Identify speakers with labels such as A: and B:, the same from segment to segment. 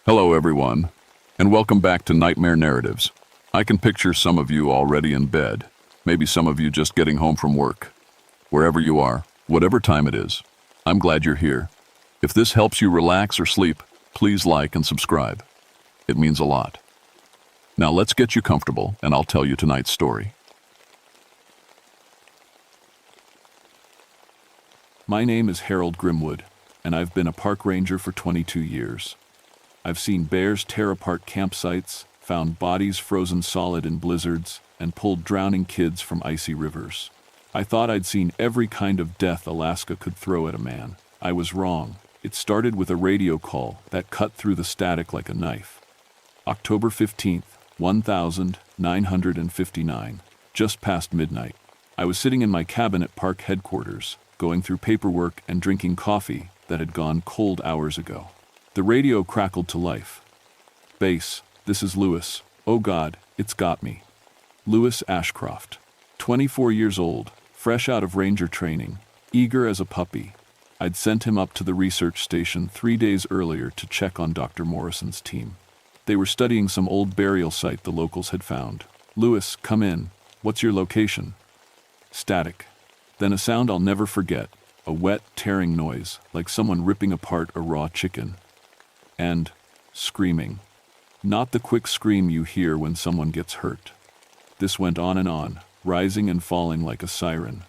A: Hello, everyone, and welcome back to Nightmare Narratives. I can picture some of you already in bed, maybe some of you just getting home from work. Wherever you are, whatever time it is, I'm glad you're here. If this helps you relax or sleep, please like and subscribe. It means a lot. Now let's get you comfortable, and I'll tell you tonight's story. My name is Harold Grimwood, and I've been a park ranger for 22 years. I've seen bears tear apart campsites, found bodies frozen solid in blizzards, and pulled drowning kids from icy rivers. I thought I'd seen every kind of death Alaska could throw at a man. I was wrong. It started with a radio call that cut through the static like a knife. October 15th, 1959, just past midnight. I was sitting in my cabin at park headquarters, going through paperwork and drinking coffee that had gone cold hours ago. The radio crackled to life. "Base, this is Lewis. Oh God, it's got me." Lewis Ashcroft, 24 years old, fresh out of ranger training, eager as a puppy. I'd sent him up to the research station 3 days earlier to check on Dr. Morrison's team. They were studying some old burial site the locals had found. "Lewis, come in. What's your location?" Static. Then a sound I'll never forget, a wet, tearing noise, like someone ripping apart a raw chicken. And screaming. Not the quick scream you hear when someone gets hurt. This went on, rising and falling like a siren.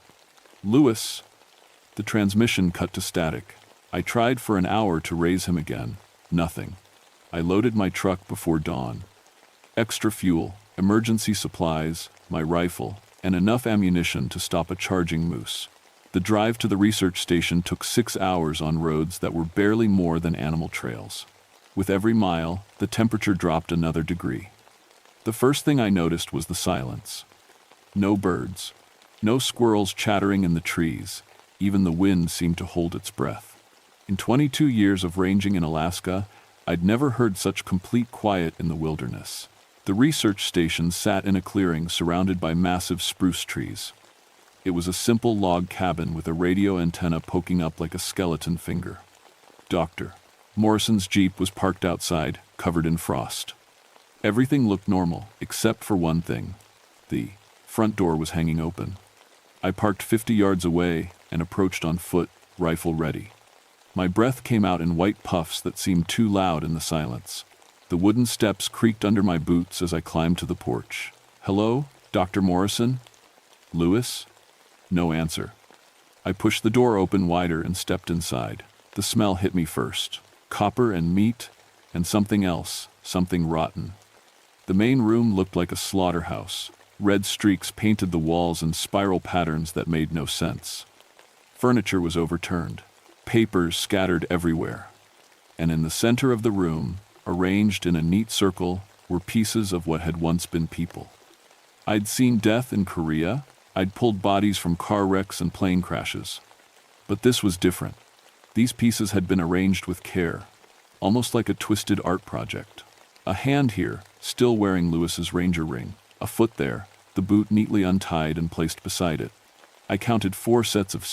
A: "Lewis!" The transmission cut to static. I tried for an hour to raise him again. Nothing. I loaded my truck before dawn. Extra fuel, emergency supplies, my rifle, and enough ammunition to stop a charging moose. The drive to the research station took 6 hours on roads that were barely more than animal trails. With every mile, the temperature dropped another degree. The first thing I noticed was the silence. No birds. No squirrels chattering in the trees. Even the wind seemed to hold its breath. In 22 years of ranging in Alaska, I'd never heard such complete quiet in the wilderness. The research station sat in a clearing surrounded by massive spruce trees. It was a simple log cabin with a radio antenna poking up like a skeleton finger. Dr. Morrison's Jeep was parked outside, covered in frost. Everything looked normal, except for one thing. The front door was hanging open. I parked 50 yards away and approached on foot, rifle ready. My breath came out in white puffs that seemed too loud in the silence. The wooden steps creaked under my boots as I climbed to the porch. "Hello, Dr. Morrison? Lewis?" No answer. I pushed the door open wider and stepped inside. The smell hit me first. Copper and meat, and something else, something rotten. The main room looked like a slaughterhouse. Red streaks painted the walls in spiral patterns that made no sense. Furniture was overturned. Papers scattered everywhere. And in the center of the room, arranged in a neat circle, were pieces of what had once been people. I'd seen death in Korea. I'd pulled bodies from car wrecks and plane crashes. But this was different. These pieces had been arranged with care, almost like a twisted art project. A hand here, still wearing Lewis's ranger ring. A foot there, the boot neatly untied and placed beside it. I counted 4 sets of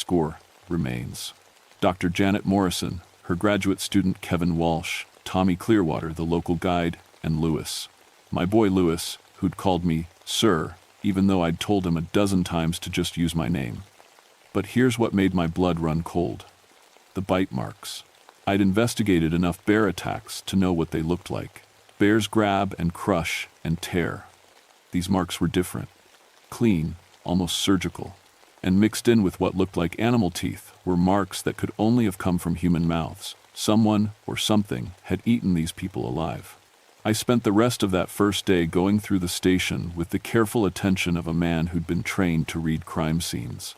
A: remains. Dr. Janet Morrison, her graduate student Kevin Walsh, Tommy Clearwater, the local guide, and Lewis. My boy Lewis, who'd called me Sir, even though I'd told him a dozen times to just use my name. But here's what made my blood run cold. The bite marks. I'd investigated enough bear attacks to know what they looked like. Bears grab and crush and tear. These marks were different. Clean, almost surgical. And mixed in with what looked like animal teeth were marks that could only have come from human mouths. Someone or something had eaten these people alive. I spent the rest of that first day going through the station with the careful attention of a man who'd been trained to read crime scenes.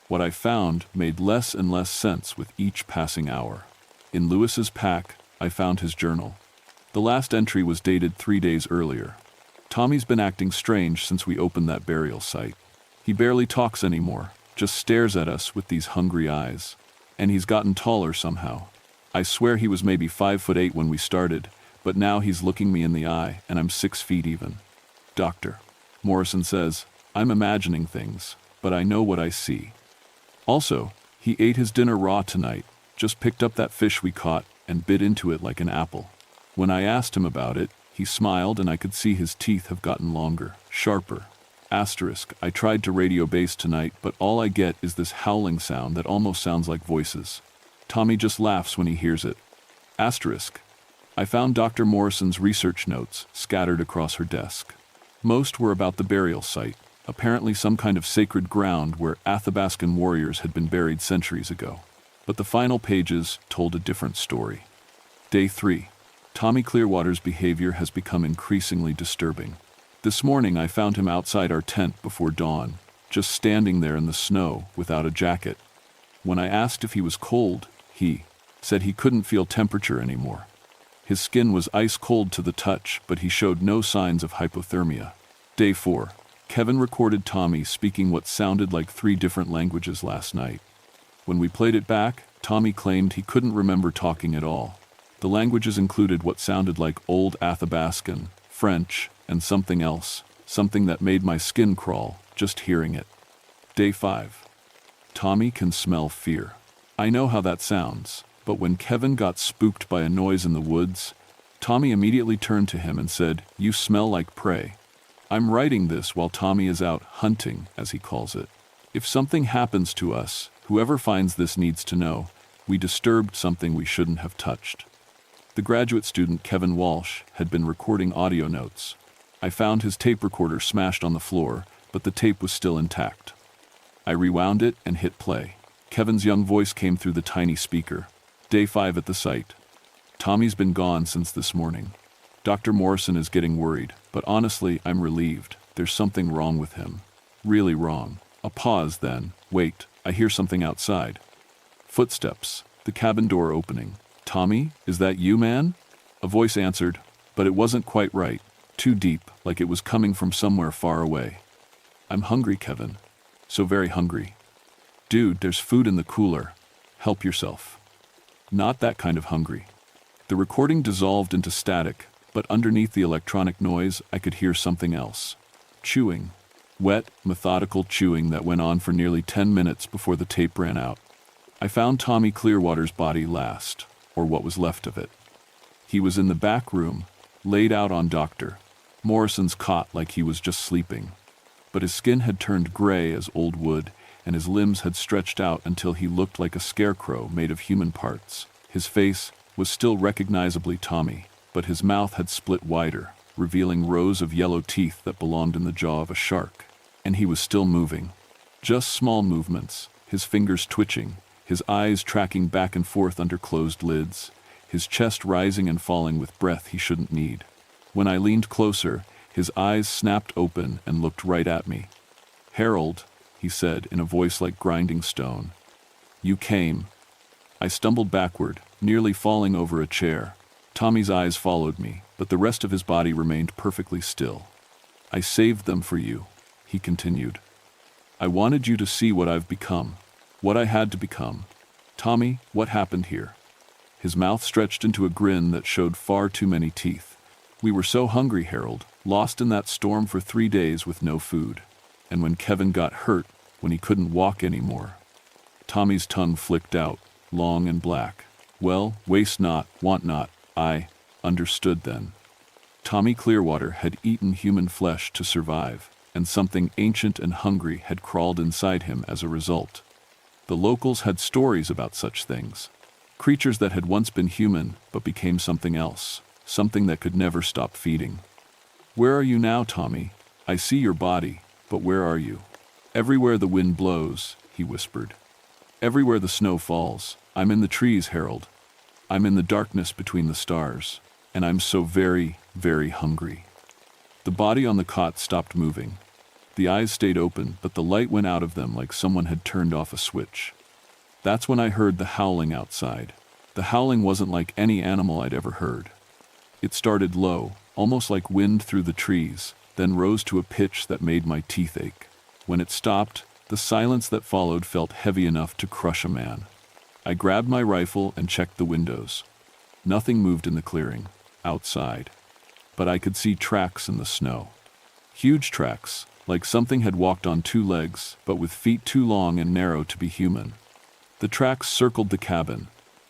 A: What I found made less and less sense with each passing hour. In Lewis's pack, I found his journal. The last entry was dated 3 days earlier. "Tommy's been acting strange since we opened that burial site. He barely talks anymore, just stares at us with these hungry eyes. And he's gotten taller somehow. I swear he was maybe 5'8" when we started, but now he's looking me in the eye and I'm 6 feet even. Dr. Morrison says, I'm imagining things, but I know what I see. Also, he ate his dinner raw tonight, just picked up that fish we caught and bit into it like an apple. When I asked him about it, he smiled and I could see his teeth have gotten longer, sharper. Asterisk, I tried to radio base tonight, but all I get is this howling sound that almost sounds like voices. Tommy just laughs when he hears it. Asterisk. I found Dr. Morrison's research notes scattered across her desk. Most were about the burial site, apparently some kind of sacred ground where Athabascan warriors had been buried centuries ago. But the final pages told a different story. Day 3. Tommy Clearwater's behavior has become increasingly disturbing. This morning I found him outside our tent before dawn, just standing there in the snow without a jacket. When I asked if he was cold, he said he couldn't feel temperature anymore. His skin was ice cold to the touch, but he showed no signs of hypothermia. Day 4. Kevin recorded Tommy speaking what sounded like 3 different languages last night. When we played it back, Tommy claimed he couldn't remember talking at all. The languages included what sounded like Old Athabascan, French, and something else, something that made my skin crawl just hearing it. Day 5. Tommy can smell fear. I know how that sounds, but when Kevin got spooked by a noise in the woods, Tommy immediately turned to him and said, "You smell like prey." I'm writing this while Tommy is out hunting, as he calls it. If something happens to us, whoever finds this needs to know, we disturbed something we shouldn't have touched. The graduate student Kevin Walsh had been recording audio notes. I found his tape recorder smashed on the floor, but the tape was still intact. I rewound it and hit play. Kevin's young voice came through the tiny speaker. Day 5 at the site. Tommy's been gone since this morning. Dr. Morrison is getting worried, but honestly, I'm relieved. There's something wrong with him. Really wrong. A pause then. Wait, I hear something outside. Footsteps. The cabin door opening. Tommy, is that you, man? A voice answered, but it wasn't quite right. Too deep, like it was coming from somewhere far away. I'm hungry, Kevin. So very hungry. Dude, there's food in the cooler. Help yourself. Not that kind of hungry. The recording dissolved into static, but underneath the electronic noise, I could hear something else. Chewing. Wet, methodical chewing that went on for nearly 10 minutes before the tape ran out. I found Tommy Clearwater's body last, or what was left of it. He was in the back room, laid out on Dr. Morrison's cot like he was just sleeping. But his skin had turned gray as old wood, and his limbs had stretched out until he looked like a scarecrow made of human parts. His face was still recognizably Tommy, but his mouth had split wider, revealing rows of yellow teeth that belonged in the jaw of a shark. And he was still moving. Just small movements, his fingers twitching, his eyes tracking back and forth under closed lids, his chest rising and falling with breath he shouldn't need. When I leaned closer, his eyes snapped open and looked right at me. "Harold," he said in a voice like grinding stone. "You came." I stumbled backward, nearly falling over a chair. Tommy's eyes followed me, but the rest of his body remained perfectly still. "I saved them for you," he continued. "I wanted you to see what I've become, what I had to become. Tommy, what happened here?" His mouth stretched into a grin that showed far too many teeth. "We were so hungry, Harold, lost in that storm for 3 days with no food. And when Kevin got hurt, when he couldn't walk anymore." Tommy's tongue flicked out, long and black. "Well, waste not, want not, I understood then." Tommy Clearwater had eaten human flesh to survive, and something ancient and hungry had crawled inside him as a result. The locals had stories about such things. Creatures that had once been human, but became something else, something that could never stop feeding. "Where are you now, Tommy? I see your body, but where are you?" "Everywhere the wind blows," he whispered. "Everywhere the snow falls. I'm in the trees, Harold. I'm in the darkness between the stars. And I'm so very, very hungry." The body on the cot stopped moving. The eyes stayed open, but the light went out of them like someone had turned off a switch. That's when I heard the howling outside. The howling wasn't like any animal I'd ever heard. It started low, almost like wind through the trees, then rose to a pitch that made my teeth ache. When it stopped, the silence that followed felt heavy enough to crush a man. I grabbed my rifle and checked the windows. Nothing moved in the clearing, outside. But I could see tracks in the snow. Huge tracks, like something had walked on 2 legs, but with feet too long and narrow to be human. The tracks circled the cabin,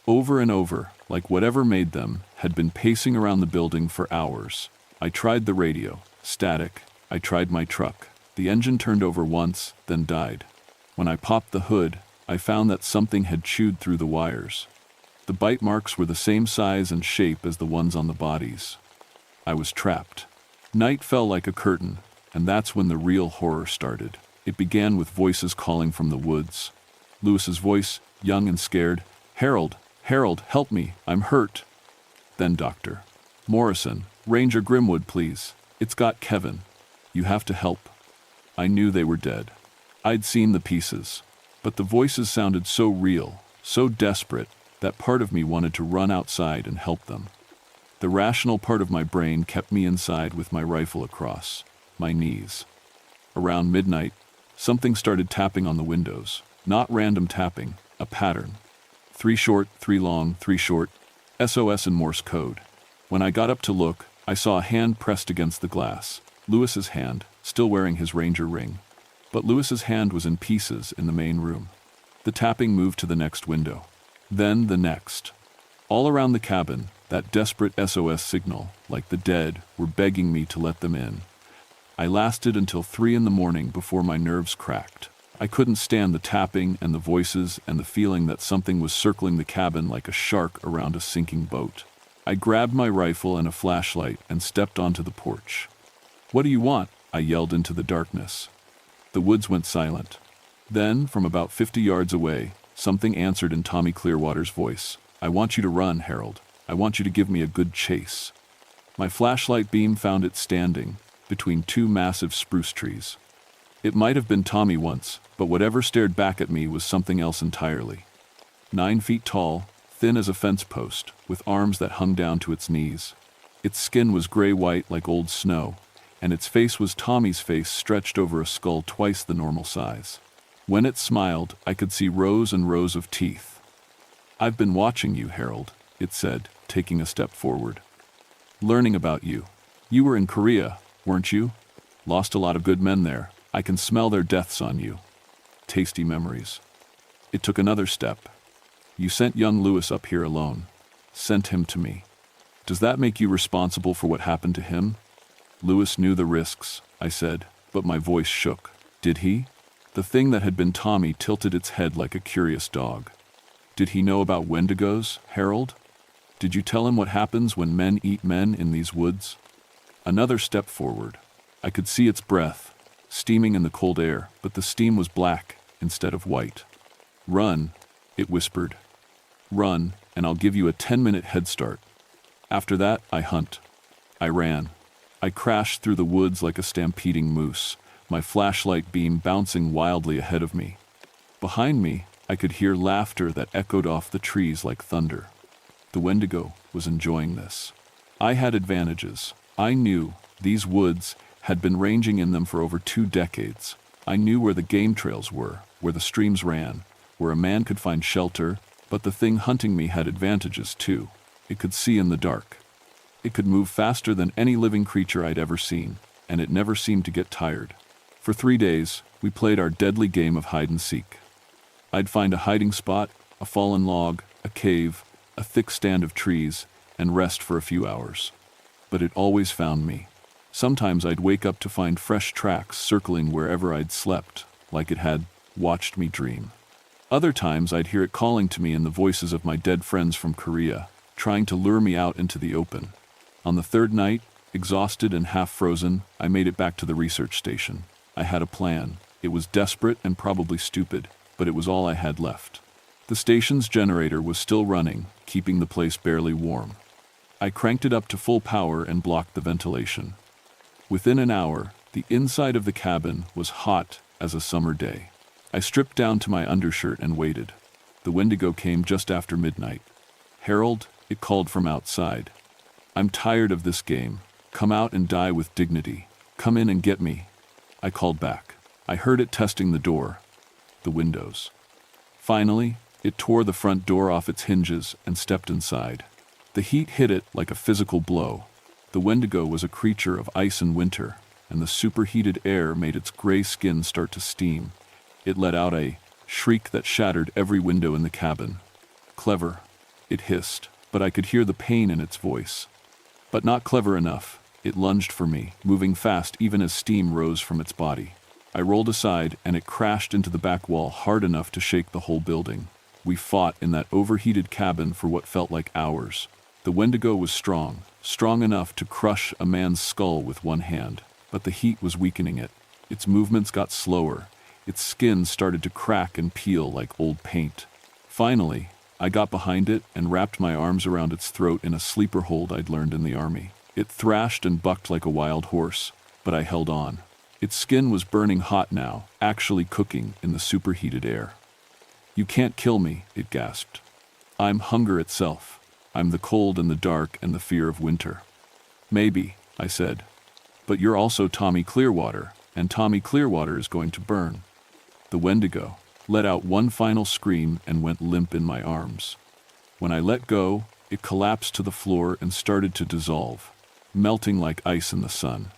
A: Over and over, like whatever made them, had been pacing around the building for hours. I tried the radio. Static. I tried my truck. The engine turned over once, then died. When I popped the hood, I found that something had chewed through the wires. The bite marks were the same size and shape as the ones on the bodies. I was trapped. Night fell like a curtain, and that's when the real horror started. It began with voices calling from the woods. Lewis's voice, young and scared. "Harold, Harold, help me, I'm hurt." Then Dr. Morrison, "Ranger Grimwood, please. It's got Kevin. You have to help." I knew they were dead. I'd seen the pieces. But the voices sounded so real, so desperate, that part of me wanted to run outside and help them. The rational part of my brain kept me inside with my rifle across my knees. Around midnight, something started tapping on the windows. Not random tapping, a pattern. 3 short, 3 long, 3 short, SOS in Morse code. When I got up to look, I saw a hand pressed against the glass. Lewis's hand, still wearing his ranger ring. But Lewis's hand was in pieces in the main room. The tapping moved to the next window. Then the next. All around the cabin, that desperate SOS signal, like the dead, were begging me to let them in. I lasted until 3 in the morning before my nerves cracked. I couldn't stand the tapping and the voices and the feeling that something was circling the cabin like a shark around a sinking boat. I grabbed my rifle and a flashlight and stepped onto the porch. "What do you want?" I yelled into the darkness. The woods went silent. Then, from about 50 yards away, something answered in Tommy Clearwater's voice. "I want you to run, Harold. I want you to give me a good chase." My flashlight beam found it standing between 2 massive spruce trees. It might have been Tommy once, but whatever stared back at me was something else entirely. 9 feet tall, thin as a fence post, with arms that hung down to its knees. Its skin was gray-white like old snow, and its face was Tommy's face stretched over a skull twice the normal size. When it smiled, I could see rows and rows of teeth. "I've been watching you, Harold," it said, taking a step forward. "Learning about you. You were in Korea, weren't you? Lost a lot of good men there. I can smell their deaths on you. Tasty memories." It took another step. "You sent young Lewis up here alone. Sent him to me. Does that make you responsible for what happened to him?" "Lewis knew the risks," I said, but my voice shook. "Did he?" The thing that had been Tommy tilted its head like a curious dog. "Did he know about Wendigos, Harold? Did you tell him what happens when men eat men in these woods?" Another step forward. I could see its breath, steaming in the cold air, but the steam was black instead of white. "Run," it whispered. "Run, and I'll give you a 10-minute head start. After that, I hunt." I ran. I crashed through the woods like a stampeding moose, my flashlight beam bouncing wildly ahead of me. Behind me, I could hear laughter that echoed off the trees like thunder. The Wendigo was enjoying this. I had advantages. I knew these woods had been ranging in them for over 2 decades. I knew where the game trails were, where the streams ran, where a man could find shelter, but the thing hunting me had advantages too. It could see in the dark. It could move faster than any living creature I'd ever seen, and it never seemed to get tired. For 3 days, we played our deadly game of hide and seek. I'd find a hiding spot, a fallen log, a cave, a thick stand of trees, and rest for a few hours. But it always found me. Sometimes I'd wake up to find fresh tracks circling wherever I'd slept, like it had watched me dream. Other times I'd hear it calling to me in the voices of my dead friends from Korea, trying to lure me out into the open. On the 3rd night, exhausted and half frozen, I made it back to the research station. I had a plan. It was desperate and probably stupid, but it was all I had left. The station's generator was still running, keeping the place barely warm. I cranked it up to full power and blocked the ventilation. Within an hour, the inside of the cabin was hot as a summer day. I stripped down to my undershirt and waited. The Wendigo came just after midnight. "Harold," it called from outside. "I'm tired of this game. Come out and die with dignity. Come in and get me." I called back. I heard it testing the door, the windows. Finally, it tore the front door off its hinges and stepped inside. The heat hit it like a physical blow. The Wendigo was a creature of ice and winter, and the superheated air made its gray skin start to steam. It let out a shriek that shattered every window in the cabin. Clever. It hissed, but I could hear the pain in its voice. But not clever enough, it lunged for me, moving fast even as steam rose from its body. I rolled aside, and it crashed into the back wall hard enough to shake the whole building. We fought in that overheated cabin for what felt like hours. The Wendigo was strong enough to crush a man's skull with one hand, but the heat was weakening it. Its movements got slower. Its skin started to crack and peel like old paint. Finally, I got behind it and wrapped my arms around its throat in a sleeper hold I'd learned in the army. It thrashed and bucked like a wild horse, but I held on. Its skin was burning hot now, actually cooking in the superheated air. "You can't kill me," it gasped. "I'm hunger itself. I'm the cold and the dark and the fear of winter." "Maybe," I said. "But you're also Tommy Clearwater, and Tommy Clearwater is going to burn." The Wendigo let out one final scream and went limp in my arms. When I let go, it collapsed to the floor and started to dissolve, melting like ice in the sun.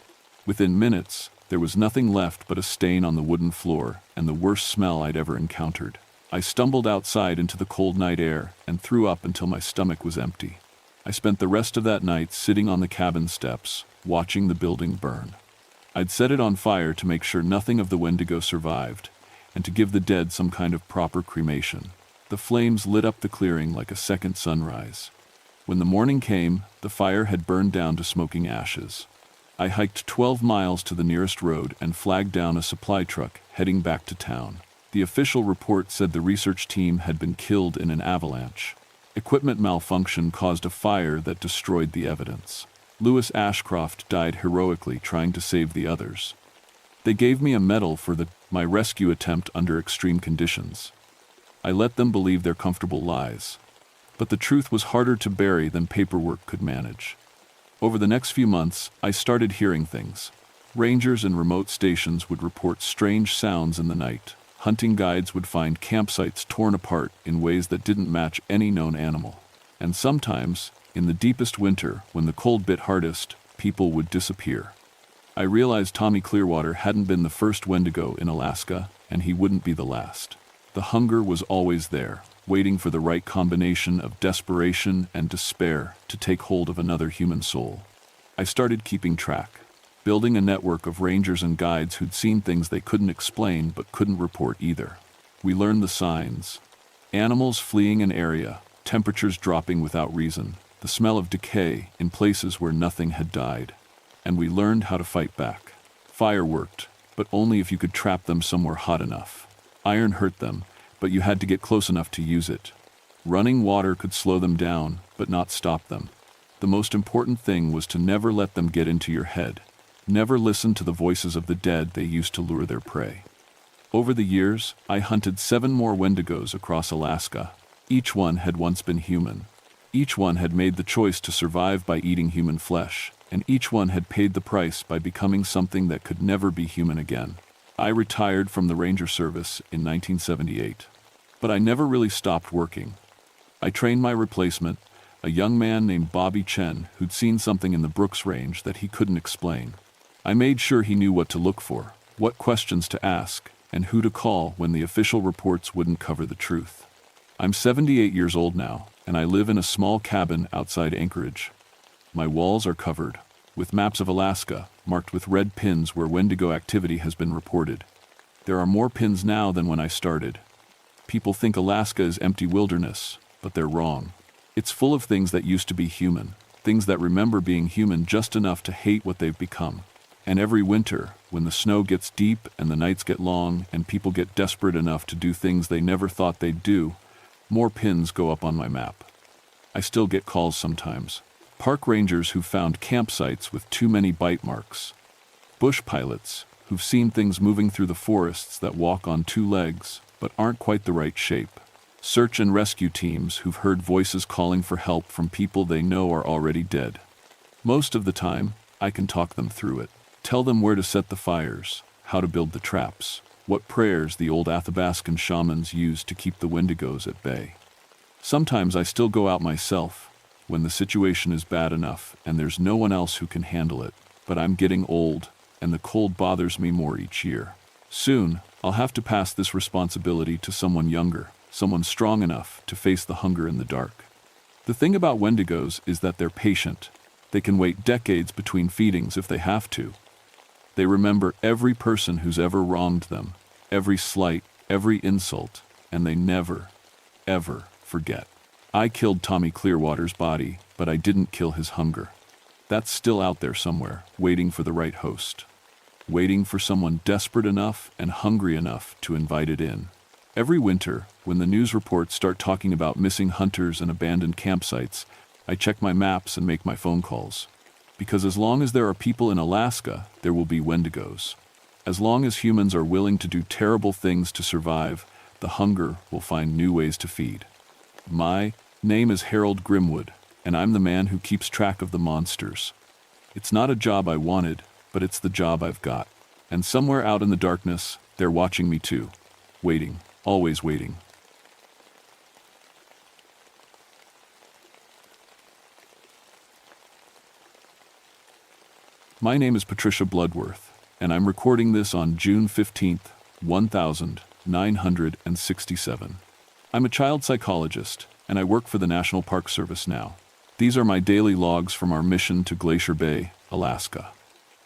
A: Within minutes, there was nothing left but a stain on the wooden floor and the worst smell I'd ever encountered. I stumbled outside into the cold night air and threw up until my stomach was empty. I spent the rest of that night sitting on the cabin steps, watching the building burn. I'd set it on fire to make sure nothing of the Wendigo survived, and to give the dead some kind of proper cremation. The flames lit up the clearing like a second sunrise. When the morning came, the fire had burned down to smoking ashes. I hiked 12 miles to the nearest road and flagged down a supply truck heading back to town. The official report said the research team had been killed in an avalanche. Equipment malfunction caused a fire that destroyed the evidence. Lewis Ashcroft died heroically trying to save the others. They gave me a medal for my rescue attempt under extreme conditions. I let them believe their comfortable lies. But the truth was harder to bury than paperwork could manage. Over the next few months, I started hearing things. Rangers in remote stations would report strange sounds in the night. Hunting guides would find campsites torn apart in ways that didn't match any known animal. And sometimes, in the deepest winter, when the cold bit hardest, people would disappear. I realized Tommy Clearwater hadn't been the first Wendigo in Alaska, and he wouldn't be the last. The hunger was always there, waiting for the right combination of desperation and despair to take hold of another human soul. I started keeping track, building a network of rangers and guides who'd seen things they couldn't explain but couldn't report either. We learned the signs. Animals fleeing an area, temperatures dropping without reason, the smell of decay in places where nothing had died. And we learned how to fight back. Fire worked, but only if you could trap them somewhere hot enough. Iron hurt them, but you had to get close enough to use it. Running water could slow them down, but not stop them. The most important thing was to never let them get into your head. Never listen to the voices of the dead they used to lure their prey. Over the years, I hunted 7 more Wendigos across Alaska. Each one had once been human. Each one had made the choice to survive by eating human flesh, and each one had paid the price by becoming something that could never be human again. I retired from the Ranger Service in 1978. But I never really stopped working. I trained my replacement, a young man named Bobby Chen, who'd seen something in the Brooks Range that he couldn't explain. I made sure he knew what to look for, what questions to ask, and who to call when the official reports wouldn't cover the truth. I'm 78 years old now, and I live in a small cabin outside Anchorage. My walls are covered with maps of Alaska, marked with red pins where Wendigo activity has been reported. There are more pins now than when I started. People think Alaska is empty wilderness, but they're wrong. It's full of things that used to be human, things that remember being human just enough to hate what they've become. And every winter, when the snow gets deep and the nights get long and people get desperate enough to do things they never thought they'd do, more pins go up on my map. I still get calls sometimes. Park rangers who've found campsites with too many bite marks. Bush pilots who've seen things moving through the forests that walk on 2 legs but aren't quite the right shape. Search and rescue teams who've heard voices calling for help from people they know are already dead. Most of the time, I can talk them through it. Tell them where to set the fires, how to build the traps, what prayers the old Athabascan shamans used to keep the Wendigos at bay. Sometimes I still go out myself, when the situation is bad enough and there's no one else who can handle it, but I'm getting old, and the cold bothers me more each year. Soon, I'll have to pass this responsibility to someone younger, someone strong enough to face the hunger in the dark. The thing about Wendigos is that they're patient. They can wait decades between feedings if they have to. They remember every person who's ever wronged them, every slight, every insult, and they never, ever forget. I killed Tommy Clearwater's body, but I didn't kill his hunger. That's still out there somewhere, waiting for the right host. Waiting for someone desperate enough and hungry enough to invite it in. Every winter, when the news reports start talking about missing hunters and abandoned campsites, I check my maps and make my phone calls. Because as long as there are people in Alaska, there will be Wendigos. As long as humans are willing to do terrible things to survive, the hunger will find new ways to feed. My name is Harold Grimwood, and I'm the man who keeps track of the monsters. It's not a job I wanted, but it's the job I've got. And somewhere out in the darkness, they're watching me too. Waiting, always waiting. My name is Patricia Bloodworth, and I'm recording this on June 15th, 1967. I'm a child psychologist, and I work for the National Park Service now. These are my daily logs from our mission to Glacier Bay, Alaska.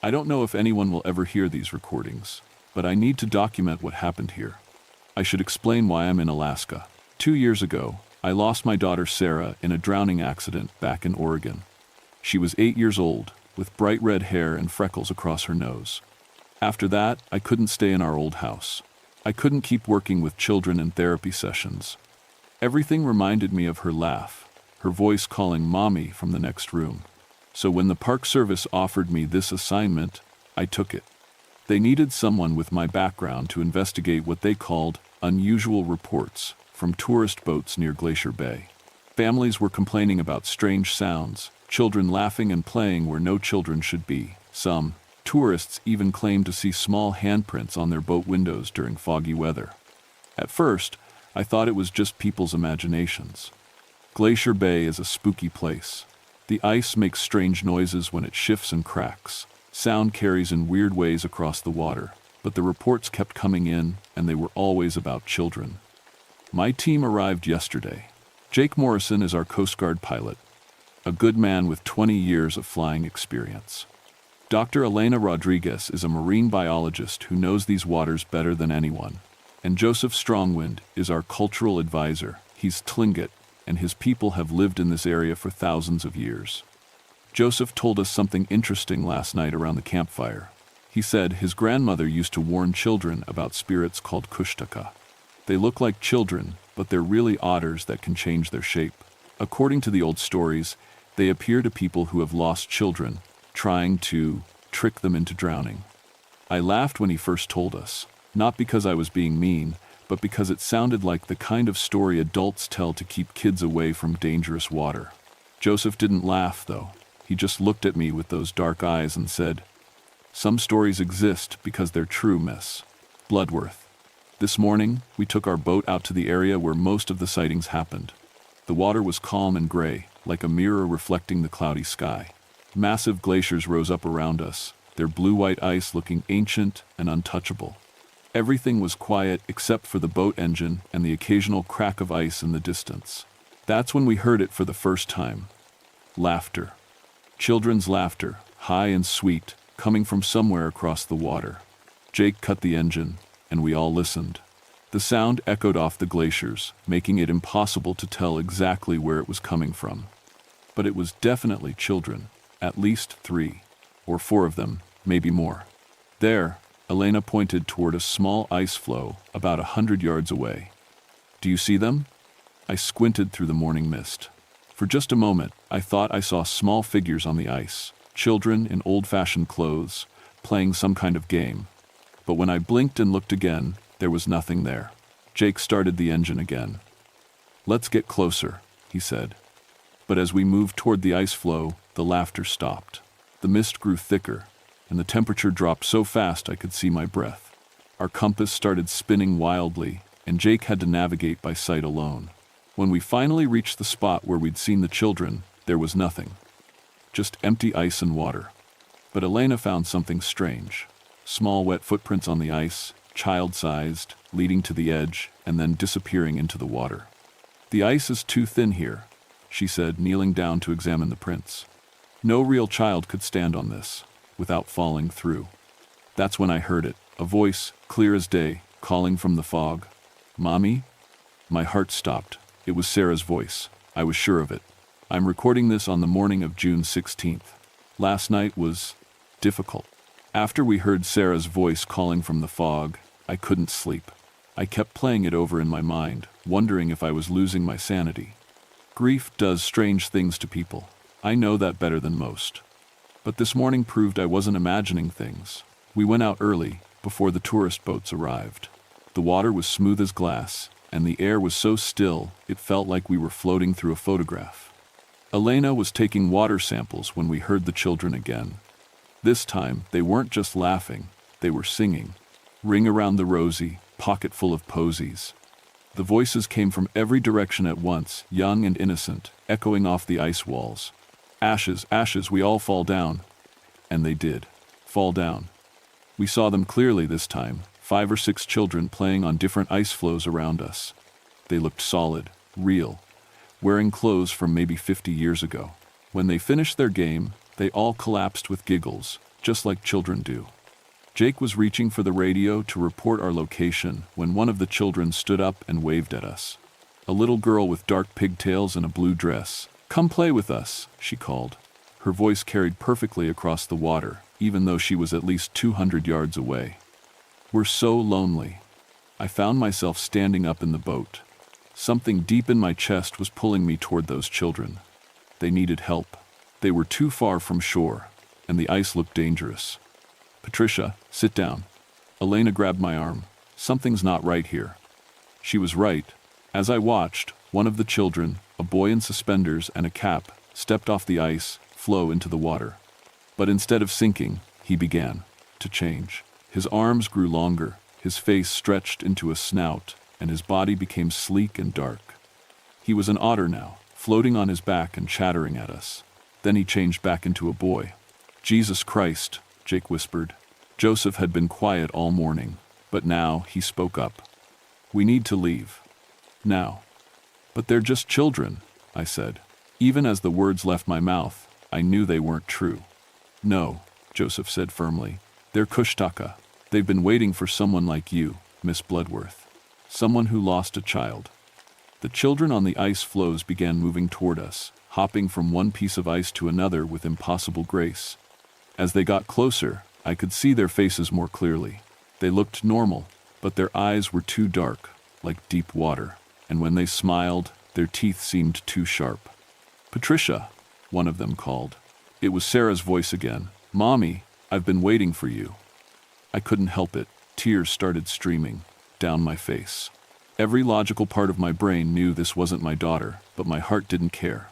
A: I don't know if anyone will ever hear these recordings, but I need to document what happened here. I should explain why I'm in Alaska. 2 years ago, I lost my daughter Sarah in a drowning accident back in Oregon. She was 8 years old, with bright red hair and freckles across her nose. After that, I couldn't stay in our old house. I couldn't keep working with children in therapy sessions. Everything reminded me of her laugh, her voice calling Mommy from the next room. So when the Park Service offered me this assignment, I took it. They needed someone with my background to investigate what they called unusual reports from tourist boats near Glacier Bay. Families were complaining about strange sounds, children laughing and playing where no children should be. Some tourists even claimed to see small handprints on their boat windows during foggy weather. At first, I thought it was just people's imaginations. Glacier Bay is a spooky place. The ice makes strange noises when it shifts and cracks. Sound carries in weird ways across the water, but the reports kept coming in, and they were always about children. My team arrived yesterday. Jake Morrison is our Coast Guard pilot, a good man with 20 years of flying experience. Dr. Elena Rodriguez is a marine biologist who knows these waters better than anyone. And Joseph Strongwind is our cultural advisor. He's Tlingit, and his people have lived in this area for thousands of years. Joseph told us something interesting last night around the campfire. He said his grandmother used to warn children about spirits called kushtaka. They look like children, but they're really otters that can change their shape. According to the old stories, they appear to people who have lost children, trying to trick them into drowning. I laughed when he first told us, not because I was being mean, but because it sounded like the kind of story adults tell to keep kids away from dangerous water. Joseph didn't laugh, though. He just looked at me with those dark eyes and said, "Some stories exist because they're true, Miss Bloodworth." This morning, we took our boat out to the area where most of the sightings happened. The water was calm and gray, like a mirror reflecting the cloudy sky. Massive glaciers rose up around us, their blue-white ice looking ancient and untouchable. Everything was quiet except for the boat engine and the occasional crack of ice in the distance. That's when we heard it for the first time. Laughter. Children's laughter, high and sweet, coming from somewhere across the water. Jake cut the engine, and we all listened. The sound echoed off the glaciers, making it impossible to tell exactly where it was coming from. But it was definitely children, at least 3 or 4 of them, maybe more. There, Elena pointed toward a small ice floe about 100 yards away. "Do you see them?" I squinted through the morning mist. For just a moment, I thought I saw small figures on the ice, children in old-fashioned clothes, playing some kind of game. But when I blinked and looked again, there was nothing there. Jake started the engine again. "Let's get closer," he said. But as we moved toward the ice floe, the laughter stopped. The mist grew thicker, and the temperature dropped so fast I could see my breath. Our compass started spinning wildly, and Jake had to navigate by sight alone. When we finally reached the spot where we'd seen the children, there was nothing. Just empty ice and water. But Elena found something strange. Small wet footprints on the ice, child-sized, leading to the edge, and then disappearing into the water. "The ice is too thin here," she said, kneeling down to examine the prints. No real child could stand on this without falling through. That's when I heard it, a voice, clear as day, calling from the fog. Mommy? My heart stopped. It was Sarah's voice. I was sure of it. I'm recording this on the morning of June 16th. Last night was difficult. After we heard Sarah's voice calling from the fog, I couldn't sleep. I kept playing it over in my mind, wondering if I was losing my sanity. Grief does strange things to people. I know that better than most. But this morning proved I wasn't imagining things. We went out early, before the tourist boats arrived. The water was smooth as glass, and the air was so still it felt like we were floating through a photograph. Elena was taking water samples when we heard the children again. This time, they weren't just laughing, they were singing. Ring around the rosy, pocket full of posies. The voices came from every direction at once, young and innocent, echoing off the ice walls. Ashes, ashes, we all fall down. And they did. Fall down. We saw them clearly this time, 5 or 6 children playing on different ice floes around us. They looked solid, real, wearing clothes from maybe 50 years ago. When they finished their game, they all collapsed with giggles, just like children do. Jake was reaching for the radio to report our location when one of the children stood up and waved at us. A little girl with dark pigtails and a blue dress. Come play with us, she called. Her voice carried perfectly across the water, even though she was at least 200 yards away. We're so lonely. I found myself standing up in the boat. Something deep in my chest was pulling me toward those children. They needed help. They were too far from shore, and the ice looked dangerous. Patricia, sit down. Elena grabbed my arm. Something's not right here. She was right. As I watched, one of the children, a boy in suspenders and a cap, stepped off the ice, flow into the water. But instead of sinking, he began to change. His arms grew longer, his face stretched into a snout, and his body became sleek and dark. He was an otter now, floating on his back and chattering at us. Then he changed back into a boy. Jesus Christ, Jake whispered. Joseph had been quiet all morning, but now he spoke up. We need to leave. Now. But they're just children, I said. Even as the words left my mouth, I knew they weren't true. No, Joseph said firmly. They're Kushtaka. They've been waiting for someone like you, Miss Bloodworth. Someone who lost a child. The children on the ice floes began moving toward us, hopping from one piece of ice to another with impossible grace. As they got closer, I could see their faces more clearly. They looked normal, but their eyes were too dark, like deep water, and when they smiled, their teeth seemed too sharp. Patricia, one of them called. It was Sarah's voice again. Mommy, I've been waiting for you. I couldn't help it. Tears started streaming down my face. Every logical part of my brain knew this wasn't my daughter, but my heart didn't care.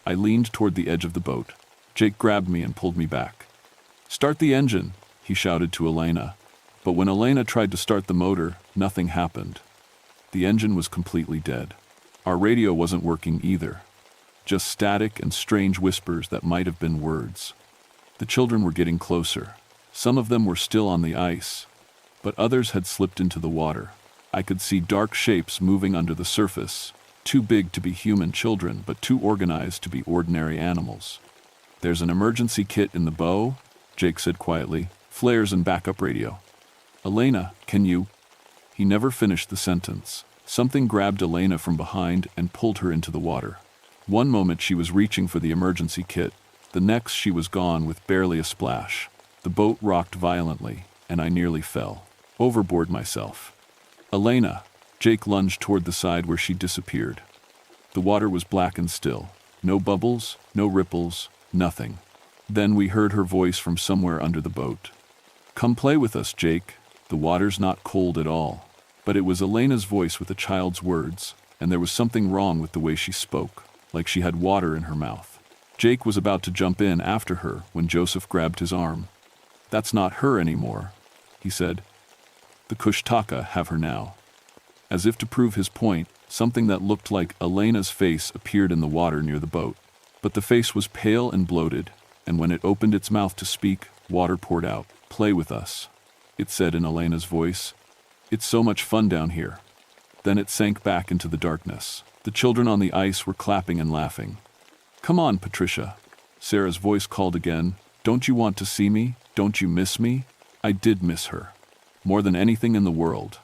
A: I leaned toward the edge of the boat. Jake grabbed me and pulled me back. Start the engine, he shouted to Elena. But when Elena tried to start the motor, nothing happened. The engine was completely dead. Our radio wasn't working either. Just static and strange whispers that might have been words. The children were getting closer. Some of them were still on the ice, but others had slipped into the water. I could see dark shapes moving under the surface, too big to be human children, but too organized to be ordinary animals. There's an emergency kit in the bow, Jake said quietly. Flares and backup radio. Elena, can you? He never finished the sentence. Something grabbed Elena from behind and pulled her into the water. One moment she was reaching for the emergency kit. The next she was gone with barely a splash. The boat rocked violently, and I nearly fell. Overboard myself. Elena, Jake lunged toward the side where she disappeared. The water was black and still. No bubbles, no ripples, nothing. Then we heard her voice from somewhere under the boat. Come play with us, Jake. The water's not cold at all. But it was Elena's voice with a child's words, and there was something wrong with the way she spoke, like she had water in her mouth. Jake was about to jump in after her when Joseph grabbed his arm. That's not her anymore, he said. The Kushtaka have her now. As if to prove his point, something that looked like Elena's face appeared in the water near the boat. But the face was pale and bloated, and when it opened its mouth to speak, water poured out. Play with us, it said in Elena's voice. It's so much fun down here. Then it sank back into the darkness. The children on the ice were clapping and laughing. "Come on, Patricia." Sarah's voice called again. "Don't you want to see me? Don't you miss me?" I did miss her. More than anything in the world.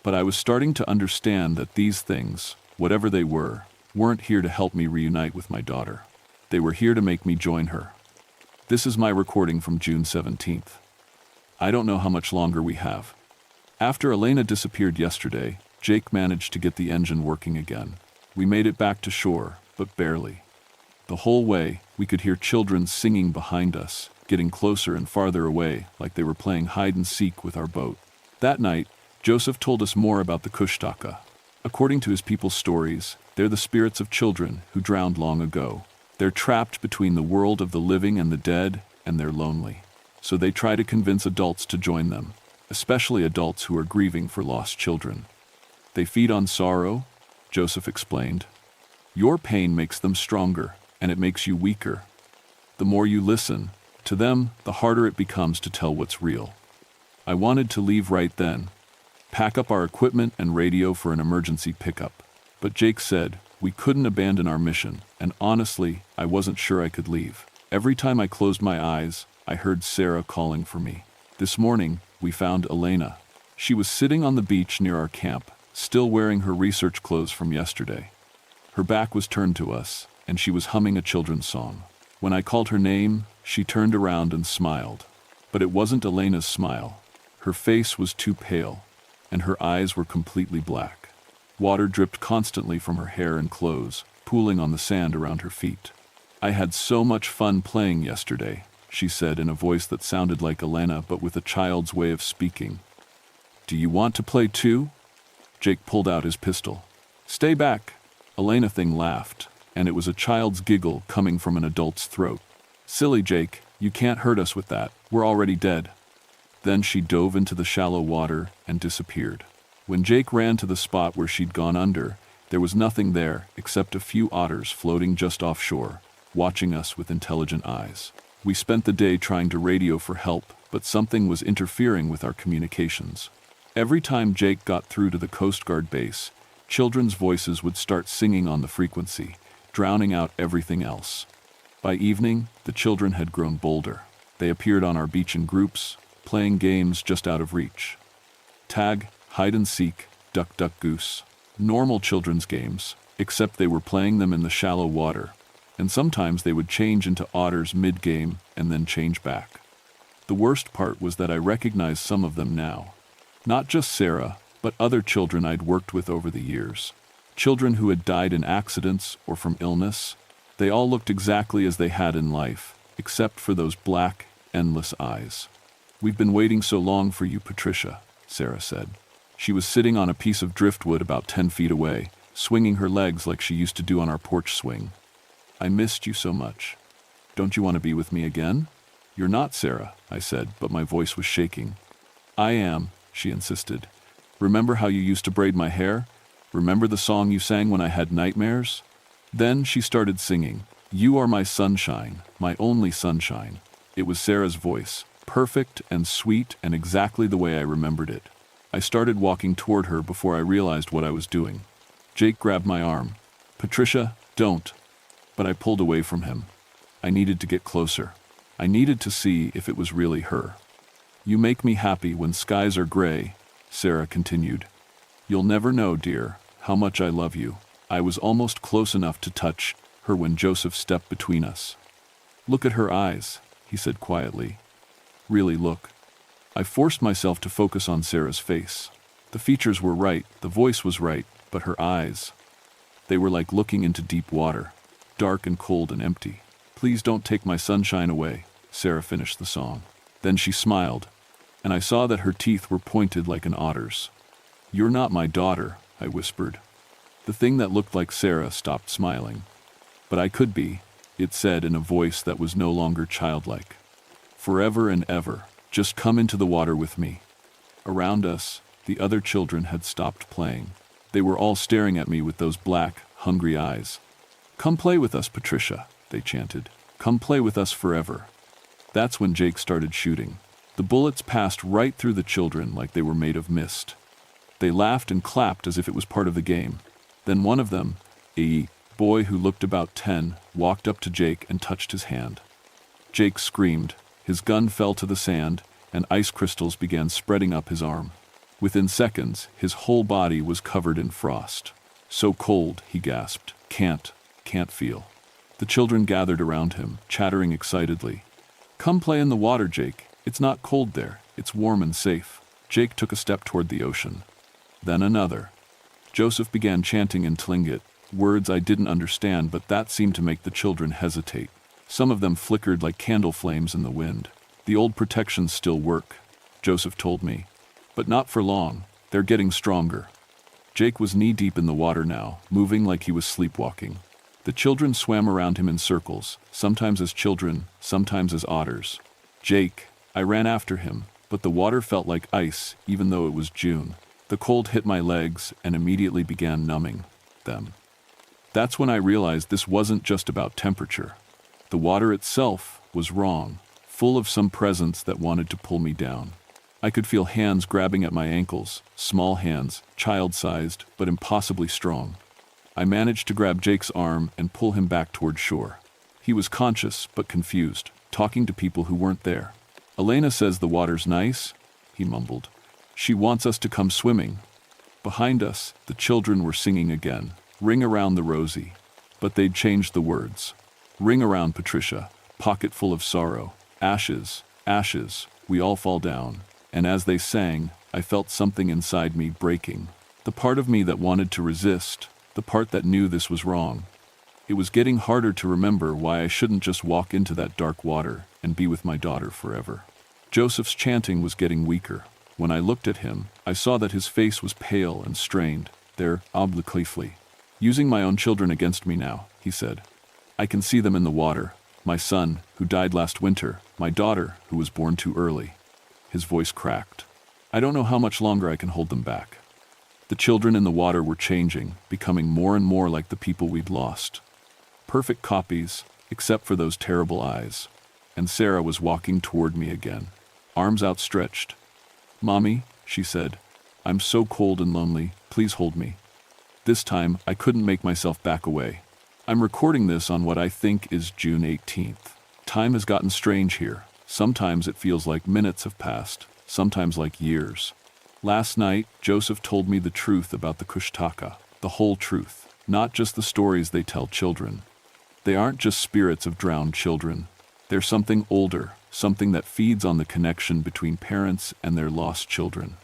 A: But I was starting to understand that these things, whatever they were, weren't here to help me reunite with my daughter. They were here to make me join her. This is my recording from June 17th. I don't know how much longer we have. After Elena disappeared yesterday, Jake managed to get the engine working again. We made it back to shore, but barely. The whole way, we could hear children singing behind us, getting closer and farther away, like they were playing hide-and-seek with our boat. That night, Joseph told us more about the Kushtaka. According to his people's stories, they're the spirits of children who drowned long ago. They're trapped between the world of the living and the dead, and they're lonely. So they try to convince adults to join them, especially adults who are grieving for lost children. They feed on sorrow, Joseph explained. Your pain makes them stronger, and it makes you weaker. The more you listen to them, the harder it becomes to tell what's real. I wanted to leave right then, pack up our equipment and radio for an emergency pickup. But Jake said we couldn't abandon our mission, and honestly, I wasn't sure I could leave. Every time I closed my eyes, I heard Sarah calling for me. This morning, we found Elena. She was sitting on the beach near our camp, still wearing her research clothes from yesterday. Her back was turned to us, and she was humming a children's song. When I called her name, she turned around and smiled. But it wasn't Elena's smile. Her face was too pale, and her eyes were completely black. Water dripped constantly from her hair and clothes, pooling on the sand around her feet. "I had so much fun playing yesterday," she said in a voice that sounded like Elena but with a child's way of speaking. "Do you want to play too?" Jake pulled out his pistol. "Stay back." Elena Thing laughed, and it was a child's giggle coming from an adult's throat. "Silly Jake, you can't hurt us with that. We're already dead." Then she dove into the shallow water and disappeared. When Jake ran to the spot where she'd gone under, there was nothing there except a few otters floating just offshore, watching us with intelligent eyes. We spent the day trying to radio for help, but something was interfering with our communications. Every time Jake got through to the Coast Guard base, children's voices would start singing on the frequency, drowning out everything else. By evening, the children had grown bolder. They appeared on our beach in groups, playing games just out of reach. Tag, hide and seek, duck, duck, goose. Normal children's games, except they were playing them in the shallow water, and sometimes they would change into otters mid-game and then change back. The worst part was that I recognized some of them now. Not just Sarah, but other children I'd worked with over the years. Children who had died in accidents or from illness. They all looked exactly as they had in life, except for those black, endless eyes. "We've been waiting so long for you, Patricia," Sarah said. She was sitting on a piece of driftwood about 10 feet away, swinging her legs like she used to do on our porch swing. "I missed you so much. Don't you want to be with me again?" "You're not, Sarah," I said, but my voice was shaking. "I am," she insisted. "Remember how you used to braid my hair? Remember the song you sang when I had nightmares?" Then she started singing, "You are my sunshine, my only sunshine." It was Sarah's voice, perfect and sweet and exactly the way I remembered it. I started walking toward her before I realized what I was doing. Jake grabbed my arm. "Patricia, don't." But I pulled away from him. I needed to get closer. I needed to see if it was really her. "You make me happy when skies are gray," Sarah continued. "You'll never know, dear, how much I love you." I was almost close enough to touch her when Joseph stepped between us. "Look at her eyes," he said quietly. "Really look." I forced myself to focus on Sarah's face. The features were right, the voice was right, but her eyes, they were like looking into deep water, dark and cold and empty. "Please don't take my sunshine away," Sarah finished the song. Then she smiled, and I saw that her teeth were pointed like an otter's. "You're not my daughter," I whispered. The thing that looked like Sarah stopped smiling. "But I could be," it said in a voice that was no longer childlike. "Forever and ever. Just come into the water with me." Around us, the other children had stopped playing. They were all staring at me with those black, hungry eyes. "Come play with us, Patricia," they chanted. "Come play with us forever." That's when Jake started shooting. The bullets passed right through the children like they were made of mist. They laughed and clapped as if it was part of the game. Then one of them, a boy who looked about 10, walked up to Jake and touched his hand. Jake screamed. His gun fell to the sand, and ice crystals began spreading up his arm. Within seconds, his whole body was covered in frost. So cold, he gasped. Can't feel. The children gathered around him, chattering excitedly. Come play in the water, Jake. It's not cold there. It's warm and safe. Jake took a step toward the ocean. Then another. Joseph began chanting in Tlingit, words I didn't understand, but that seemed to make the children hesitate. Some of them flickered like candle flames in the wind. The old protections still work, Joseph told me. But not for long. They're getting stronger. Jake was knee-deep in the water now, moving like he was sleepwalking. The children swam around him in circles, sometimes as children, sometimes as otters. Jake, I ran after him, but the water felt like ice, even though it was June. The cold hit my legs and immediately began numbing them. That's when I realized this wasn't just about temperature. The water itself was wrong, full of some presence that wanted to pull me down. I could feel hands grabbing at my ankles, small hands, child-sized, but impossibly strong. I managed to grab Jake's arm and pull him back toward shore. He was conscious, but confused, talking to people who weren't there. Elena says the water's nice, he mumbled. She wants us to come swimming. Behind us, the children were singing again, Ring Around the Rosy. But they'd changed the words. Ring around Patricia, pocket full of sorrow. Ashes, ashes, we all fall down. And as they sang, I felt something inside me breaking. The part of me that wanted to resist, the part that knew this was wrong. It was getting harder to remember why I shouldn't just walk into that dark water and be with my daughter forever. Joseph's chanting was getting weaker. When I looked at him, I saw that his face was pale and strained, there, obliquely. Using my own children against me now, he said. I can see them in the water. My son, who died last winter, my daughter, who was born too early. His voice cracked. I don't know how much longer I can hold them back. The children in the water were changing, becoming more and more like the people we'd lost. Perfect copies, except for those terrible eyes. And Sarah was walking toward me again, arms outstretched. Mommy, she said, I'm so cold and lonely, please hold me. This time, I couldn't make myself back away. I'm recording this on what I think is June 18th. Time has gotten strange here. Sometimes it feels like minutes have passed, sometimes like years. Last night, Joseph told me the truth about the Kushtaka, the whole truth, not just the stories they tell children. They aren't just spirits of drowned children. They're something older, something that feeds on the connection between parents and their lost children.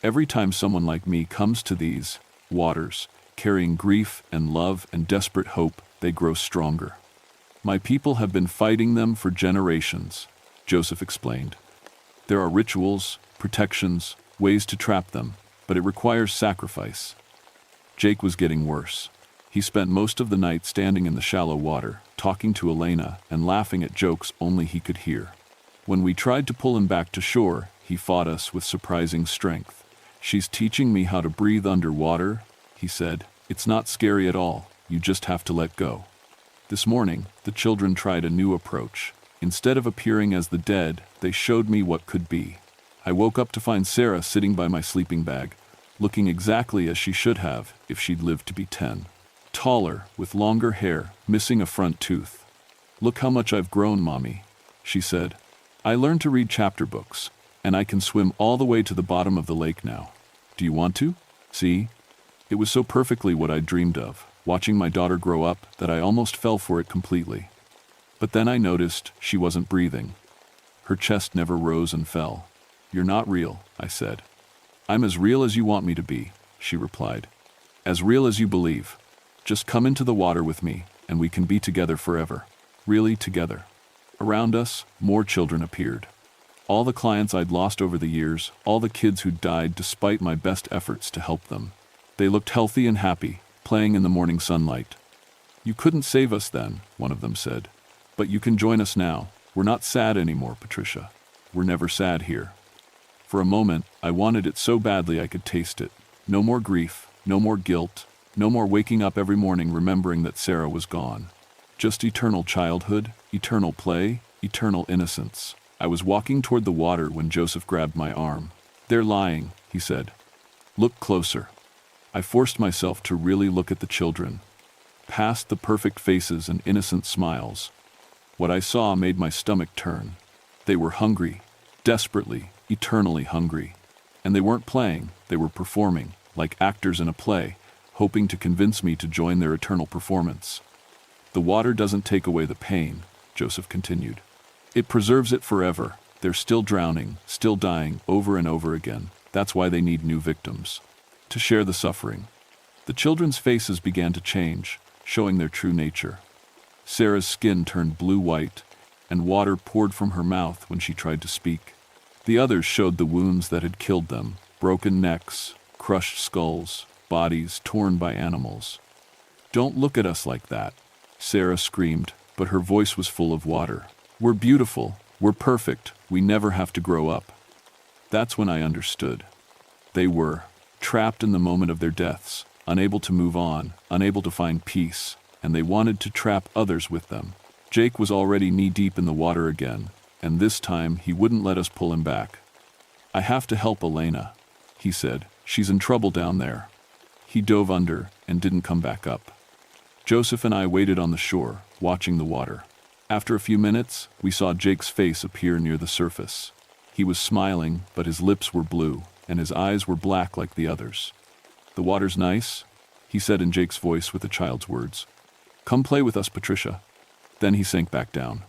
A: Every time someone like me comes to these waters, carrying grief and love and desperate hope, they grow stronger. My people have been fighting them for generations, Joseph explained. There are rituals, protections, ways to trap them, but it requires sacrifice. Jake was getting worse. He spent most of the night standing in the shallow water, talking to Elena and laughing at jokes only he could hear. When we tried to pull him back to shore, he fought us with surprising strength. She's teaching me how to breathe underwater, he said. It's not scary at all, you just have to let go. This morning, the children tried a new approach. Instead of appearing as the dead, they showed me what could be. I woke up to find Sarah sitting by my sleeping bag, looking exactly as she should have if she'd lived to be 10. Taller, with longer hair, missing a front tooth. Look how much I've grown, Mommy, she said. I learned to read chapter books, and I can swim all the way to the bottom of the lake now. Do you want to? See? It was so perfectly what I dreamed of, watching my daughter grow up, that I almost fell for it completely. But then I noticed she wasn't breathing. Her chest never rose and fell. You're not real, I said. I'm as real as you want me to be, she replied. As real as you believe. Just come into the water with me, and we can be together forever. Really together. Around us, more children appeared. All the clients I'd lost over the years, all the kids who'd died despite my best efforts to help them. They looked healthy and happy, playing in the morning sunlight. You couldn't save us then, one of them said. But you can join us now. We're not sad anymore, Patricia. We're never sad here. For a moment, I wanted it so badly I could taste it. No more grief, no more guilt, no more waking up every morning remembering that Sarah was gone. Just eternal childhood, eternal play, eternal innocence. I was walking toward the water when Joseph grabbed my arm. They're lying, he said. Look closer. I forced myself to really look at the children, past the perfect faces and innocent smiles. What I saw made my stomach turn. They were hungry, desperately, eternally hungry. And they weren't playing, they were performing, like actors in a play, hoping to convince me to join their eternal performance. The water doesn't take away the pain, Joseph continued. It preserves it forever. They're still drowning, still dying, over and over again. That's why they need new victims. To share the suffering. The children's faces began to change, showing their true nature. Sarah's skin turned blue-white, and water poured from her mouth when she tried to speak. The others showed the wounds that had killed them, broken necks, crushed skulls, bodies torn by animals. "Don't look at us like that," Sarah screamed, but her voice was full of water. "We're beautiful, we're perfect, we never have to grow up." That's when I understood. They were trapped in the moment of their deaths, unable to move on, unable to find peace, and they wanted to trap others with them. Jake was already knee-deep in the water again, and this time he wouldn't let us pull him back. "I have to help Elena," he said. "She's in trouble down there." He dove under and didn't come back up. Joseph and I waited on the shore, watching the water. After a few minutes, we saw Jake's face appear near the surface. He was smiling, but his lips were blue, and his eyes were black like the others. "The water's nice," he said in Jake's voice with a child's words. "Come play with us, Patricia." Then he sank back down.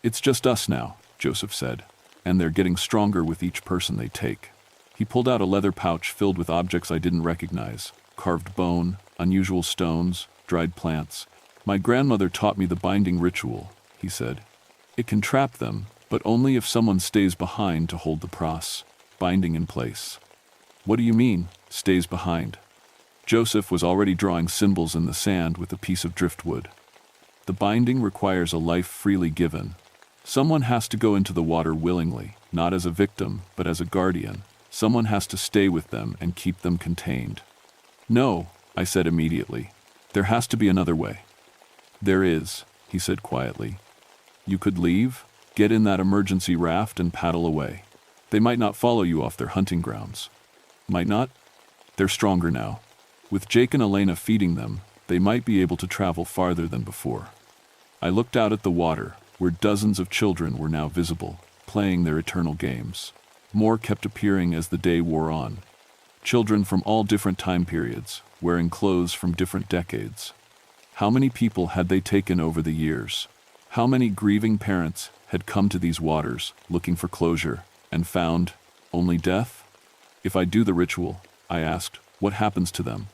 A: "It's just us now," Joseph said, "and they're getting stronger with each person they take." He pulled out a leather pouch filled with objects I didn't recognize: carved bone, unusual stones, dried plants. "My grandmother taught me the binding ritual," he said. "It can trap them, but only if someone stays behind to hold the binding in place." "What do you mean, stays behind?" Joseph was already drawing symbols in the sand with a piece of driftwood. "The binding requires a life freely given. Someone has to go into the water willingly, not as a victim, but as a guardian. Someone has to stay with them and keep them contained." "No," I said immediately. "There has to be another way." "There is," he said quietly. "You could leave, get in that emergency raft and paddle away. They might not follow you off their hunting grounds." "Might not?" "They're stronger now. With Jake and Elena feeding them, they might be able to travel farther than before." I looked out at the water, where dozens of children were now visible, playing their eternal games. More kept appearing as the day wore on. Children from all different time periods, wearing clothes from different decades. How many people had they taken over the years? How many grieving parents had come to these waters, looking for closure, and found only death? "If I do the ritual," I asked, "what happens to them?"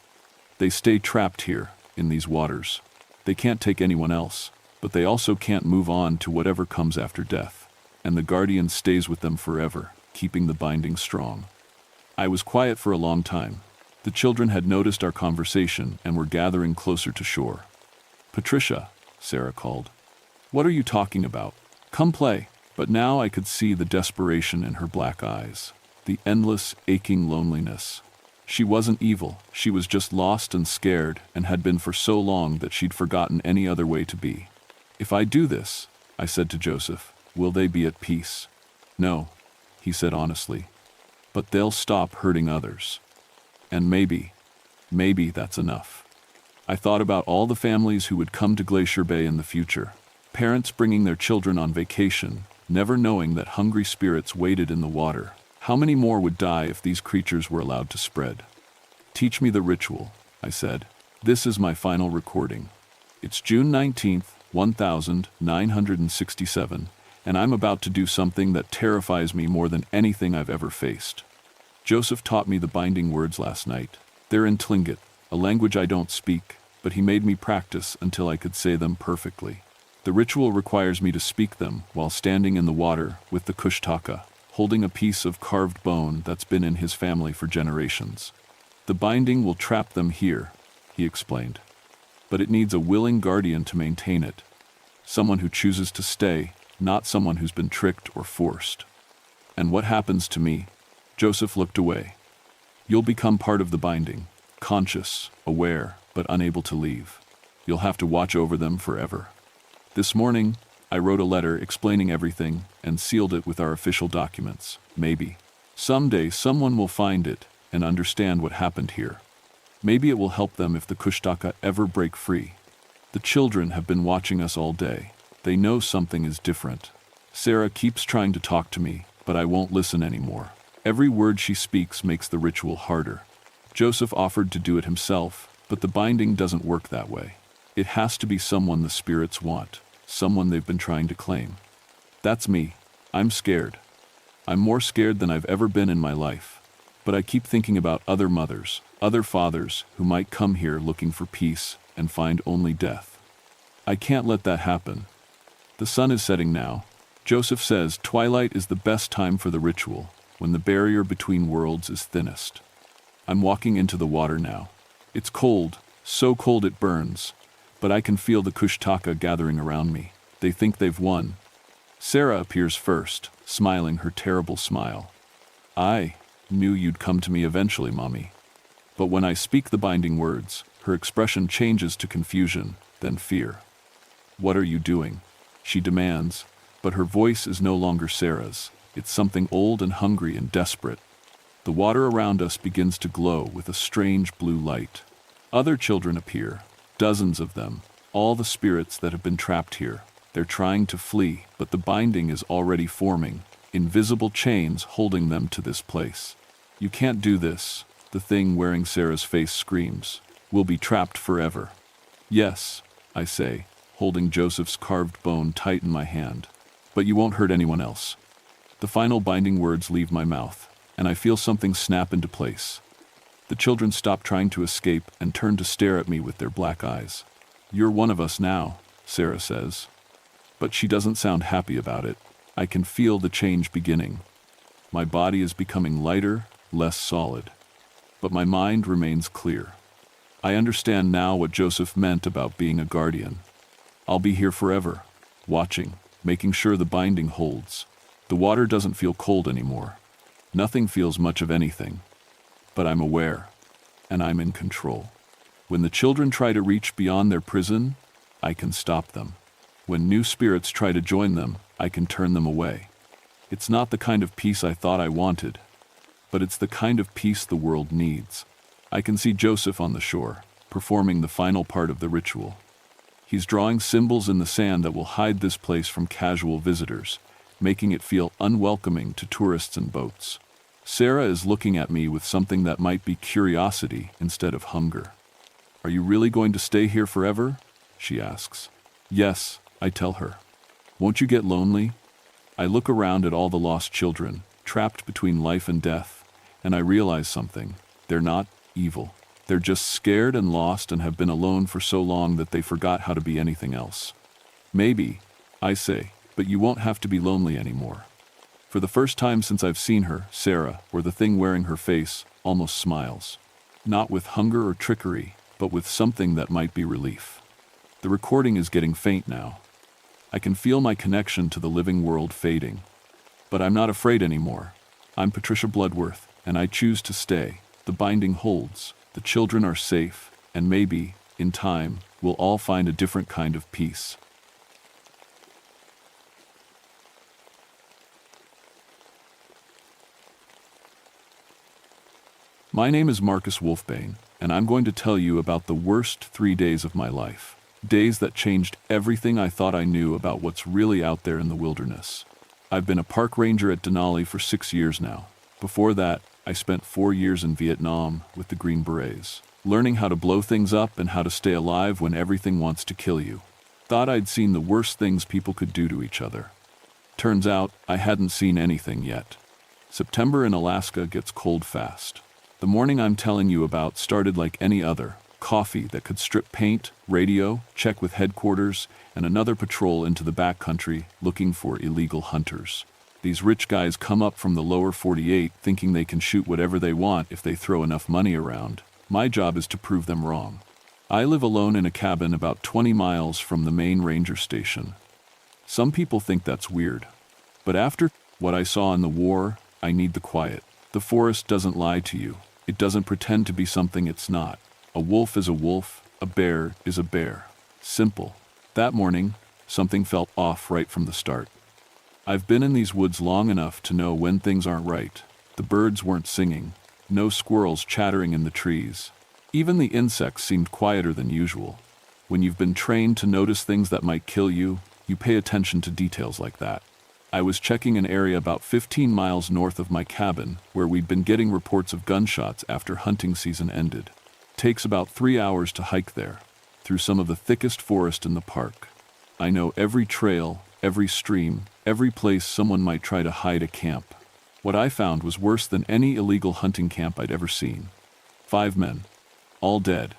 A: "They stay trapped here, in these waters. They can't take anyone else, but they also can't move on to whatever comes after death. And the guardian stays with them forever, keeping the binding strong." I was quiet for a long time. The children had noticed our conversation and were gathering closer to shore. "Patricia," Sarah called. "What are you talking about? Come play." But now I could see the desperation in her black eyes, the endless, aching loneliness. She wasn't evil, she was just lost and scared, and had been for so long that she'd forgotten any other way to be. "If I do this," I said to Joseph, "will they be at peace?" "No," he said honestly. "But they'll stop hurting others. And maybe that's enough." I thought about all the families who would come to Glacier Bay in the future. Parents bringing their children on vacation, never knowing that hungry spirits waited in the water. How many more would die if these creatures were allowed to spread? "Teach me the ritual," I said. "This is my final recording. It's June 19th, 1967, and I'm about to do something that terrifies me more than anything I've ever faced." Joseph taught me the binding words last night. They're in Tlingit, a language I don't speak, but he made me practice until I could say them perfectly. The ritual requires me to speak them while standing in the water with the Kushtaka, holding a piece of carved bone that's been in his family for generations. "The binding will trap them here," he explained. "But it needs a willing guardian to maintain it. Someone who chooses to stay, not someone who's been tricked or forced." "And what happens to me?" Joseph looked away. "You'll become part of the binding, conscious, aware, but unable to leave. You'll have to watch over them forever." This morning, I wrote a letter explaining everything and sealed it with our official documents. Maybe someday someone will find it and understand what happened here. Maybe it will help them if the Kushtaka ever break free. The children have been watching us all day. They know something is different. Sarah keeps trying to talk to me, but I won't listen anymore. Every word she speaks makes the ritual harder. Joseph offered to do it himself, but the binding doesn't work that way. It has to be someone the spirits want, someone they've been trying to claim. That's me. I'm scared. I'm more scared than I've ever been in my life. But I keep thinking about other mothers, other fathers who might come here looking for peace and find only death. I can't let that happen. The sun is setting now. Joseph says twilight is the best time for the ritual, when the barrier between worlds is thinnest. I'm walking into the water now. It's cold, so cold it burns, but I can feel the Kushtaka gathering around me. They think they've won. Sarah appears first, smiling her terrible smile. I knew you'd come to me eventually, Mommy. But when I speak the binding words, her expression changes to confusion, then fear. What are you doing? She demands, but her voice is no longer Sarah's. It's something old and hungry and desperate. The water around us begins to glow with a strange blue light. Other children appear, dozens of them, all the spirits that have been trapped here. They're trying to flee, but the binding is already forming, invisible chains holding them to this place. You can't do this, the thing wearing Sarah's face screams. We'll be trapped forever. Yes, I say, holding Joseph's carved bone tight in my hand. But you won't hurt anyone else. The final binding words leave my mouth, and I feel something snap into place. The children stop trying to escape and turn to stare at me with their black eyes. You're one of us now, Sarah says. But she doesn't sound happy about it. I can feel the change beginning. My body is becoming lighter, less solid. But my mind remains clear. I understand now what Joseph meant about being a guardian. I'll be here forever, watching, making sure the binding holds. The water doesn't feel cold anymore. Nothing feels much of anything. But I'm aware, and I'm in control. When the children try to reach beyond their prison, I can stop them. When new spirits try to join them, I can turn them away. It's not the kind of peace I thought I wanted, but it's the kind of peace the world needs. I can see Joseph on the shore, performing the final part of the ritual. He's drawing symbols in the sand that will hide this place from casual visitors, making it feel unwelcoming to tourists and boats. Sarah is looking at me with something that might be curiosity instead of hunger. Are you really going to stay here forever? She asks. Yes, I tell her. Won't you get lonely? I look around at all the lost children, trapped between life and death, and I realize something. They're not evil. They're just scared and lost and have been alone for so long that they forgot how to be anything else. Maybe, I say, but you won't have to be lonely anymore. For the first time since I've seen her, Sarah, or the thing wearing her face, almost smiles. Not with hunger or trickery, but with something that might be relief. The recording is getting faint now. I can feel my connection to the living world fading. But I'm not afraid anymore. I'm Patricia Bloodworth, and I choose to stay. The binding holds, the children are safe, and maybe, in time, we'll all find a different kind of peace. My name is Marcus Wolfbane, and I'm going to tell you about the worst 3 days of my life. Days that changed everything I thought I knew about what's really out there in the wilderness. I've been a park ranger at Denali for 6 years now. Before that, I spent 4 years in Vietnam with the Green Berets, learning how to blow things up and how to stay alive when everything wants to kill you. Thought I'd seen the worst things people could do to each other. Turns out, I hadn't seen anything yet. September in Alaska gets cold fast. The morning I'm telling you about started like any other. Coffee that could strip paint, radio, check with headquarters, and another patrol into the backcountry looking for illegal hunters. These rich guys come up from the lower 48 thinking they can shoot whatever they want if they throw enough money around. My job is to prove them wrong. I live alone in a cabin about 20 miles from the main ranger station. Some people think that's weird. But after what I saw in the war, I need the quiet. The forest doesn't lie to you. It doesn't pretend to be something it's not. A wolf is a wolf, a bear is a bear. Simple. That morning, something felt off right from the start. I've been in these woods long enough to know when things aren't right. The birds weren't singing. no squirrels chattering in the trees. Even the insects seemed quieter than usual. When you've been trained to notice things that might kill you, you pay attention to details like that. I was checking an area about 15 miles north of my cabin where we'd been getting reports of gunshots after hunting season ended. Takes about 3 hours to hike there, through some of the thickest forest in the park. I know every trail, every stream, every place someone might try to hide a camp. What I found was worse than any illegal hunting camp I'd ever seen. 5 men, all dead.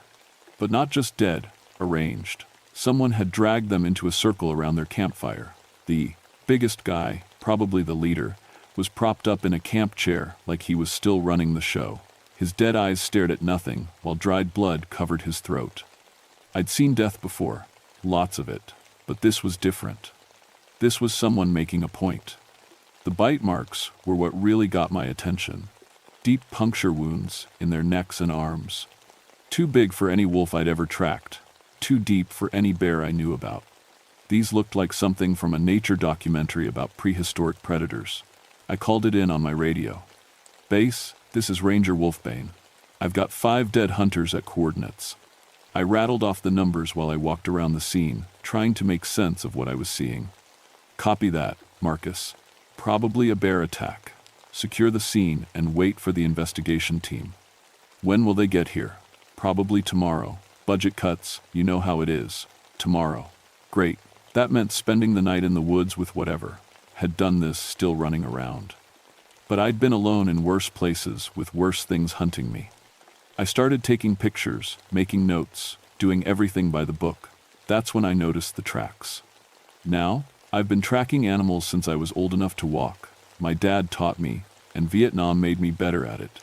A: But not just dead, arranged. Someone had dragged them into a circle around their campfire. The biggest guy, probably the leader, was propped up in a camp chair like he was still running the show. His dead eyes stared at nothing, while dried blood covered his throat. I'd seen death before, lots of it, but this was different. This was someone making a point. The bite marks were what really got my attention. Deep puncture wounds in their necks and arms. Too big for any wolf I'd ever tracked. Too deep for any bear I knew about. These looked like something from a nature documentary about prehistoric predators. I called it in on my radio. "Base, this is Ranger Wolfbane. I've got 5 dead hunters at coordinates." I rattled off the numbers while I walked around the scene, trying to make sense of what I was seeing. "Copy that, Marcus. Probably a bear attack. Secure the scene and wait for the investigation team." "When will they get here?" "Probably tomorrow. Budget cuts, you know how it is. Tomorrow." Great. That meant spending the night in the woods with whatever had done this still running around. But I'd been alone in worse places with worse things hunting me. I started taking pictures, making notes, doing everything by the book. That's when I noticed the tracks. Now, I've been tracking animals since I was old enough to walk. My dad taught me, and Vietnam made me better at it.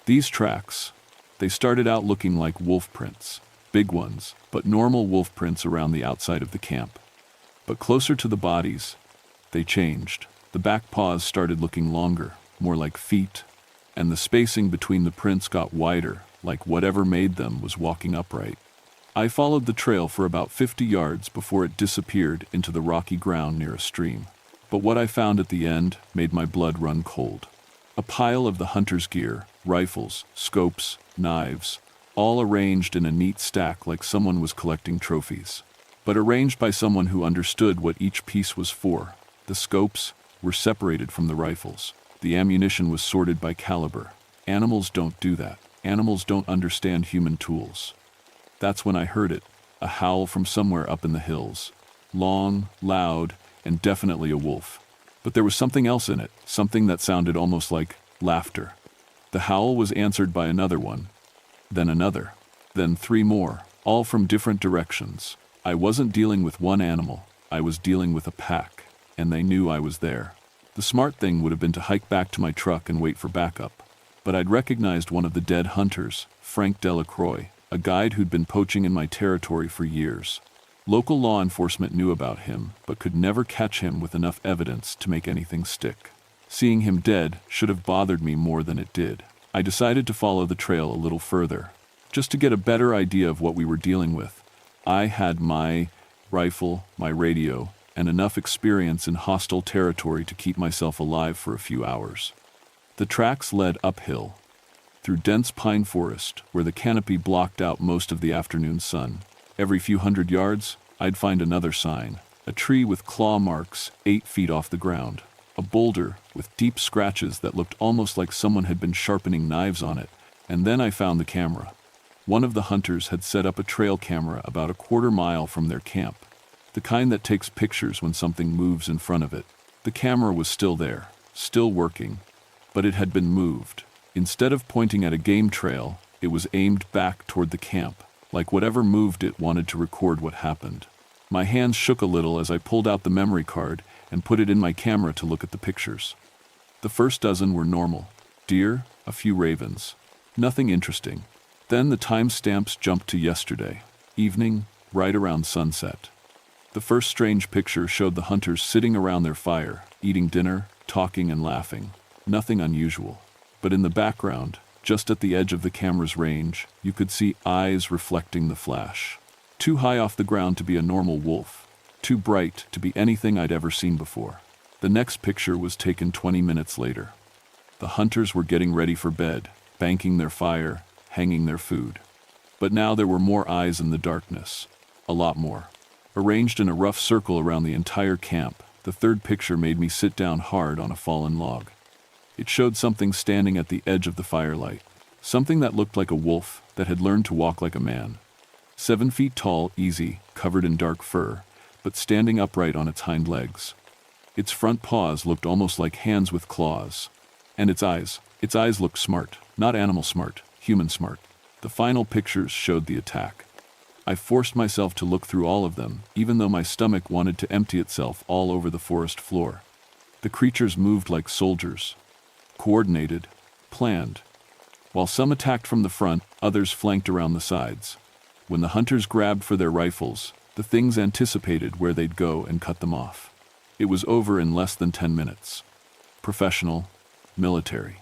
A: These tracks, they started out looking like wolf prints. Big ones, but normal wolf prints around the outside of the camp. But closer to the bodies, they changed. The back paws started looking longer, more like feet, and the spacing between the prints got wider, like whatever made them was walking upright. I followed the trail for about 50 yards before it disappeared into the rocky ground near a stream. But what I found at the end made my blood run cold. A pile of the hunter's gear, rifles, scopes, knives, all arranged in a neat stack like someone was collecting trophies. But arranged by someone who understood what each piece was for. The scopes were separated from the rifles. The ammunition was sorted by caliber. Animals don't do that. Animals don't understand human tools. That's when I heard it, a howl from somewhere up in the hills. Long, loud, and definitely a wolf. But there was something else in it, something that sounded almost like laughter. The howl was answered by another one, then another, then 3 more, all from different directions. I wasn't dealing with one animal, I was dealing with a pack, and they knew I was there. The smart thing would have been to hike back to my truck and wait for backup. But I'd recognized one of the dead hunters, Frank Delacroix, a guide who'd been poaching in my territory for years. Local law enforcement knew about him, but could never catch him with enough evidence to make anything stick. Seeing him dead should have bothered me more than it did. I decided to follow the trail a little further, just to get a better idea of what we were dealing with. I had my rifle, my radio, and enough experience in hostile territory to keep myself alive for a few hours. The tracks led uphill, through dense pine forest where the canopy blocked out most of the afternoon sun. Every few hundred yards, I'd find another sign, a tree with claw marks 8 feet off the ground, a boulder with deep scratches that looked almost like someone had been sharpening knives on it, and then I found the camera. One of the hunters had set up a trail camera about a quarter mile from their camp, the kind that takes pictures when something moves in front of it. The camera was still there, still working, but it had been moved. Instead of pointing at a game trail, it was aimed back toward the camp, like whatever moved it wanted to record what happened. My hands shook a little as I pulled out the memory card and put it in my camera to look at the pictures. The first dozen were normal. Deer, a few ravens. Nothing interesting. Then the timestamps jumped to yesterday, evening, right around sunset. The first strange picture showed the hunters sitting around their fire, eating dinner, talking and laughing. Nothing unusual. But in the background, just at the edge of the camera's range, you could see eyes reflecting the flash. Too high off the ground to be a normal wolf. Too bright to be anything I'd ever seen before. The next picture was taken 20 minutes later. The hunters were getting ready for bed, banking their fire, hanging their food. But now there were more eyes in the darkness. A lot more. Arranged in a rough circle around the entire camp, the third picture made me sit down hard on a fallen log. It showed something standing at the edge of the firelight. Something that looked like a wolf that had learned to walk like a man. 7 feet tall, easy, covered in dark fur, but standing upright on its hind legs. Its front paws looked almost like hands with claws. And its eyes looked smart. Not animal smart, human smart. The final pictures showed the attack. I forced myself to look through all of them, even though my stomach wanted to empty itself all over the forest floor. The creatures moved like soldiers. Coordinated, planned. While some attacked from the front, others flanked around the sides. When the hunters grabbed for their rifles, the things anticipated where they'd go and cut them off. It was over in less than 10 minutes. Professional, military.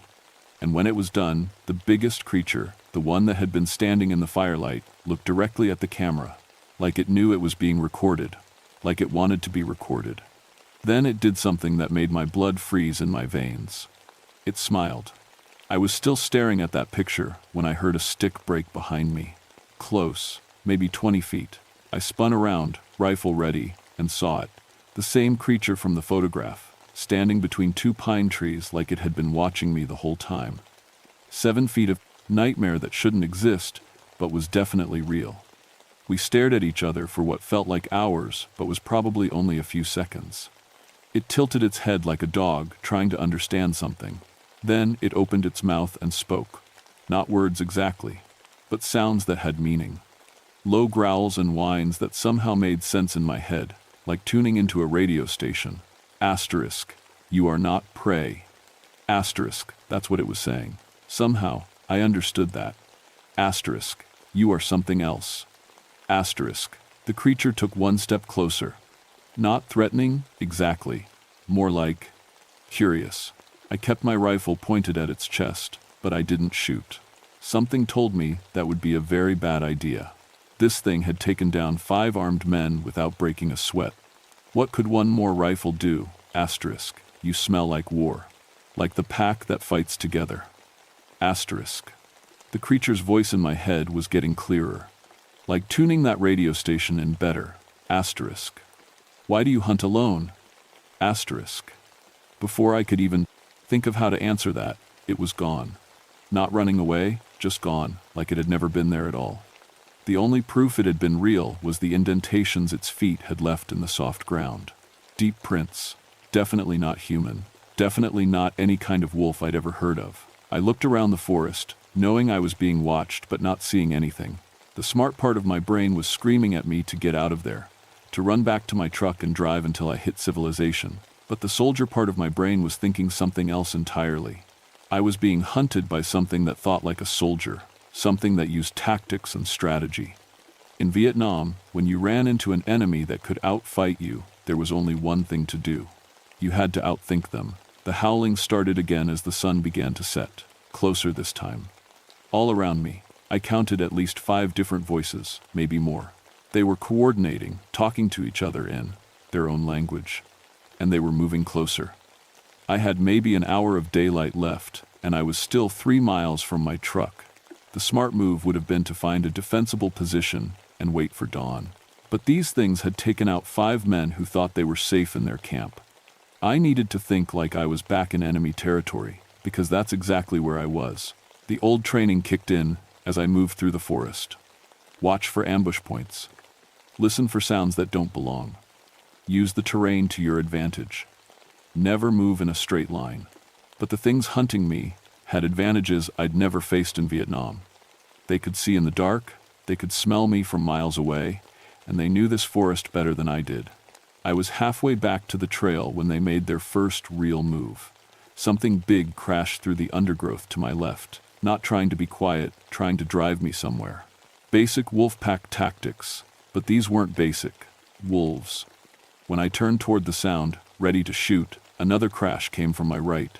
A: And when it was done, the biggest creature, the one that had been standing in the firelight, looked directly at the camera, like it knew it was being recorded, like it wanted to be recorded. Then it did something that made my blood freeze in my veins. It smiled. I was still staring at that picture when I heard a stick break behind me. Close, maybe 20 feet. I spun around, rifle ready, and saw it. The same creature from the photograph, standing between 2 pine trees like it had been watching me the whole time. 7 feet of nightmare that shouldn't exist, but was definitely real. We stared at each other for what felt like hours, but was probably only a few seconds. It tilted its head like a dog, trying to understand something. Then it opened its mouth and spoke. Not words exactly, but sounds that had meaning. Low growls and whines that somehow made sense in my head, like tuning into a radio station. Asterisk, you are not prey. Asterisk, that's what it was saying. Somehow, I understood that. Asterisk, you are something else. Asterisk, the creature took 1 step closer. Not threatening, exactly. More like curious. I kept my rifle pointed at its chest, but I didn't shoot. Something told me that would be a very bad idea. This thing had taken down 5 armed men without breaking a sweat. What could one more rifle do? Asterisk, you smell like war. Like the pack that fights together. Asterisk. The creature's voice in my head was getting clearer. Like tuning that radio station in better. Asterisk. Why do you hunt alone? Asterisk. Before I could even think of how to answer that, it was gone. Not running away, just gone, like it had never been there at all. The only proof it had been real was the indentations its feet had left in the soft ground. Deep prints. Definitely not human. Definitely not any kind of wolf I'd ever heard of. I looked around the forest, knowing I was being watched but not seeing anything. The smart part of my brain was screaming at me to get out of there, to run back to my truck and drive until I hit civilization. But the soldier part of my brain was thinking something else entirely. I was being hunted by something that thought like a soldier. Something that used tactics and strategy. In Vietnam, when you ran into an enemy that could outfight you, there was only one thing to do. You had to outthink them. The howling started again as the sun began to set, closer this time. All around me, I counted at least 5 different voices, maybe more. They were coordinating, talking to each other in their own language. And they were moving closer. I had maybe an hour of daylight left, and I was still 3 miles from my truck. The smart move would have been to find a defensible position and wait for dawn. But these things had taken out 5 men who thought they were safe in their camp. I needed to think like I was back in enemy territory, because that's exactly where I was. The old training kicked in as I moved through the forest. Watch for ambush points. Listen for sounds that don't belong. Use the terrain to your advantage. Never move in a straight line. But the things hunting me had advantages I'd never faced in Vietnam. They could see in the dark, they could smell me from miles away, and they knew this forest better than I did. I was halfway back to the trail when they made their first real move. Something big crashed through the undergrowth to my left, not trying to be quiet, trying to drive me somewhere. Basic wolf pack tactics, but these weren't basic. Wolves. When I turned toward the sound, ready to shoot, another crash came from my right.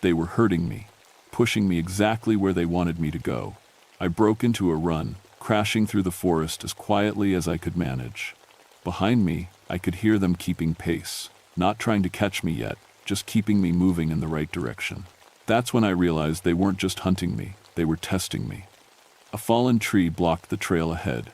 A: They were hurting me, pushing me exactly where they wanted me to go. I broke into a run, crashing through the forest as quietly as I could manage. Behind me, I could hear them keeping pace, not trying to catch me yet, just keeping me moving in the right direction. That's when I realized they weren't just hunting me, They were testing me. A fallen tree blocked the trail ahead.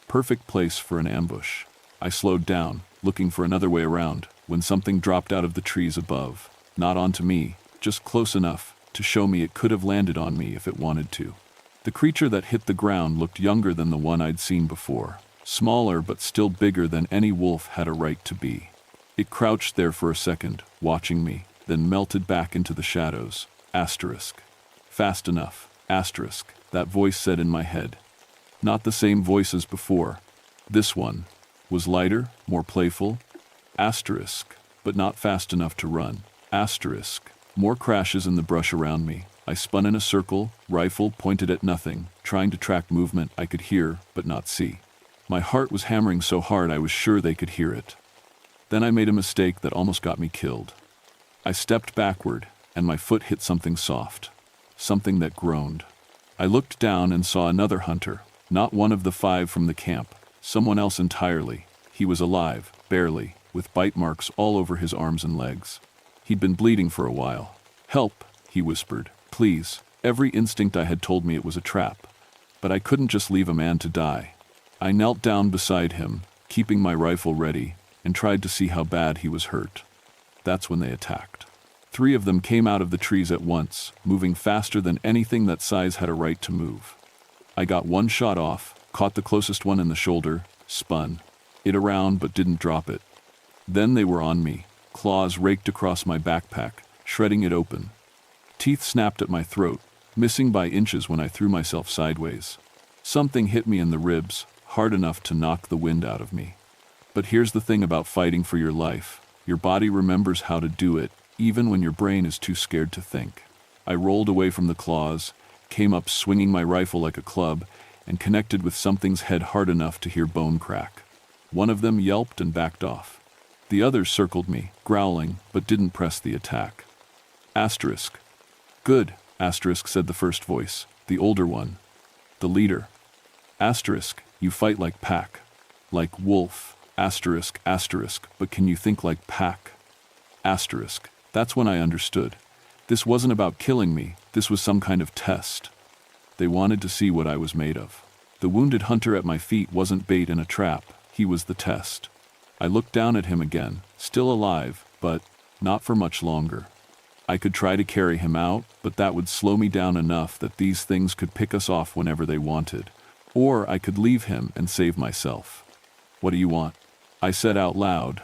A: Perfect place for an ambush. I slowed down, looking for another way around, when something dropped out of the trees above. Not onto me, just close enough to show me it could have landed on me if it wanted to. The creature that hit the ground looked younger than the one I'd seen before. Smaller but still bigger than any wolf had a right to be. It crouched there for a second, watching me, then melted back into the shadows. Asterisk. Fast enough. Asterisk. That voice said in my head. Not the same voice as before. This one was lighter, more playful. Asterisk. But not fast enough to run. Asterisk. More crashes in the brush around me. I spun in a circle, rifle pointed at nothing, trying to track movement I could hear but not see. My heart was hammering so hard I was sure they could hear it. Then I made a mistake that almost got me killed. I stepped backward, and my foot hit something soft. Something that groaned. I looked down and saw another hunter, not one of the 5 from the camp, someone else entirely. He was alive, barely, with bite marks all over his arms and legs. He'd been bleeding for a while. "Help," he whispered. "Please." Every instinct I had told me it was a trap. But I couldn't just leave a man to die. I knelt down beside him, keeping my rifle ready, and tried to see how bad he was hurt. That's when they attacked. 3 of them came out of the trees at once, moving faster than anything that size had a right to move. I got one shot off, caught the closest one in the shoulder, spun it around but didn't drop it. Then they were on me, claws raked across my backpack, shredding it open. Teeth snapped at my throat, missing by inches when I threw myself sideways. Something hit me in the ribs, hard enough to knock the wind out of me. But here's the thing about fighting for your life. Your body remembers how to do it, even when your brain is too scared to think. I rolled away from the claws, came up swinging my rifle like a club, and connected with something's head hard enough to hear bone crack. One of them yelped and backed off. The others circled me, growling, but didn't press the attack. Asterisk. "Good," asterisk said the first voice, the older one. The leader. Asterisk, "You fight like pack. Like wolf." Asterisk, asterisk, "But can you think like pack?" Asterisk. That's when I understood. This wasn't about killing me, this was some kind of test. They wanted to see what I was made of. The wounded hunter at my feet wasn't bait in a trap, he was the test. I looked down at him again, still alive, but not for much longer. I could try to carry him out, but that would slow me down enough that these things could pick us off whenever they wanted. Or I could leave him and save myself. "What do you want?" I said out loud,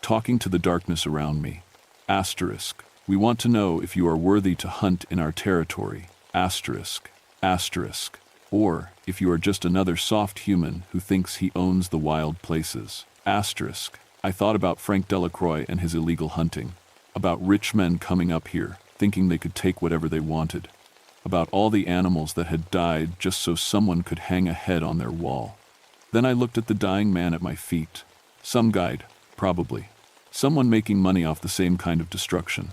A: talking to the darkness around me. Asterisk. "We want to know if you are worthy to hunt in our territory." Asterisk. Asterisk. "Or if you are just another soft human who thinks he owns the wild places." Asterisk. I thought about Frank Delacroix and his illegal hunting. About rich men coming up here, thinking they could take whatever they wanted. About all the animals that had died just so someone could hang a head on their wall. Then I looked at the dying man at my feet. Some guide, probably. Someone making money off the same kind of destruction.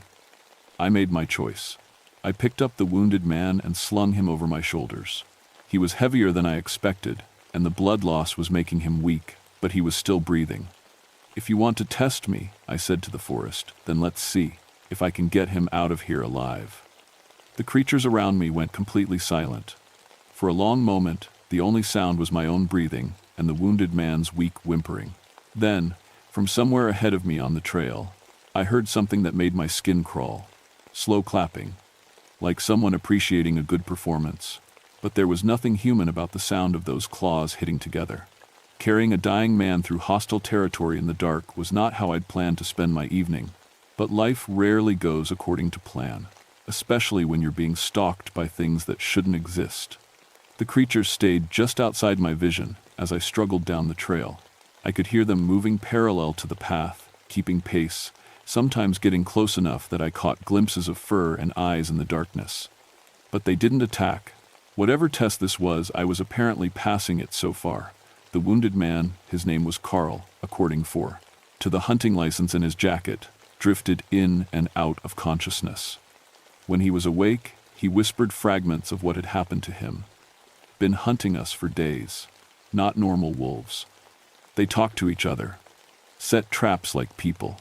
A: I made my choice. I picked up the wounded man and slung him over my shoulders. He was heavier than I expected, and the blood loss was making him weak, but he was still breathing. "If you want to test me," I said to the forest, "then let's see if I can get him out of here alive." The creatures around me went completely silent. For a long moment, the only sound was my own breathing and the wounded man's weak whimpering. Then, from somewhere ahead of me on the trail, I heard something that made my skin crawl. Slow clapping, like someone appreciating a good performance. But there was nothing human about the sound of those claws hitting together. Carrying a dying man through hostile territory in the dark was not how I'd planned to spend my evening. But life rarely goes according to plan, especially when you're being stalked by things that shouldn't exist. The creatures stayed just outside my vision as I struggled down the trail. I could hear them moving parallel to the path, keeping pace, sometimes getting close enough that I caught glimpses of fur and eyes in the darkness. But they didn't attack. Whatever test this was, I was apparently passing it so far. The wounded man, his name was Carl, according to the hunting license in his jacket, drifted in and out of consciousness. When he was awake, he whispered fragments of what had happened to him. Been hunting us for days. Not normal wolves. They talked to each other. Set traps like people.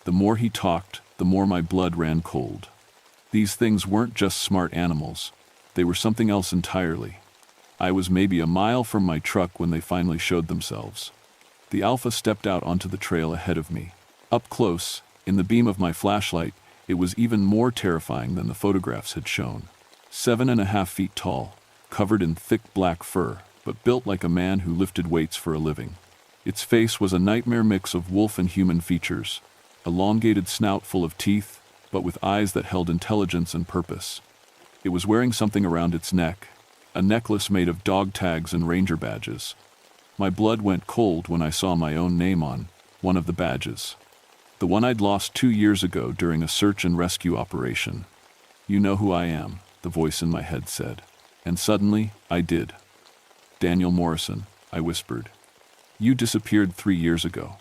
A: The more he talked, the more my blood ran cold. These things weren't just smart animals. They were something else entirely. I was maybe a mile from my truck when they finally showed themselves. The Alpha stepped out onto the trail ahead of me. Up close, in the beam of my flashlight, it was even more terrifying than the photographs had shown. 7.5 feet tall, covered in thick black fur, but built like a man who lifted weights for a living. Its face was a nightmare mix of wolf and human features, elongated snout full of teeth, but with eyes that held intelligence and purpose. It was wearing something around its neck, a necklace made of dog tags and ranger badges. My blood went cold when I saw my own name on one of the badges. The one I'd lost 2 years ago during a search and rescue operation. "You know who I am," the voice in my head said. And suddenly, I did. "Daniel Morrison," I whispered. "You disappeared 3 years ago."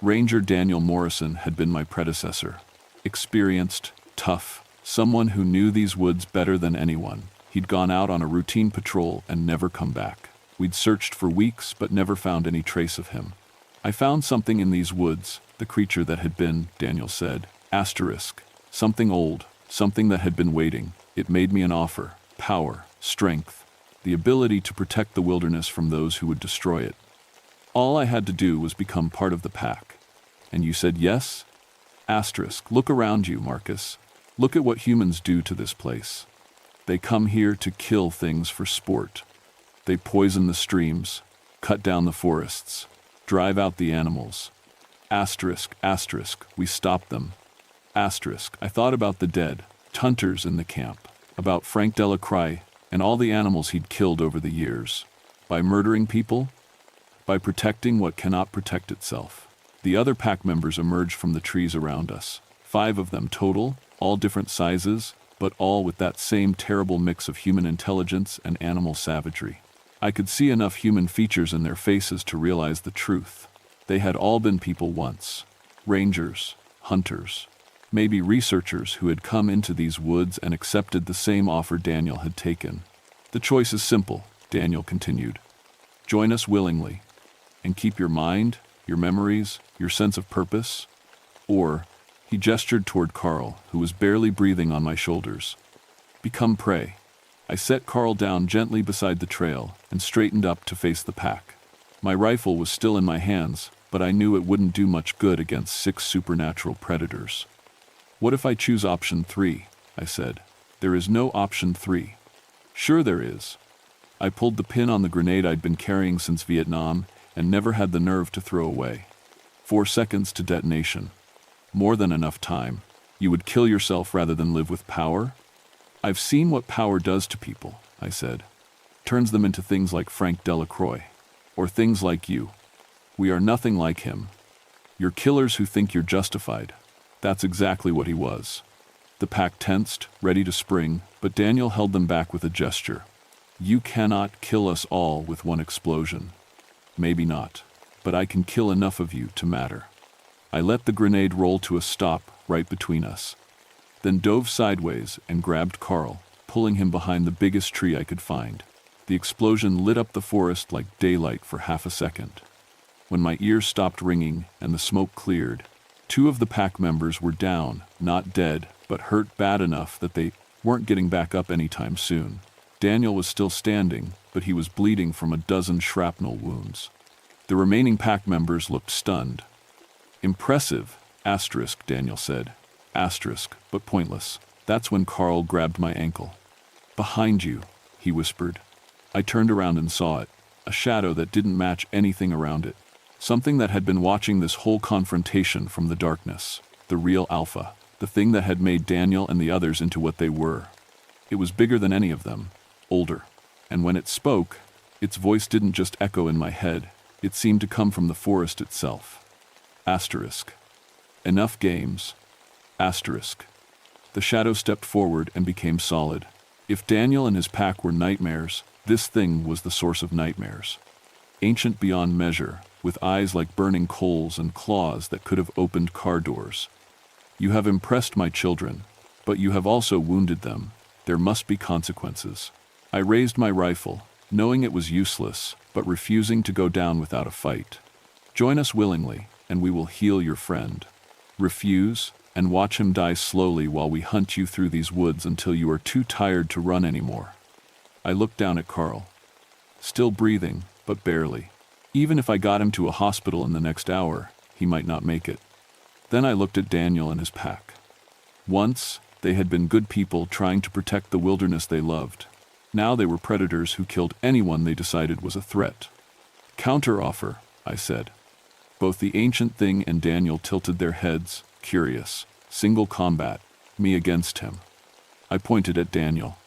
A: Ranger Daniel Morrison had been my predecessor. Experienced, tough, someone who knew these woods better than anyone. He'd gone out on a routine patrol and never come back. We'd searched for weeks but never found any trace of him. "I found something in these woods, the creature that had been," Daniel said. Asterisk. Something old, something that had been waiting. It made me an offer. Power, strength, the ability to protect the wilderness from those who would destroy it. All I had to do was become part of the pack. And you said yes? Asterisk. Look around you, Marcus. Look at what humans do to this place. They come here to kill things for sport. They poison the streams, cut down the forests, drive out the animals. Asterisk, asterisk, we stopped them. Asterisk, I thought about the dead, hunters in the camp, about Frank Delacroix and all the animals he'd killed over the years. By murdering people? By protecting what cannot protect itself. The other pack members emerged from the trees around us. 5 of them total, all different sizes, but all with that same terrible mix of human intelligence and animal savagery. I could see enough human features in their faces to realize the truth. They had all been people once. Rangers, hunters, maybe researchers who had come into these woods and accepted the same offer Daniel had taken. "The choice is simple," Daniel continued. "Join us willingly, and keep your mind, your memories, your sense of purpose. Or," he gestured toward Carl, who was barely breathing on my shoulders, "become prey." I set Carl down gently beside the trail and straightened up to face the pack. My rifle was still in my hands, but I knew it wouldn't do much good against 6 supernatural predators. "What if I choose option 3? I said. "There is no option 3. "Sure there is." I pulled the pin on the grenade I'd been carrying since Vietnam and never had the nerve to throw away. 4 seconds to detonation. More than enough time. You would kill yourself rather than live with power? "I've seen what power does to people," I said. "Turns them into things like Frank Delacroix. Or things like you. We are nothing like him. You're killers who think you're justified." That's exactly what he was. The pack tensed, ready to spring, but Daniel held them back with a gesture. "You cannot kill us all with one explosion. Maybe not, but I can kill enough of you to matter." I let the grenade roll to a stop right between us, then dove sideways and grabbed Carl, pulling him behind the biggest tree I could find. The explosion lit up the forest like daylight for half a second. When my ears stopped ringing and the smoke cleared, 2 of the pack members were down, not dead, but hurt bad enough that they weren't getting back up anytime soon. Daniel was still standing, but he was bleeding from a dozen shrapnel wounds. The remaining pack members looked stunned. "Impressive," asterisk, Daniel said. Asterisk, but pointless. That's when Carl grabbed my ankle. "Behind you," he whispered. I turned around and saw it, a shadow that didn't match anything around it. Something that had been watching this whole confrontation from the darkness. The real Alpha. The thing that had made Daniel and the others into what they were. It was bigger than any of them. Older. And when it spoke, its voice didn't just echo in my head. It seemed to come from the forest itself. Asterisk. "Enough games." Asterisk. The shadow stepped forward and became solid. If Daniel and his pack were nightmares, this thing was the source of nightmares. Ancient beyond measure, with eyes like burning coals and claws that could have opened car doors. "You have impressed my children, but you have also wounded them. There must be consequences." I raised my rifle, knowing it was useless, but refusing to go down without a fight. "Join us willingly, and we will heal your friend. Refuse, and watch him die slowly while we hunt you through these woods until you are too tired to run anymore." I looked down at Carl. Still breathing, but barely. Even if I got him to a hospital in the next hour, he might not make it. Then I looked at Daniel and his pack. Once, they had been good people trying to protect the wilderness they loved. Now they were predators who killed anyone they decided was a threat. Counteroffer, I said. Both the ancient thing and Daniel tilted their heads, curious. Single combat, me against him. I pointed at Daniel.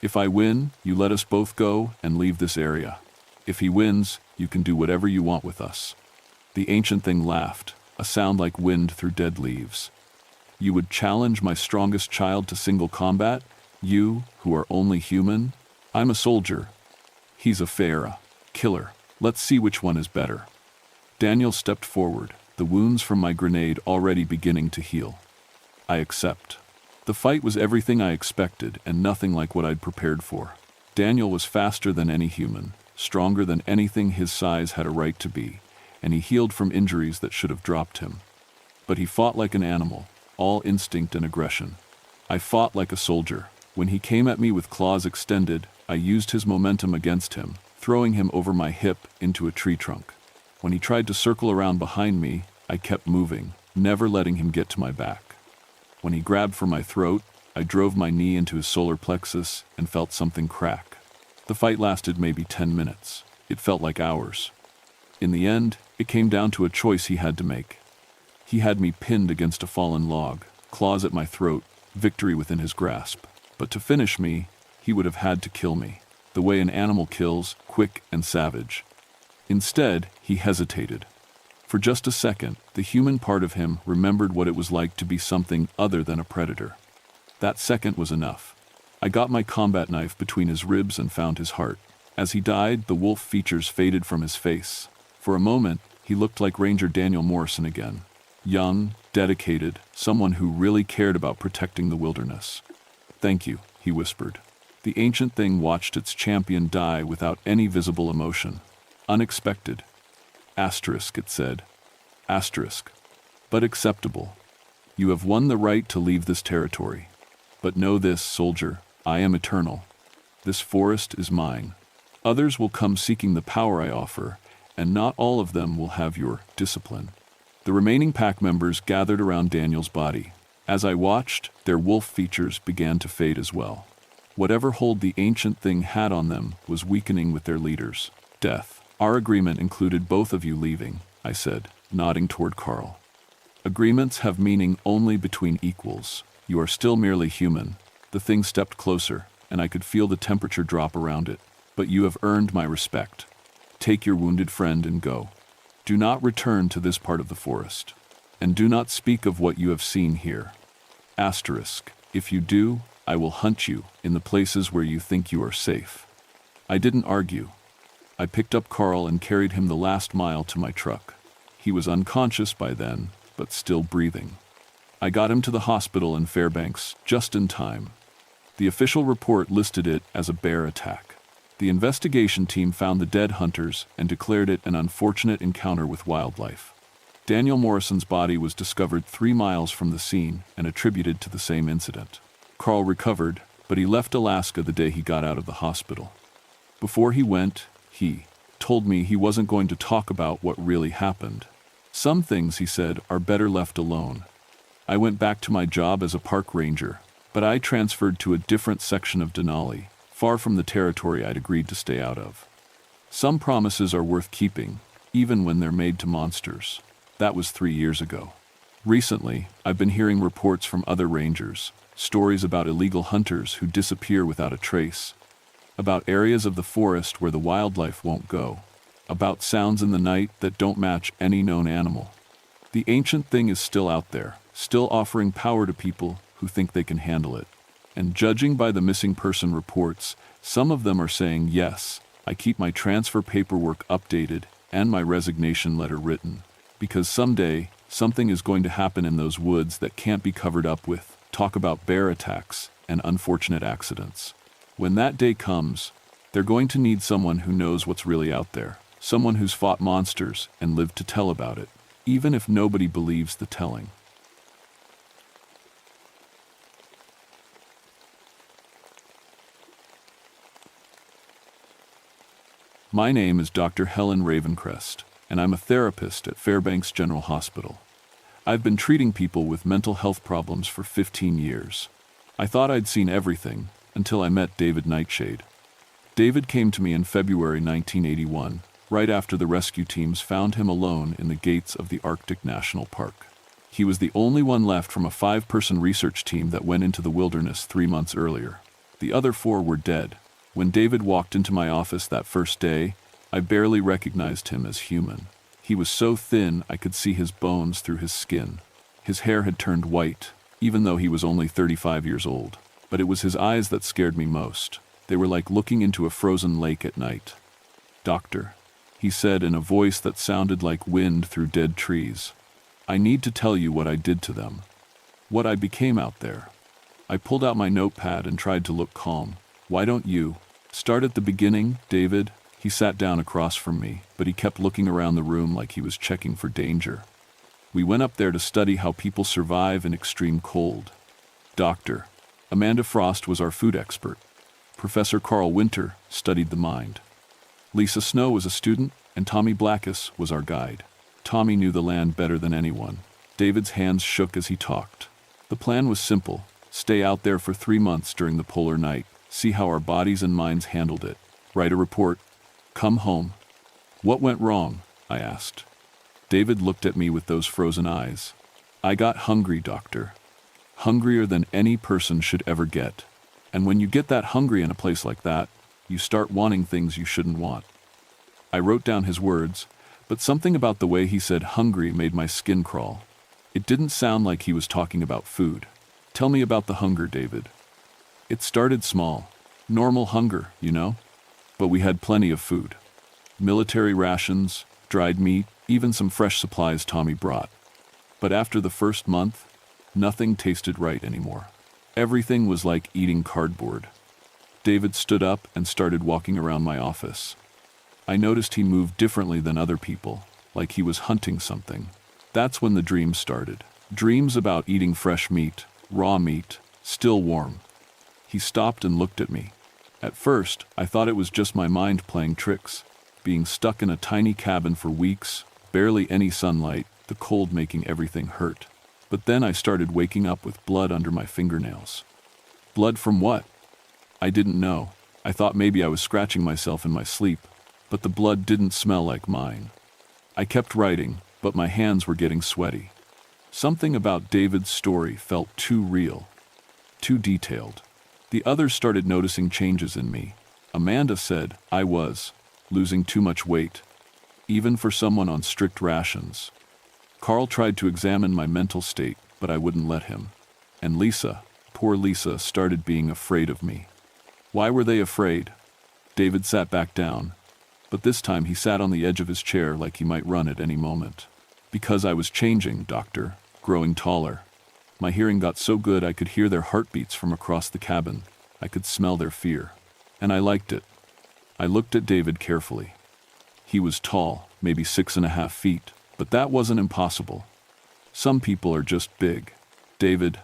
A: If I win, you let us both go and leave this area. If he wins, you can do whatever you want with us. The ancient thing laughed, a sound like wind through dead leaves. You would challenge my strongest child to single combat? You, who are only human? I'm a soldier. He's a fair killer. Let's see which one is better. Daniel stepped forward, the wounds from my grenade already beginning to heal. I accept. The fight was everything I expected and nothing like what I'd prepared for. Daniel was faster than any human, stronger than anything his size had a right to be, and he healed from injuries that should have dropped him. But he fought like an animal, all instinct and aggression. I fought like a soldier. When he came at me with claws extended, I used his momentum against him, throwing him over my hip into a tree trunk. When he tried to circle around behind me, I kept moving, never letting him get to my back. When he grabbed for my throat, I drove my knee into his solar plexus and felt something crack. The fight lasted maybe 10 minutes. It felt like hours. In the end, it came down to a choice he had to make. He had me pinned against a fallen log, claws at my throat, victory within his grasp. But to finish me, he would have had to kill me, the way an animal kills, quick and savage. Instead, he hesitated. For just a second, the human part of him remembered what it was like to be something other than a predator. That second was enough. I got my combat knife between his ribs and found his heart. As he died, the wolf features faded from his face. For a moment, he looked like Ranger Daniel Morrison again. Young, dedicated, someone who really cared about protecting the wilderness. "Thank you," he whispered. The ancient thing watched its champion die without any visible emotion. Unexpected. Asterisk, it said. Asterisk. But acceptable. You have won the right to leave this territory. But know this, soldier, I am eternal. This forest is mine. Others will come seeking the power I offer, and not all of them will have your discipline. The remaining pack members gathered around Daniel's body. As I watched, their wolf features began to fade as well. Whatever hold the ancient thing had on them was weakening with their leader's death. Our agreement included both of you leaving, I said, nodding toward Carl. Agreements have meaning only between equals. You are still merely human. The thing stepped closer, and I could feel the temperature drop around it. But you have earned my respect. Take your wounded friend and go. Do not return to this part of the forest. And do not speak of what you have seen here. Asterisk. If you do, I will hunt you in the places where you think you are safe. I didn't argue. I picked up Carl and carried him the last mile to my truck. He was unconscious by then, but still breathing. I got him to the hospital in Fairbanks just in time. The official report listed it as a bear attack. The investigation team found the dead hunters and declared it an unfortunate encounter with wildlife. Daniel Morrison's body was discovered 3 miles from the scene and attributed to the same incident. Carl recovered, but he left Alaska the day he got out of the hospital. Before he went, he told me he wasn't going to talk about what really happened. Some things, he said, are better left alone. I went back to my job as a park ranger, but I transferred to a different section of Denali, far from the territory I'd agreed to stay out of. Some promises are worth keeping, even when they're made to monsters. That was 3 years ago. Recently, I've been hearing reports from other rangers, stories about illegal hunters who disappear without a trace, about areas of the forest where the wildlife won't go, about sounds in the night that don't match any known animal. The ancient thing is still out there, still offering power to people who think they can handle it. And judging by the missing person reports, some of them are saying, yes, I keep my transfer paperwork updated and my resignation letter written, because someday something is going to happen in those woods that can't be covered up with talk about bear attacks and unfortunate accidents. When that day comes, they're going to need someone who knows what's really out there, someone who's fought monsters and lived to tell about it, even if nobody believes the telling. My name is Dr. Helen Ravencrest, and I'm a therapist at Fairbanks General Hospital. I've been treating people with mental health problems for 15 years. I thought I'd seen everything until I met David Nightshade. David came to me in February 1981, right after the rescue teams found him alone in the gates of the Arctic National Park. He was the only one left from a 5-person research team that went into the wilderness 3 months earlier. The other 4 were dead. When David walked into my office that first day, I barely recognized him as human. He was so thin I could see his bones through his skin. His hair had turned white, even though he was only 35 years old. But it was his eyes that scared me most. They were like looking into a frozen lake at night. "Doctor," he said in a voice that sounded like wind through dead trees, "I need to tell you what I did to them. What I became out there." I pulled out my notepad and tried to look calm. "Why don't you start at the beginning, David?" He sat down across from me, but he kept looking around the room like he was checking for danger. "We went up there to study how people survive in extreme cold. Doctor, Amanda Frost was our food expert. Professor Carl Winter studied the mind. Lisa Snow was a student, and Tommy Blackus was our guide. Tommy knew the land better than anyone." David's hands shook as he talked. "The plan was simple. Stay out there for 3 months during the polar night, see how our bodies and minds handled it, write a report, come home." "What went wrong?" I asked. David looked at me with those frozen eyes. "I got hungry, doctor. Hungrier than any person should ever get. And when you get that hungry in a place like that, you start wanting things you shouldn't want." I wrote down his words, but something about the way he said hungry made my skin crawl. It didn't sound like he was talking about food. "Tell me about the hunger, David." "It started small. Normal hunger, you know? But we had plenty of food. Military rations, dried meat, even some fresh supplies Tommy brought. But after the first month, nothing tasted right anymore. Everything was like eating cardboard." David stood up and started walking around my office. I noticed he moved differently than other people, like he was hunting something. That's when the dreams started. Dreams about eating fresh meat, raw meat, still warm. He stopped and looked at me. At first, I thought it was just my mind playing tricks, being stuck in a tiny cabin for weeks, barely any sunlight, the cold making everything hurt. But then I started waking up with blood under my fingernails. Blood from what? I didn't know. I thought maybe I was scratching myself in my sleep, but the blood didn't smell like mine. I kept writing, but my hands were getting sweaty. Something about David's story felt too real, too detailed. The others started noticing changes in me. Amanda said I was losing too much weight, even for someone on strict rations. Carl tried to examine my mental state, but I wouldn't let him. And Lisa, poor Lisa, started being afraid of me. Why were they afraid? David sat back down, but this time he sat on the edge of his chair like he might run at any moment. "Because I was changing, doctor, growing taller. My hearing got so good I could hear their heartbeats from across the cabin. I could smell their fear. And I liked it." I looked at David carefully. He was tall, maybe 6.5 feet, but that wasn't impossible. Some people are just big. "David,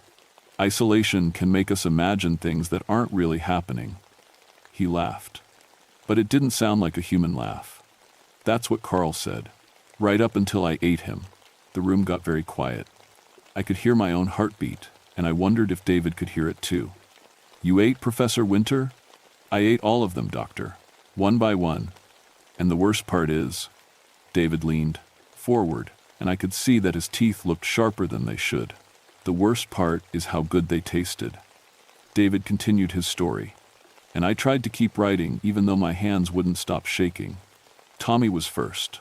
A: isolation can make us imagine things that aren't really happening." He laughed. But it didn't sound like a human laugh. That's what Carl said. Right up until I ate him. The room got very quiet. I could hear my own heartbeat, and I wondered if David could hear it too. "You ate Professor Winter?" "I ate all of them, doctor. One by one. And the worst part is..." David leaned forward, and I could see that his teeth looked sharper than they should. "The worst part is how good they tasted." David continued his story, and I tried to keep writing even though my hands wouldn't stop shaking. Tommy was first.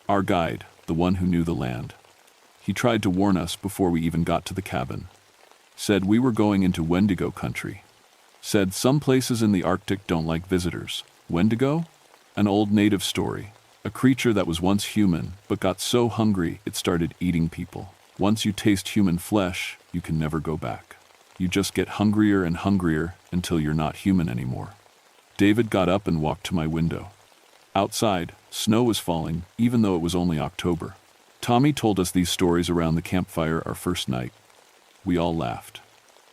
A: Our guide, the one who knew the land. He tried to warn us before we even got to the cabin. Said we were going into Wendigo country. Said some places in the Arctic don't like visitors. Wendigo? An old native story. A creature that was once human, but got so hungry it started eating people. Once you taste human flesh, you can never go back. You just get hungrier and hungrier until you're not human anymore. David got up and walked to my window. Outside, snow was falling, even though it was only October. Tommy told us these stories around the campfire our first night. We all laughed.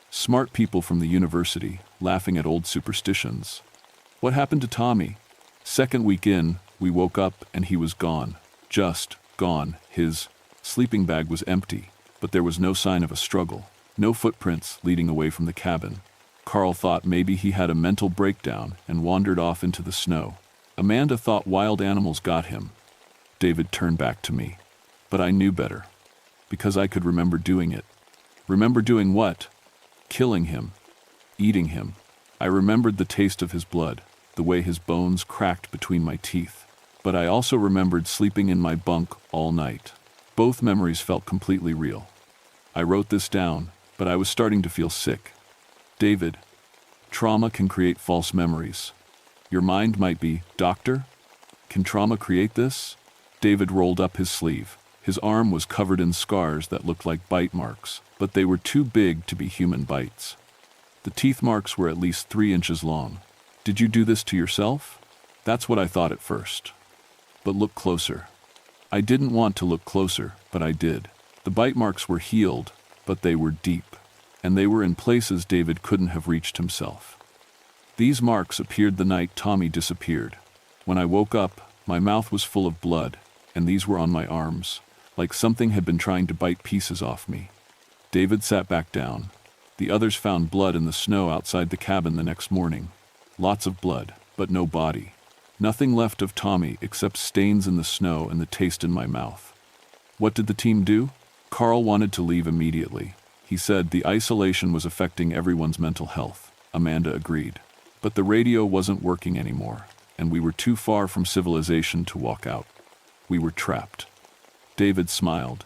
A: Smart people from the university, laughing at old superstitions. What happened to Tommy? Second week in, We woke up and he was gone. Just gone. His sleeping bag was empty, but there was no sign of a struggle. No footprints leading away from the cabin. Carl thought maybe he had a mental breakdown and wandered off into the snow. Amanda thought wild animals got him. David turned back to me. But I knew better. Because I could remember doing it. Remember doing what? Killing him. Eating him. I remembered the taste of his blood, the way his bones cracked between my teeth. But I also remembered sleeping in my bunk all night. Both memories felt completely real. I wrote this down, but I was starting to feel sick. David, trauma can create false memories. Your mind might be, Doctor? Can trauma create this? David rolled up his sleeve. His arm was covered in scars that looked like bite marks, but they were too big to be human bites. The teeth marks were at least 3 inches long. Did you do this to yourself? That's what I thought at first. But look closer. I didn't want to look closer, but I did. The bite marks were healed, but they were deep, and they were in places David couldn't have reached himself. These marks appeared the night Tommy disappeared. When I woke up, my mouth was full of blood, and these were on my arms, like something had been trying to bite pieces off me. David sat back down. The others found blood in the snow outside the cabin the next morning. Lots of blood, but no body. Nothing left of Tommy except stains in the snow and the taste in my mouth. What did the team do? Carl wanted to leave immediately. He said the isolation was affecting everyone's mental health. Amanda agreed. But the radio wasn't working anymore, and we were too far from civilization to walk out. We were trapped. David smiled,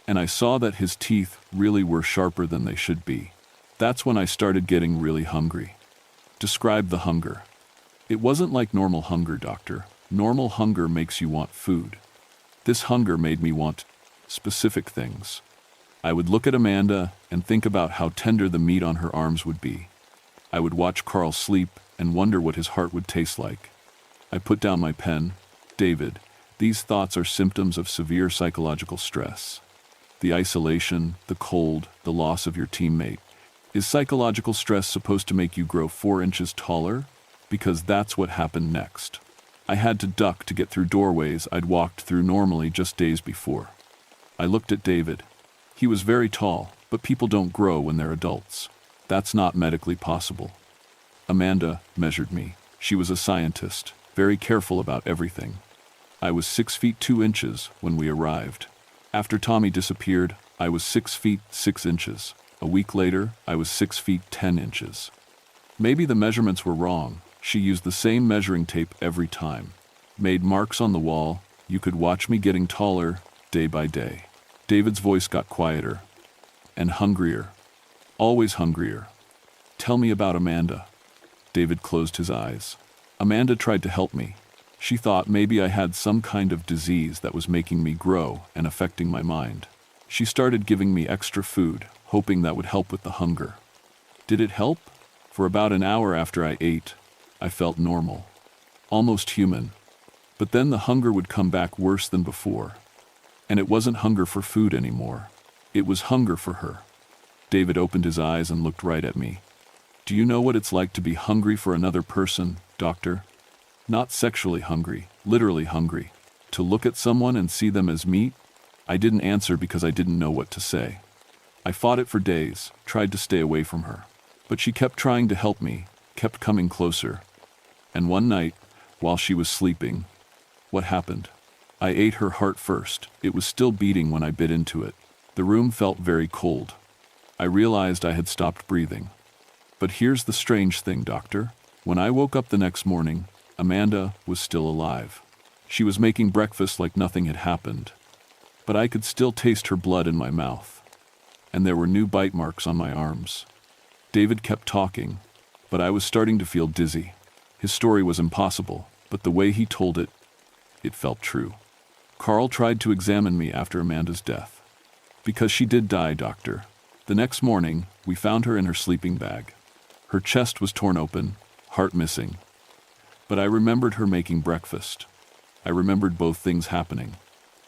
A: and I saw that his teeth really were sharper than they should be. That's when I started getting really hungry. Describe the hunger. It wasn't like normal hunger, Doctor. Normal hunger makes you want food. This hunger made me want specific things. I would look at Amanda and think about how tender the meat on her arms would be. I would watch Carl sleep and wonder what his heart would taste like. I put down my pen. David, these thoughts are symptoms of severe psychological stress. The isolation, the cold, the loss of your teammate. Is psychological stress supposed to make you grow 4 inches taller? Because that's what happened next. I had to duck to get through doorways I'd walked through normally just days before. I looked at David. He was very tall, but people don't grow when they're adults. That's not medically possible. Amanda measured me. She was a scientist, very careful about everything. I was 6 feet 2 inches when we arrived. After Tommy disappeared, I was 6 feet 6 inches. A week later, I was 6 feet 10 inches. Maybe the measurements were wrong. She used the same measuring tape every time. Made marks on the wall. You could watch me getting taller day by day. David's voice got quieter. And hungrier. Always hungrier. Tell me about Amanda. David closed his eyes. Amanda tried to help me. She thought maybe I had some kind of disease that was making me grow and affecting my mind. She started giving me extra food, hoping that would help with the hunger. Did it help? For about an hour after I ate, I felt normal. Almost human. But then the hunger would come back worse than before. And it wasn't hunger for food anymore. It was hunger for her. David opened his eyes and looked right at me. Do you know what it's like to be hungry for another person, Doctor? Not sexually hungry, literally hungry. To look at someone and see them as meat? I didn't answer because I didn't know what to say. I fought it for days, tried to stay away from her. But she kept trying to help me, kept coming closer. And one night, while she was sleeping, what happened? I ate her heart first. It was still beating when I bit into it. The room felt very cold. I realized I had stopped breathing. But here's the strange thing, Doctor. When I woke up the next morning, Amanda was still alive. She was making breakfast like nothing had happened. But I could still taste her blood in my mouth. And there were new bite marks on my arms. David kept talking, but I was starting to feel dizzy. His story was impossible, but the way he told it, it felt true. Carl tried to examine me after Amanda's death. Because she did die, Doctor. The next morning, we found her in her sleeping bag. Her chest was torn open, heart missing. But I remembered her making breakfast. I remembered both things happening.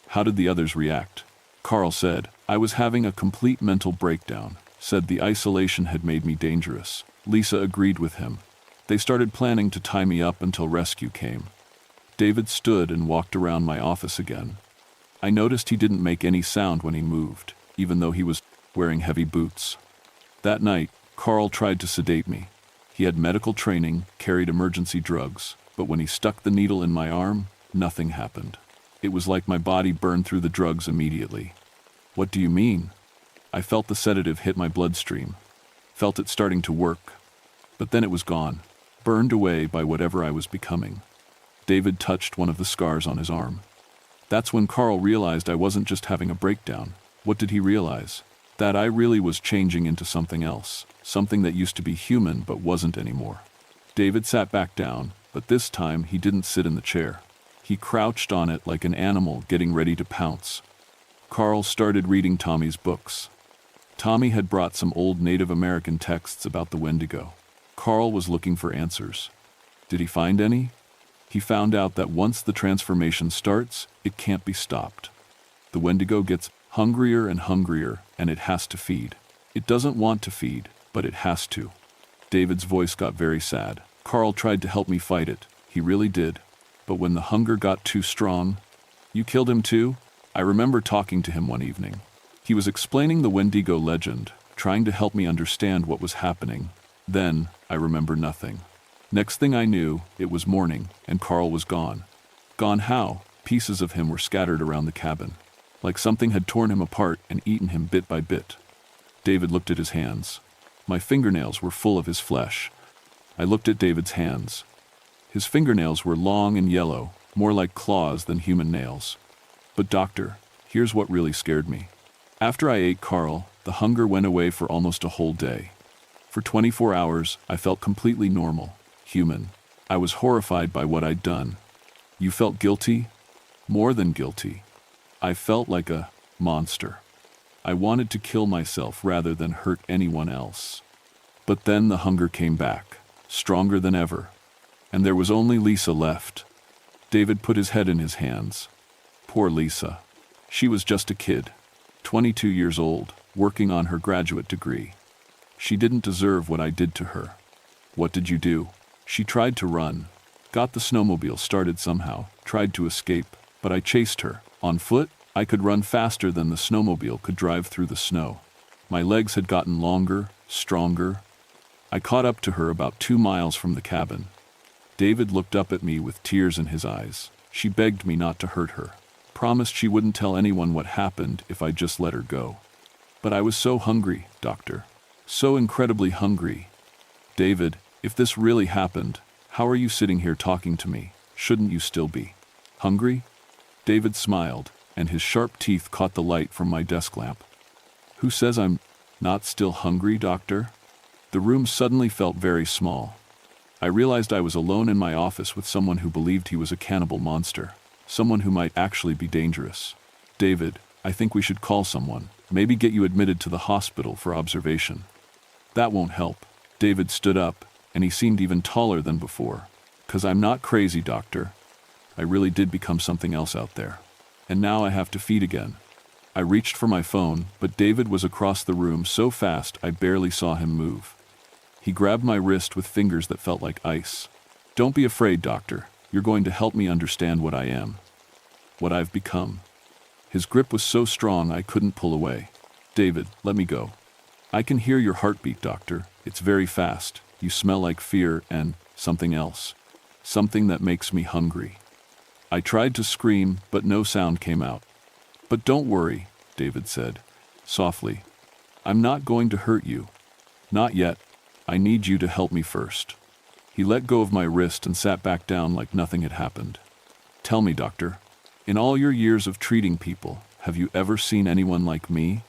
A: How did the others react? Carl said, I was having a complete mental breakdown, said the isolation had made me dangerous. Lisa agreed with him. They started planning to tie me up until rescue came. David stood and walked around my office again. I noticed he didn't make any sound when he moved, even though he was wearing heavy boots. That night, Carl tried to sedate me. He had medical training, carried emergency drugs, but when he stuck the needle in my arm, nothing happened. It was like my body burned through the drugs immediately. What do you mean? I felt the sedative hit my bloodstream, felt it starting to work, but then it was gone, burned away by whatever I was becoming. David touched one of the scars on his arm. That's when Carl realized I wasn't just having a breakdown. What did he realize? That I really was changing into something else, something that used to be human but wasn't anymore. David sat back down, but this time he didn't sit in the chair. He crouched on it like an animal getting ready to pounce. Carl started reading Tommy's books. Tommy had brought some old Native American texts about the Wendigo. Carl was looking for answers. Did he find any? He found out that once the transformation starts, it can't be stopped. The Wendigo gets hungrier and hungrier, and it has to feed. It doesn't want to feed, but it has to. David's voice got very sad. Carl tried to help me fight it. He really did. But when the hunger got too strong... You killed him too? I remember talking to him one evening. He was explaining the Wendigo legend, trying to help me understand what was happening. Then, I remember nothing. Next thing I knew, it was morning, and Carl was gone. Gone how? Pieces of him were scattered around the cabin, like something had torn him apart and eaten him bit by bit. David looked at his hands. My fingernails were full of his flesh. I looked at David's hands. His fingernails were long and yellow, more like claws than human nails. But doctor, here's what really scared me. After I ate Carl, the hunger went away for almost a whole day. For 24 hours, I felt completely normal, human. I was horrified by what I'd done. You felt guilty? More than guilty. I felt like a monster. I wanted to kill myself rather than hurt anyone else. But then the hunger came back, stronger than ever. And there was only Lisa left. David put his head in his hands. Poor Lisa. She was just a kid, 22 years old, working on her graduate degree. She didn't deserve what I did to her. What did you do? She tried to run, got the snowmobile started somehow, tried to escape, but I chased her. On foot, I could run faster than the snowmobile could drive through the snow. My legs had gotten longer, stronger. I caught up to her about 2 miles from the cabin. David looked up at me with tears in his eyes. She begged me not to hurt her. Promised she wouldn't tell anyone what happened if I just let her go. But I was so hungry, doctor. So incredibly hungry. David, if this really happened, how are you sitting here talking to me? Shouldn't you still be hungry? David smiled, and his sharp teeth caught the light from my desk lamp. Who says I'm not still hungry, doctor? The room suddenly felt very small. I realized I was alone in my office with someone who believed he was a cannibal monster, someone who might actually be dangerous. David, I think we should call someone, maybe get you admitted to the hospital for observation. That won't help. David stood up, and he seemed even taller than before. 'Cause I'm not crazy, doctor. I really did become something else out there. And now I have to feed again. I reached for my phone, but David was across the room so fast I barely saw him move. He grabbed my wrist with fingers that felt like ice. Don't be afraid, doctor. You're going to help me understand what I am. What I've become. His grip was so strong I couldn't pull away. David, let me go. I can hear your heartbeat, doctor. It's very fast. You smell like fear and something else. Something that makes me hungry. I tried to scream, but no sound came out. But don't worry, David said, softly. I'm not going to hurt you. Not yet. I need you to help me first. He let go of my wrist and sat back down like nothing had happened. Tell me, doctor, in all your years of treating people, have you ever seen anyone like me?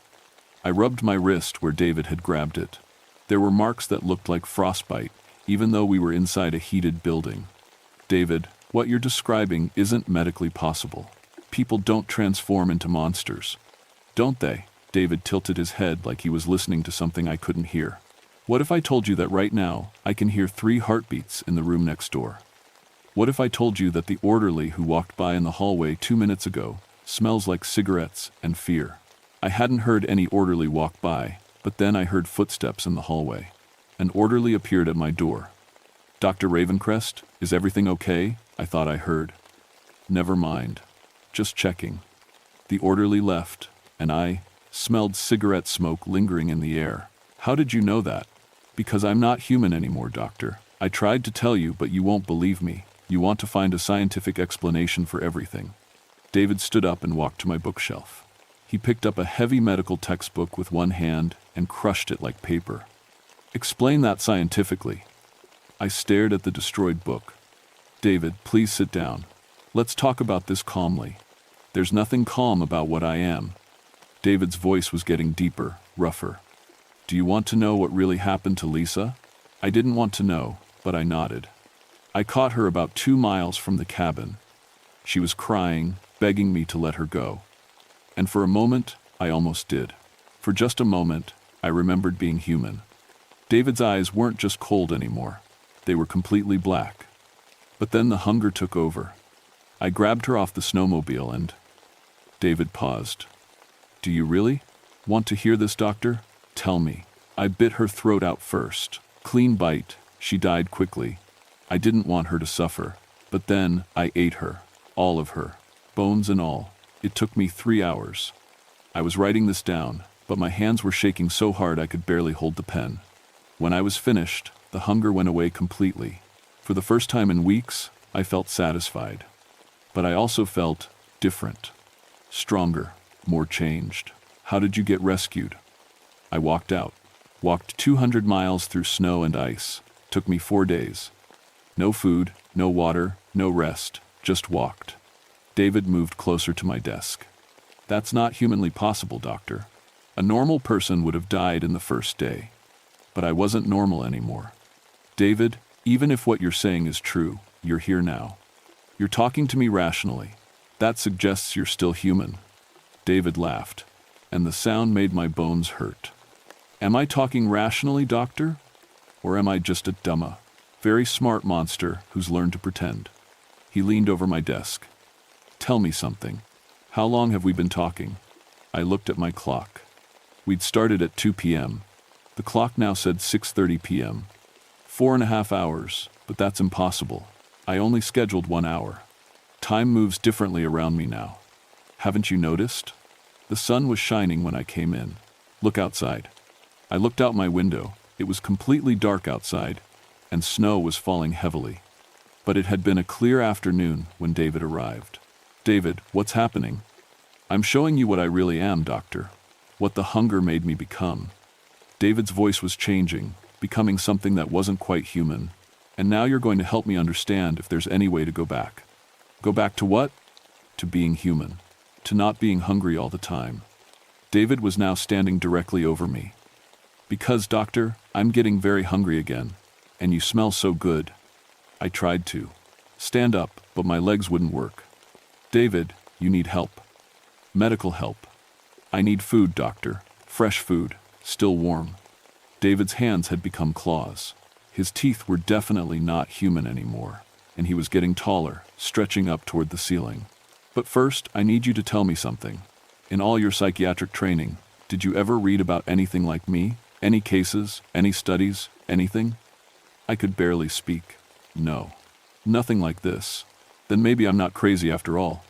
A: I rubbed my wrist where David had grabbed it. There were marks that looked like frostbite, even though we were inside a heated building. David, what you're describing isn't medically possible. People don't transform into monsters. Don't they? David tilted his head like he was listening to something I couldn't hear. What if I told you that right now I can hear 3 heartbeats in the room next door? What if I told you that the orderly who walked by in the hallway 2 minutes ago smells like cigarettes and fear? I hadn't heard any orderly walk by, but then I heard footsteps in the hallway. An orderly appeared at my door. Dr. Ravencrest, is everything okay? I thought I heard. Never mind. Just checking. The orderly left, and I smelled cigarette smoke lingering in the air. How did you know that? Because I'm not human anymore, doctor. I tried to tell you, but you won't believe me. You want to find a scientific explanation for everything. David stood up and walked to my bookshelf. He picked up a heavy medical textbook with one hand and crushed it like paper. Explain that scientifically. I stared at the destroyed book. David, please sit down. Let's talk about this calmly. There's nothing calm about what I am. David's voice was getting deeper, rougher. Do you want to know what really happened to Lisa? I didn't want to know, but I nodded. I caught her about 2 miles from the cabin. She was crying, begging me to let her go. And for a moment, I almost did. For just a moment, I remembered being human. David's eyes weren't just cold anymore. They were completely black. But then the hunger took over. I grabbed her off the snowmobile and... David paused. Do you really want to hear this, doctor? Tell me. I bit her throat out first. Clean bite. She died quickly. I didn't want her to suffer. But then I ate her. All of her. Bones and all. It took me 3 hours. I was writing this down, but my hands were shaking so hard I could barely hold the pen. When I was finished, the hunger went away completely. For the first time in weeks, I felt satisfied. But I also felt different. Stronger. More changed. How did you get rescued? I walked out. Walked 200 miles through snow and ice. Took me 4 days. No food, no water, no rest. Just walked. David moved closer to my desk. That's not humanly possible, doctor. A normal person would have died in the first day. But I wasn't normal anymore. David, even if what you're saying is true, you're here now. You're talking to me rationally. That suggests you're still human. David laughed, and the sound made my bones hurt. Am I talking rationally, doctor? Or am I just a dumb, very smart monster who's learned to pretend? He leaned over my desk. Tell me something. How long have we been talking? I looked at my clock. We'd started at 2 p.m. The clock now said 6:30 p.m. 4.5 hours, but that's impossible. I only scheduled 1 hour. Time moves differently around me now. Haven't you noticed? The sun was shining when I came in. Look outside. I looked out my window. It was completely dark outside, and snow was falling heavily. But it had been a clear afternoon when David arrived. David, what's happening? I'm showing you what I really am, doctor. What the hunger made me become. David's voice was changing, becoming something that wasn't quite human. And now you're going to help me understand if there's any way to go back. Go back to what? To being human. To not being hungry all the time. David was now standing directly over me. Because, doctor, I'm getting very hungry again. And you smell so good. I tried to stand up, but my legs wouldn't work. David, you need help. Medical help. I need food, doctor. Fresh food. Still warm. David's hands had become claws. His teeth were definitely not human anymore, and he was getting taller, stretching up toward the ceiling. But first, I need you to tell me something. In all your psychiatric training, did you ever read about anything like me? Any cases? Any studies? Anything? I could barely speak. No. Nothing like this. Then maybe I'm not crazy after all.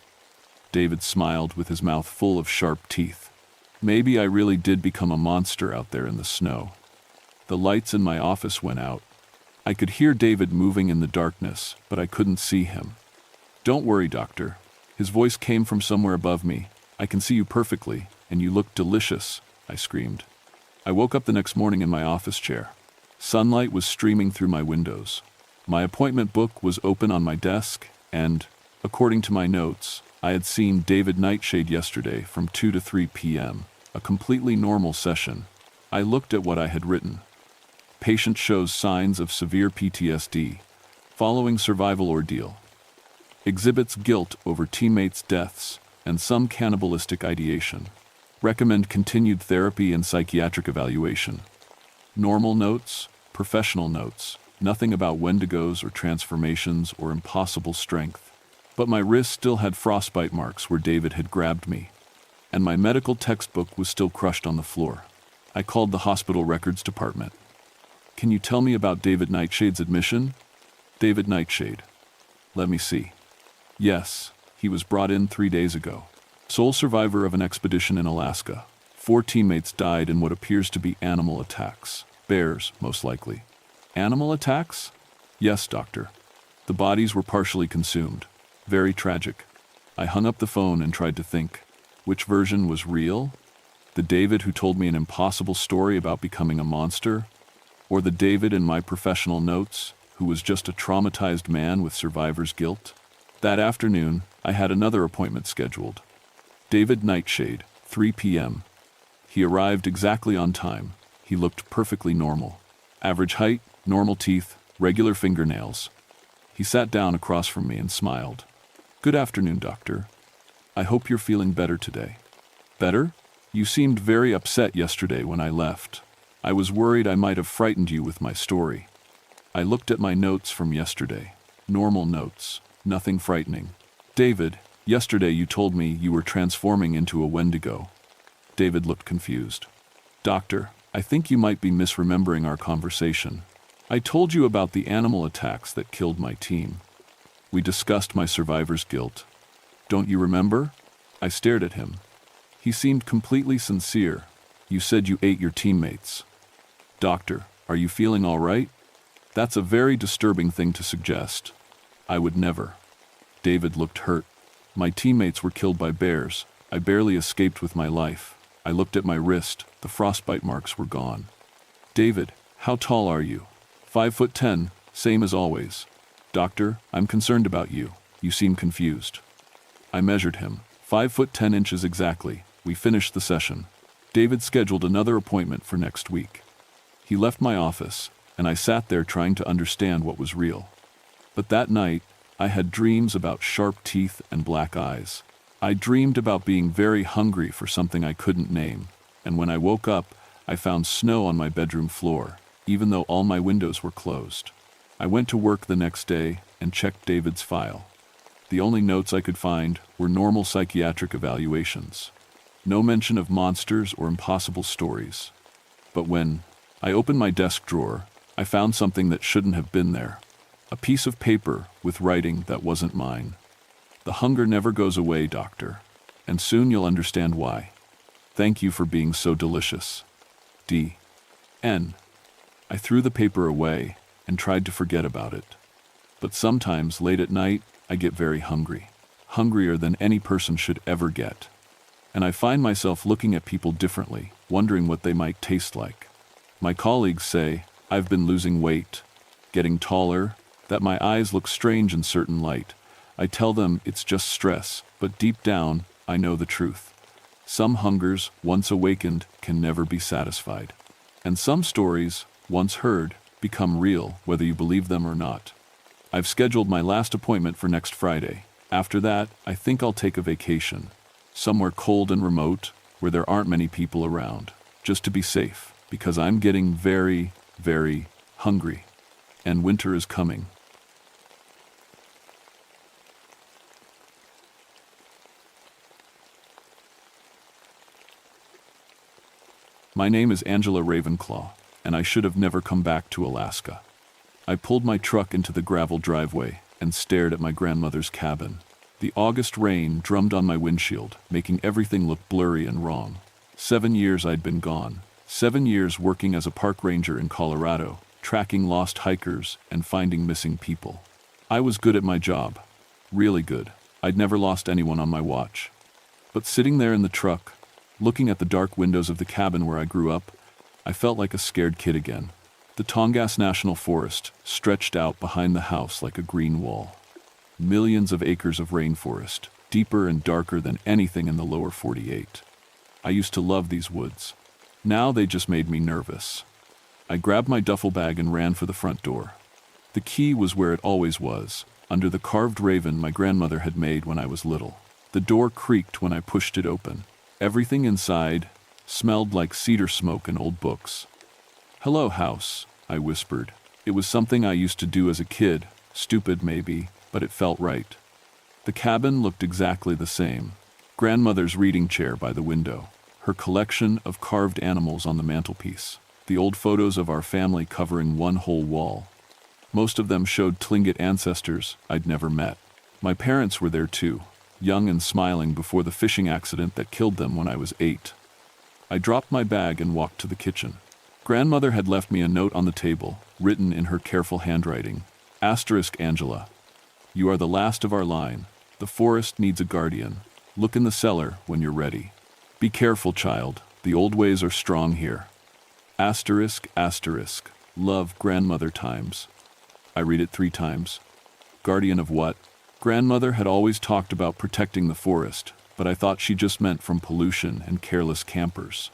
A: David smiled with his mouth full of sharp teeth. Maybe I really did become a monster out there in the snow. The lights in my office went out. I could hear David moving in the darkness, but I couldn't see him. Don't worry, doctor. His voice came from somewhere above me. I can see you perfectly, and you look delicious, I screamed. I woke up the next morning in my office chair. Sunlight was streaming through my windows. My appointment book was open on my desk, and, according to my notes, I had seen David Nightshade yesterday from 2 to 3 p.m., a completely normal session. I looked at what I had written. Patient shows signs of severe PTSD, following survival ordeal. Exhibits guilt over teammates' deaths and some cannibalistic ideation. Recommend continued therapy and psychiatric evaluation. Normal notes, professional notes, nothing about Wendigos or transformations or impossible strength. But my wrist still had frostbite marks where David had grabbed me, and my medical textbook was still crushed on the floor. I called the hospital records department. Can you tell me about David Nightshade's admission? David Nightshade. Let me see. Yes, He was brought in 3 days ago. Sole survivor of an expedition in Alaska. 4 teammates died in what appears to be animal attacks. Bears, most likely. Animal attacks? Yes, doctor. The bodies were partially consumed. Very tragic. I hung up the phone and tried to think. Which version was real? The David who told me an impossible story about becoming a monster? Or the David in my professional notes, who was just a traumatized man with survivor's guilt? That afternoon, I had another appointment scheduled. David Nightshade, 3 p.m. He arrived exactly on time. He looked perfectly normal. Average height, normal teeth, regular fingernails. He sat down across from me and smiled. Good afternoon, doctor. I hope you're feeling better today. Better? You seemed very upset yesterday when I left. I was worried I might have frightened you with my story. I looked at my notes from yesterday. Normal notes. Nothing frightening. David, yesterday you told me you were transforming into a Wendigo. David looked confused. Doctor, I think you might be misremembering our conversation. I told you about the animal attacks that killed my team. We discussed my survivor's guilt. Don't you remember? I stared at him. He seemed completely sincere. You said you ate your teammates. Doctor, are you feeling all right? That's a very disturbing thing to suggest. I would never. David looked hurt. My teammates were killed by bears. I barely escaped with my life. I looked at my wrist. The frostbite marks were gone. David, how tall are you? 5'10", same as always. Doctor, I'm concerned about you. You seem confused. I measured him. 5'10" exactly. We finished the session. David scheduled another appointment for next week. He left my office, and I sat there trying to understand what was real. But that night, I had dreams about sharp teeth and black eyes. I dreamed about being very hungry for something I couldn't name, and when I woke up, I found snow on my bedroom floor, even though all my windows were closed. I went to work the next day and checked David's file. The only notes I could find were normal psychiatric evaluations. No mention of monsters or impossible stories. But when I opened my desk drawer, I found something that shouldn't have been there. A piece of paper with writing that wasn't mine. The hunger never goes away, doctor, and soon you'll understand why. Thank you for being so delicious. D.N. I threw the paper away and tried to forget about it. But sometimes, late at night, I get very hungry. Hungrier than any person should ever get. And I find myself looking at people differently, wondering what they might taste like. My colleagues say I've been losing weight, getting taller, that my eyes look strange in certain light. I tell them it's just stress, but deep down, I know the truth. Some hungers, once awakened, can never be satisfied. And some stories, once heard, become real, whether you believe them or not. I've scheduled my last appointment for next Friday. After that, I think I'll take a vacation. Somewhere cold and remote, where there aren't many people around, just to be safe, because I'm getting very, very hungry. And winter is coming. My name is Angela Ravenclaw, and I should have never come back to Alaska. I pulled my truck into the gravel driveway and stared at my grandmother's cabin. The August rain drummed on my windshield, making everything look blurry and wrong. 7 years I'd been gone. 7 years working as a park ranger in Colorado, tracking lost hikers and finding missing people. I was good at my job. Really good. I'd never lost anyone on my watch. But sitting there in the truck, looking at the dark windows of the cabin where I grew up, I felt like a scared kid again. The Tongass National Forest stretched out behind the house like a green wall. Millions of acres of rainforest, deeper and darker than anything in the lower 48. I used to love these woods. Now they just made me nervous. I grabbed my duffel bag and ran for the front door. The key was where it always was, under the carved raven my grandmother had made when I was little. The door creaked when I pushed it open. Everything inside smelled like cedar smoke and old books. "Hello, house," I whispered. It was something I used to do as a kid, stupid maybe, but it felt right. The cabin looked exactly the same. Grandmother's reading chair by the window, her collection of carved animals on the mantelpiece, the old photos of our family covering one whole wall. Most of them showed Tlingit ancestors I'd never met. My parents were there too, young and smiling before the fishing accident that killed them when I was 8. I dropped my bag and walked to the kitchen. Grandmother had left me a note on the table, written in her careful handwriting. Asterisk Angela. You are the last of our line. The forest needs a guardian. Look in the cellar when you're ready. Be careful, child. The old ways are strong here. Asterisk, asterisk. Love, grandmother times. I read it 3 times. Guardian of what? Grandmother had always talked about protecting the forest, but I thought she just meant from pollution and careless campers.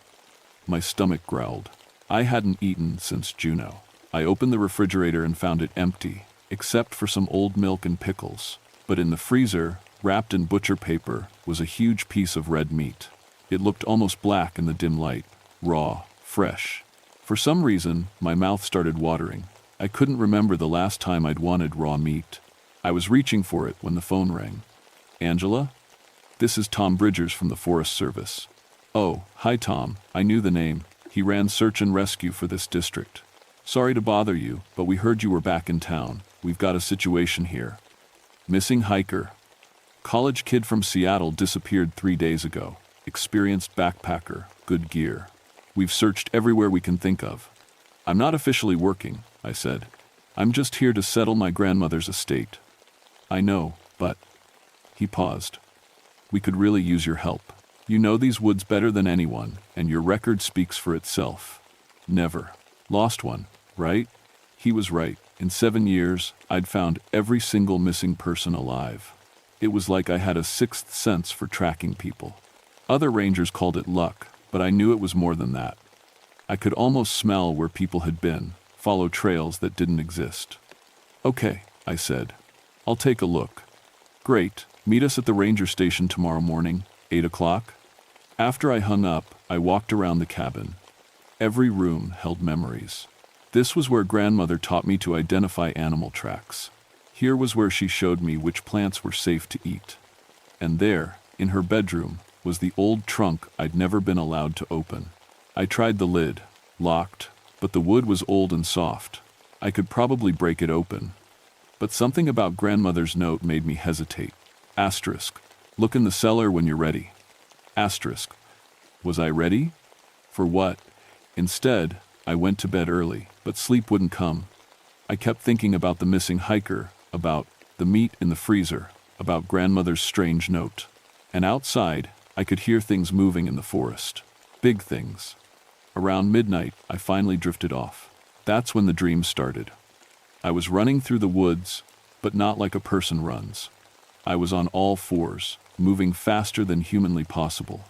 A: My stomach growled. I hadn't eaten since Juneau. I opened the refrigerator and found it empty, except for some old milk and pickles. But in the freezer, wrapped in butcher paper, was a huge piece of red meat. It looked almost black in the dim light, raw, fresh. For some reason, my mouth started watering. I couldn't remember the last time I'd wanted raw meat. I was reaching for it when the phone rang. Angela? This is Tom Bridgers from the Forest Service. Oh, hi Tom, I knew the name. He ran search and rescue for this district. Sorry to bother you, but we heard you were back in town. We've got a situation here. Missing hiker. College kid from Seattle disappeared 3 days ago. Experienced backpacker, good gear. We've searched everywhere we can think of. I'm not officially working, I said. I'm just here to settle my grandmother's estate. I know, but... He paused. We could really use your help. You know these woods better than anyone, and your record speaks for itself. Never lost one, right? He was right. In 7 years, I'd found every single missing person alive. It was like I had a 6th sense for tracking people. Other rangers called it luck, but I knew it was more than that. I could almost smell where people had been, follow trails that didn't exist. Okay, I said. I'll take a look. Great. Meet us at the ranger station tomorrow morning, 8 o'clock. After I hung up, I walked around the cabin. Every room held memories. This was where grandmother taught me to identify animal tracks. Here was where she showed me which plants were safe to eat. And there, in her bedroom, was the old trunk I'd never been allowed to open. I tried the lid, locked, but the wood was old and soft. I could probably break it open. But something about grandmother's note made me hesitate. Asterisk. Look in the cellar when you're ready. Asterisk. Was I ready? For what? Instead, I went to bed early, but sleep wouldn't come. I kept thinking about the missing hiker, about the meat in the freezer, about grandmother's strange note. And outside, I could hear things moving in the forest. Big things. Around midnight, I finally drifted off. That's when the dream started. I was running through the woods, but not like a person runs. I was on all fours, moving faster than humanly possible.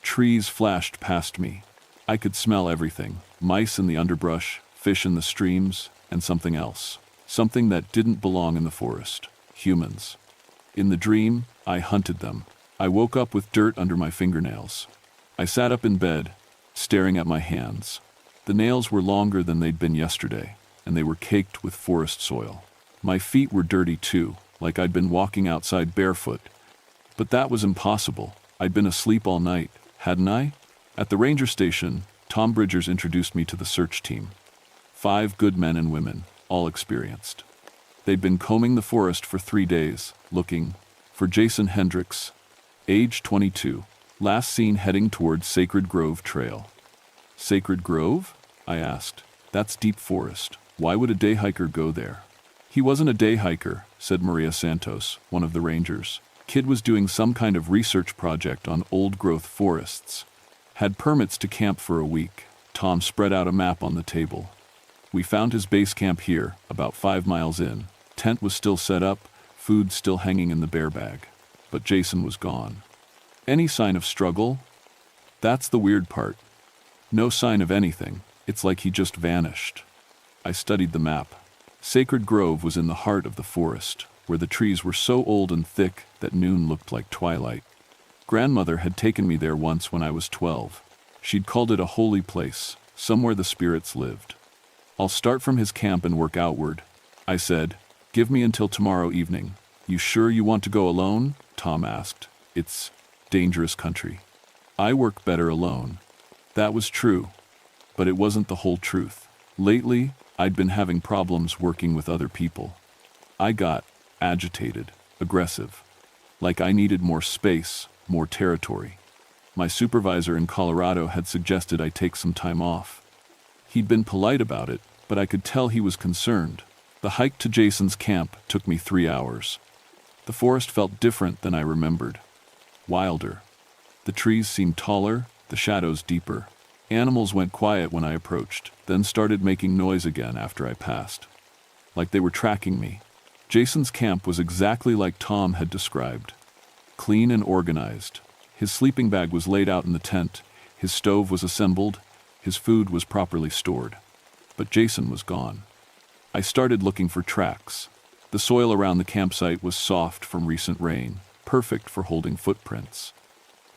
A: Trees flashed past me. I could smell everything. Mice in the underbrush, fish in the streams, and something else. Something that didn't belong in the forest. Humans. In the dream, I hunted them. I woke up with dirt under my fingernails. I sat up in bed, staring at my hands. The nails were longer than they'd been yesterday, and they were caked with forest soil. My feet were dirty too, like I'd been walking outside barefoot. But that was impossible. I'd been asleep all night, hadn't I? At the ranger station, Tom Bridgers introduced me to the search team. 5 good men and women, all experienced. They'd been combing the forest for 3 days, looking for Jason Hendricks, age 22, last seen heading towards Sacred Grove Trail. Sacred Grove? I asked. That's deep forest. Why would a day hiker go there? He wasn't a day hiker, said Maria Santos, one of the rangers. Kid was doing some kind of research project on old-growth forests. Had permits to camp for a week. Tom spread out a map on the table. We found his base camp here, about 5 miles in. Tent was still set up, food still hanging in the bear bag. But Jason was gone. Any sign of struggle? That's the weird part. No sign of anything. It's like he just vanished. I studied the map. Sacred Grove was in the heart of the forest, where the trees were so old and thick that noon looked like twilight. Grandmother had taken me there once when I was 12. She'd called it a holy place, somewhere the spirits lived. I'll start from his camp and work outward, I said. Give me until tomorrow evening. You sure you want to go alone? Tom asked. It's dangerous country. I work better alone. That was true, but it wasn't the whole truth. Lately, I'd been having problems working with other people. I got agitated, aggressive. like I needed more space, more territory. My supervisor in Colorado had suggested I take some time off. He'd been polite about it, but I could tell he was concerned. The hike to Jason's camp took me 3 hours. The forest felt different than I remembered. Wilder. The trees seemed taller, the shadows deeper. Animals went quiet when I approached, then started making noise again after I passed. Like they were tracking me. Jason's camp was exactly like Tom had described. Clean and organized. His sleeping bag was laid out in the tent, his stove was assembled, his food was properly stored. But Jason was gone. I started looking for tracks. The soil around the campsite was soft from recent rain, perfect for holding footprints.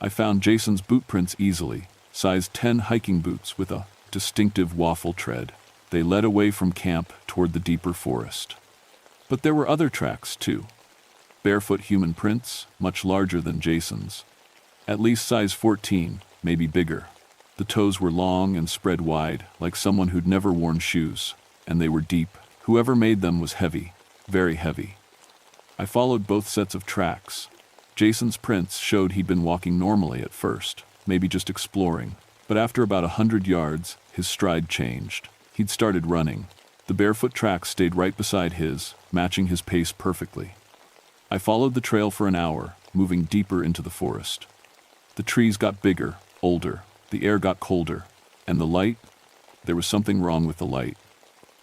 A: I found Jason's boot prints easily, size 10 hiking boots with a distinctive waffle tread. They led away from camp toward the deeper forest. But there were other tracks, too. Barefoot human prints, much larger than Jason's. At least size 14, maybe bigger. The toes were long and spread wide, like someone who'd never worn shoes, and they were deep. Whoever made them was heavy, very heavy. I followed both sets of tracks. Jason's prints showed he'd been walking normally at first, maybe just exploring, but after about 100 yards, his stride changed. He'd started running. The barefoot tracks stayed right beside his, matching his pace perfectly. I followed the trail for an hour, moving deeper into the forest. The trees got bigger, older, the air got colder, and the light? There was something wrong with the light.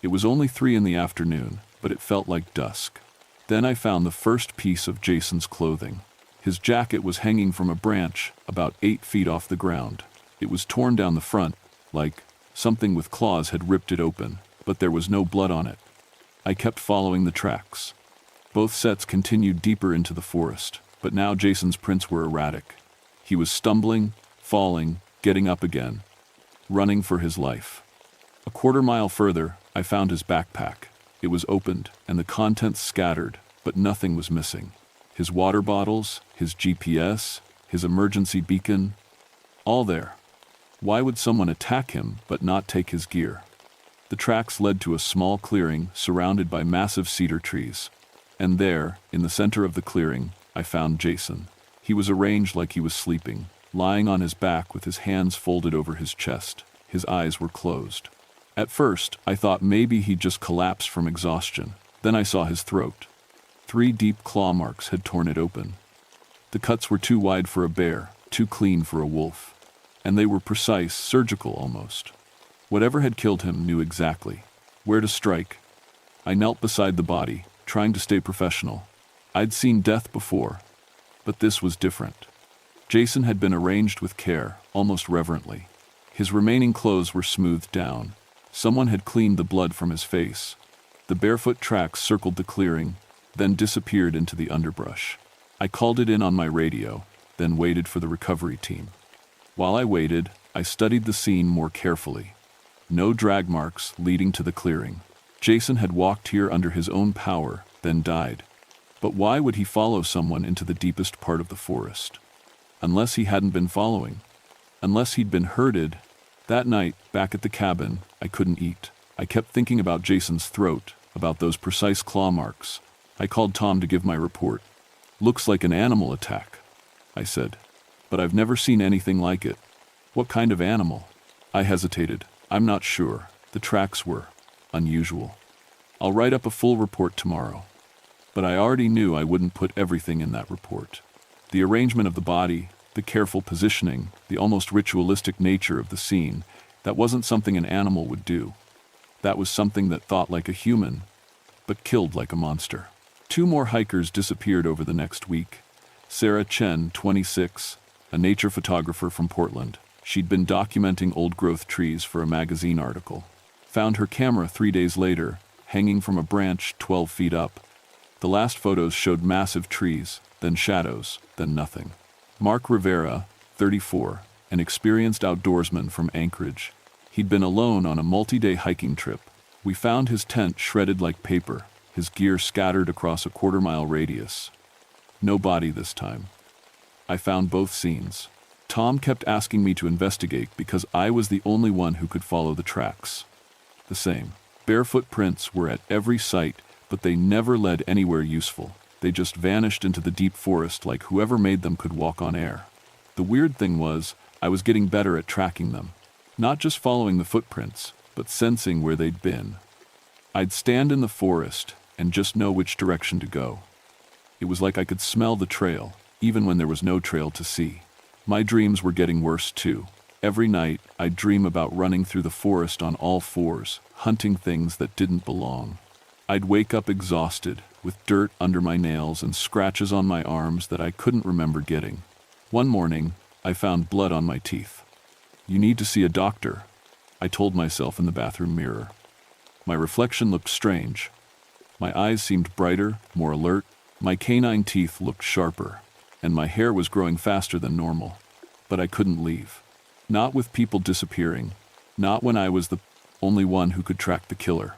A: It was only 3 in the afternoon, but it felt like dusk. Then I found the first piece of Jason's clothing. His jacket was hanging from a branch, about 8 feet off the ground. It was torn down the front, like something with claws had ripped it open, but there was no blood on it. I kept following the tracks. Both sets continued deeper into the forest, but now Jason's prints were erratic. He was stumbling, falling, getting up again, running for his life. A quarter-mile further, I found his backpack. It was opened, and the contents scattered, but nothing was missing. His water bottles, his GPS, his emergency beacon, all there. Why would someone attack him but not take his gear? The tracks led to a small clearing surrounded by massive cedar trees. And there, in the center of the clearing, I found Jason. He was arranged like he was sleeping, lying on his back with his hands folded over his chest. His eyes were closed. At first, I thought maybe he'd just collapsed from exhaustion. Then I saw his throat. 3 deep claw marks had torn it open. The cuts were too wide for a bear, too clean for a wolf. And they were precise, surgical almost. Whatever had killed him knew exactly where to strike. I knelt beside the body, trying to stay professional. I'd seen death before, but this was different. Jason had been arranged with care, almost reverently. His remaining clothes were smoothed down. Someone had cleaned the blood from his face. The barefoot tracks circled the clearing, then disappeared into the underbrush. I called it in on my radio, then waited for the recovery team. While I waited, I studied the scene more carefully. No drag marks leading to the clearing. Jason had walked here under his own power, then died. But why would he follow someone into the deepest part of the forest? Unless he hadn't been following. Unless he'd been herded. That night, back at the cabin, I couldn't eat. I kept thinking about Jason's throat, about those precise claw marks. I called Tom to give my report. "Looks like an animal attack," I said. "But I've never seen anything like it." "What kind of animal?" I hesitated. "I'm not sure. The tracks were unusual. I'll write up a full report tomorrow." But I already knew I wouldn't put everything in that report. The arrangement of the body, the careful positioning, the almost ritualistic nature of the scene, that wasn't something an animal would do. That was something that thought like a human, but killed like a monster. 2 more hikers disappeared over the next week. Sarah Chen, 26, a nature photographer from Portland. She'd been documenting old-growth trees for a magazine article. Found her camera 3 days later, hanging from a branch 12 feet up. The last photos showed massive trees, then shadows, then nothing. Mark Rivera, 34, an experienced outdoorsman from Anchorage. He'd been alone on a multi-day hiking trip. We found his tent shredded like paper, his gear scattered across a quarter-mile radius. No body this time. I found both scenes. Tom kept asking me to investigate because I was the only one who could follow the tracks. The same. Barefoot prints were at every site, but they never led anywhere useful. They just vanished into the deep forest like whoever made them could walk on air. The weird thing was, I was getting better at tracking them. Not just following the footprints, but sensing where they'd been. I'd stand in the forest and just know which direction to go. It was like I could smell the trail, even when there was no trail to see. My dreams were getting worse too. Every night, I'd dream about running through the forest on all fours, hunting things that didn't belong. I'd wake up exhausted, with dirt under my nails and scratches on my arms that I couldn't remember getting. One morning, I found blood on my teeth. "You need to see a doctor," I told myself in the bathroom mirror. My reflection looked strange. My eyes seemed brighter, more alert, my canine teeth looked sharper, and my hair was growing faster than normal. But I couldn't leave. Not with people disappearing. Not when I was the only one who could track the killer.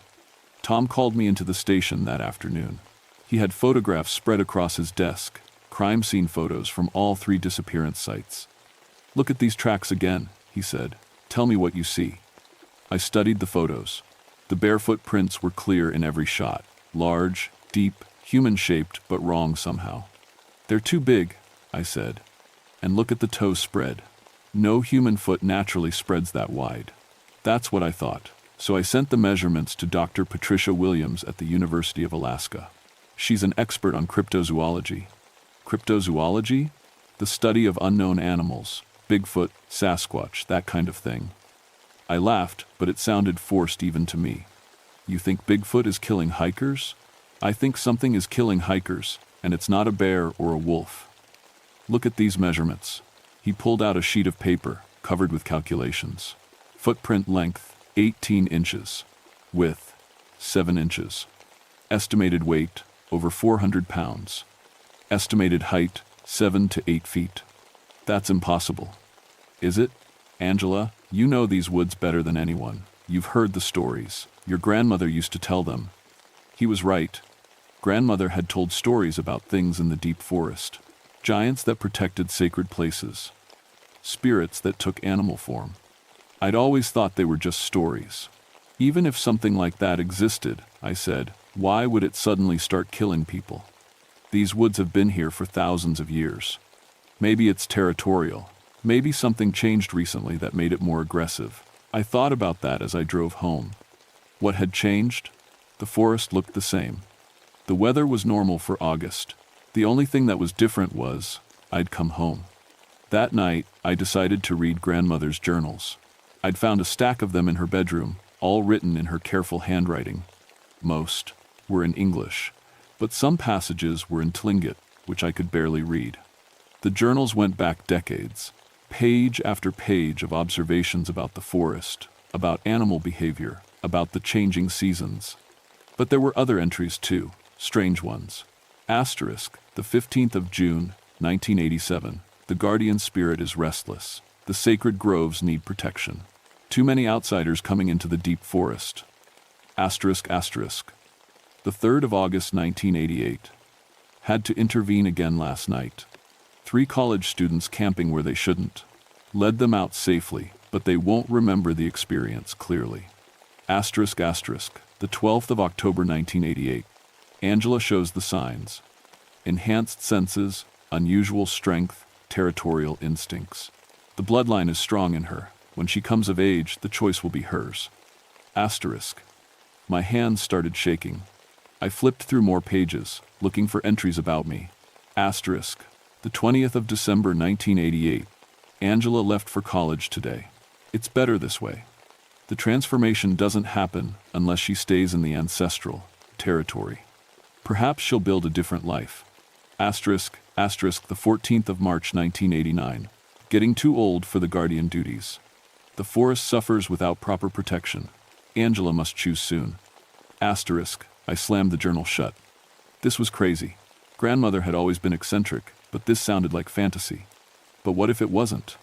A: Tom called me into the station that afternoon. He had photographs spread across his desk, crime scene photos from all 3 disappearance sites. "Look at these tracks again," he said. "Tell me what you see." I studied the photos. The bare footprints were clear in every shot. Large, deep, human-shaped, but wrong somehow. "They're too big," I said. "And look at the toe spread. No human foot naturally spreads that wide." That's what I thought. So I sent the measurements to Dr. Patricia Williams at the University of Alaska. She's an expert on cryptozoology. Cryptozoology? The study of unknown animals. Bigfoot, Sasquatch, that kind of thing. I laughed, but it sounded forced even to me. "You think Bigfoot is killing hikers?" "I think something is killing hikers, and it's not a bear or a wolf. Look at these measurements." He pulled out a sheet of paper, covered with calculations. Footprint length, 18 inches. Width, 7 inches. Estimated weight, over 400 pounds. Estimated height, 7 to 8 feet. That's impossible. Is it? "Angela, you know these woods better than anyone. You've heard the stories. Your grandmother used to tell them." He was right. Grandmother had told stories about things in the deep forest. Giants that protected sacred places. Spirits that took animal form. I'd always thought they were just stories. Even if something like that existed, I said, why would it suddenly start killing people? These woods have been here for thousands of years. Maybe it's territorial. Maybe something changed recently that made it more aggressive. I thought about that as I drove home. What had changed? The forest looked the same. The weather was normal for August. The only thing that was different was, I'd come home. That night, I decided to read grandmother's journals. I'd found a stack of them in her bedroom, all written in her careful handwriting. Most were in English, but some passages were in Tlingit, which I could barely read. The journals went back decades, page after page of observations about the forest, about animal behavior, about the changing seasons. But there were other entries too, strange ones. Asterisk, the 15th of June, 1987. The guardian spirit is restless. The sacred groves need protection. Too many outsiders coming into the deep forest. Asterisk, asterisk. The 3rd of August, 1988. Had to intervene again last night. 3 college students camping where they shouldn't. Led them out safely, but they won't remember the experience clearly. Asterisk, asterisk. The 12th of October, 1988. Angela shows the signs. Enhanced senses, unusual strength, territorial instincts. The bloodline is strong in her. When she comes of age, the choice will be hers. Asterisk. My hands started shaking. I flipped through more pages, looking for entries about me. Asterisk. The 20th of December, 1988. Angela left for college today. It's better this way. The transformation doesn't happen unless she stays in the ancestral territory. Perhaps she'll build a different life. Asterisk, asterisk, the 14th of March, 1989. Getting too old for the guardian duties. The forest suffers without proper protection. Angela must choose soon. Asterisk, I slammed the journal shut. This was crazy. Grandmother had always been eccentric, but this sounded like fantasy. But what if it wasn't?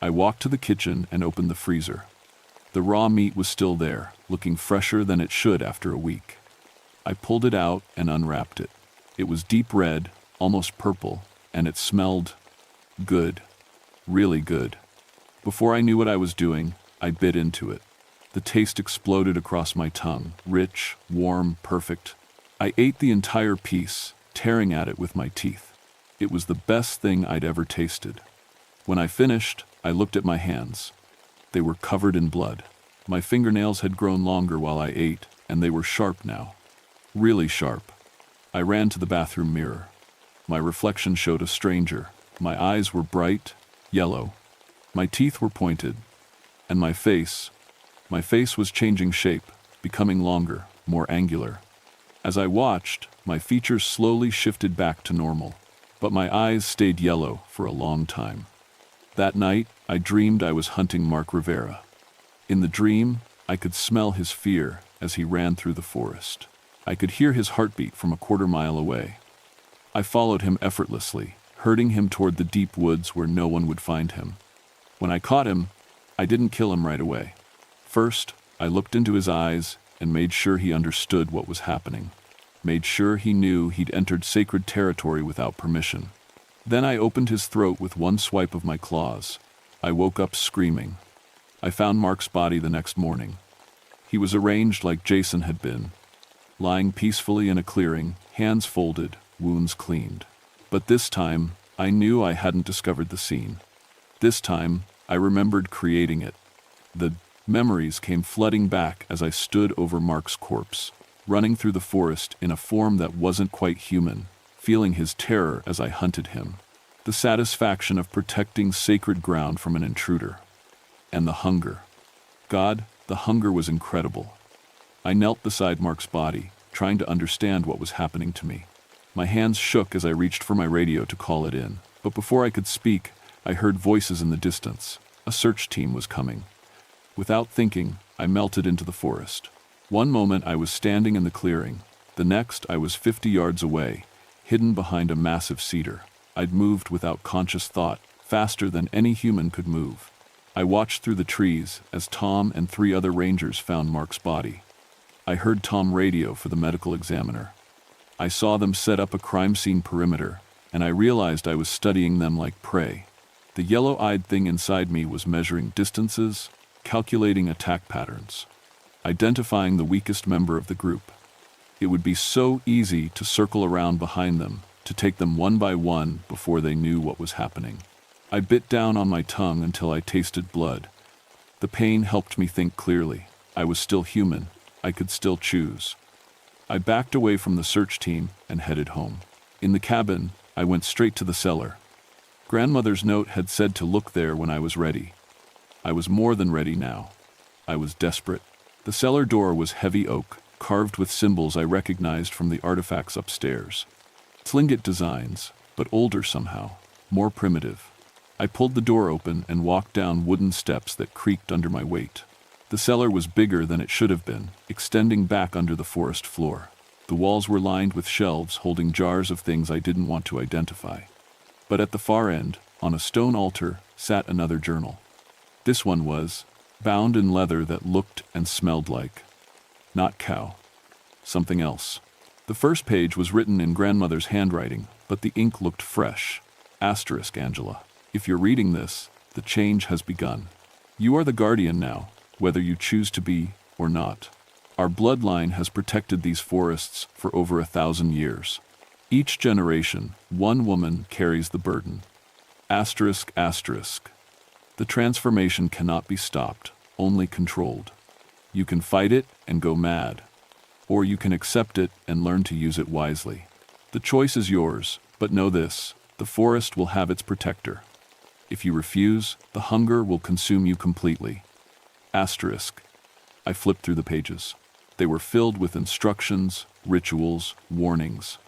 A: I walked to the kitchen and opened the freezer. The raw meat was still there, looking fresher than it should after a week. I pulled it out and unwrapped it. It was deep red, almost purple, and it smelled good. Really good. Before I knew what I was doing, I bit into it. The taste exploded across my tongue, rich, warm, perfect. I ate the entire piece, tearing at it with my teeth. It was the best thing I'd ever tasted. When I finished, I looked at my hands. They were covered in blood. My fingernails had grown longer while I ate, and they were sharp now. Really sharp. I ran to the bathroom mirror. My reflection showed a stranger. My eyes were bright, yellow. My teeth were pointed. And my face was changing shape, becoming longer, more angular. As I watched, my features slowly shifted back to normal, but my eyes stayed yellow for a long time. That night, I dreamed I was hunting Mark Rivera. In the dream, I could smell his fear as he ran through the forest. I could hear his heartbeat from a quarter-mile away. I followed him effortlessly, herding him toward the deep woods where no one would find him. When I caught him, I didn't kill him right away. First, I looked into his eyes and made sure he understood what was happening. Made sure he knew he'd entered sacred territory without permission. Then I opened his throat with one swipe of my claws. I woke up screaming. I found Mark's body the next morning. He was arranged like Jason had been, lying peacefully in a clearing, hands folded, wounds cleaned. But this time, I knew I hadn't discovered the scene. This time, I remembered creating it. The memories came flooding back as I stood over Mark's corpse, running through the forest in a form that wasn't quite human, feeling his terror as I hunted him. The satisfaction of protecting sacred ground from an intruder. And the hunger. God, the hunger was incredible. I knelt beside Mark's body, trying to understand what was happening to me. My hands shook as I reached for my radio to call it in, but before I could speak, I heard voices in the distance. A search team was coming. Without thinking, I melted into the forest. One moment I was standing in the clearing. The next I was 50 yards away, hidden behind a massive cedar. I'd moved without conscious thought, faster than any human could move. I watched through the trees as Tom and 3 other rangers found Mark's body. I heard Tom radio for the medical examiner. I saw them set up a crime scene perimeter, and I realized I was studying them like prey. The yellow-eyed thing inside me was measuring distances, calculating attack patterns, identifying the weakest member of the group. It would be so easy to circle around behind them, to take them one by one before they knew what was happening. I bit down on my tongue until I tasted blood. The pain helped me think clearly. I was still human. I could still choose. I backed away from the search team and headed home. In the cabin, I went straight to the cellar. Grandmother's note had said to look there when I was ready. I was more than ready now. I was desperate. The cellar door was heavy oak, carved with symbols I recognized from the artifacts upstairs. Tlingit designs, but older somehow, more primitive. I pulled the door open and walked down wooden steps that creaked under my weight. The cellar was bigger than it should have been, extending back under the forest floor. The walls were lined with shelves holding jars of things I didn't want to identify. But at the far end, on a stone altar, sat another journal. This one was bound in leather that looked and smelled like not cow, something else. The first page was written in grandmother's handwriting, but the ink looked fresh. Asterisk, Angela. If you're reading this, the change has begun. You are the guardian now, whether you choose to be or not. Our bloodline has protected these forests for over 1,000 years. Each generation, one woman carries the burden. Asterisk, asterisk. The transformation cannot be stopped, only controlled. You can fight it and go mad, or you can accept it and learn to use it wisely. The choice is yours, but know this, the forest will have its protector. If you refuse, the hunger will consume you completely. Asterisk. I flipped through the pages. They were filled with instructions, rituals, warnings.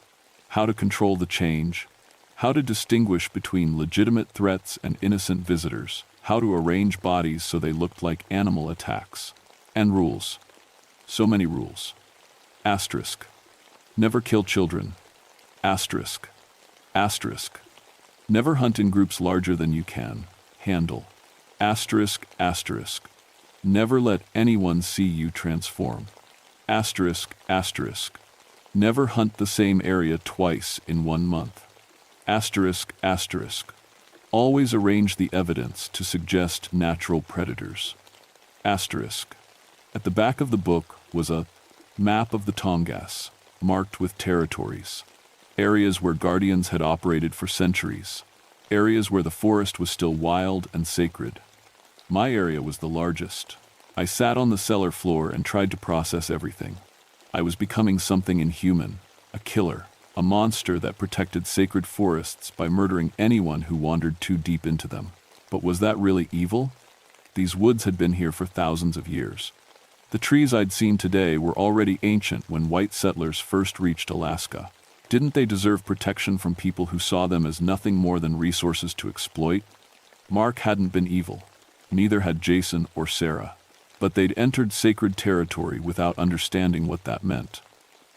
A: How to control the change, how to distinguish between legitimate threats and innocent visitors, how to arrange bodies so they looked like animal attacks. And rules. So many rules. Asterisk. Never kill children. Asterisk. Asterisk. Never hunt in groups larger than you can handle. Asterisk, asterisk. Never let anyone see you transform. Asterisk, asterisk. Never hunt the same area twice in 1 month. Asterisk, asterisk. Always arrange the evidence to suggest natural predators. Asterisk. At the back of the book was a map of the Tongass, marked with territories. Areas where guardians had operated for centuries. Areas where the forest was still wild and sacred. My area was the largest. I sat on the cellar floor and tried to process everything. I was becoming something inhuman, a killer, a monster that protected sacred forests by murdering anyone who wandered too deep into them. But was that really evil? These woods had been here for thousands of years. The trees I'd seen today were already ancient when white settlers first reached Alaska. Didn't they deserve protection from people who saw them as nothing more than resources to exploit? Mark hadn't been evil. Neither had Jason or Sarah. But they'd entered sacred territory without understanding what that meant.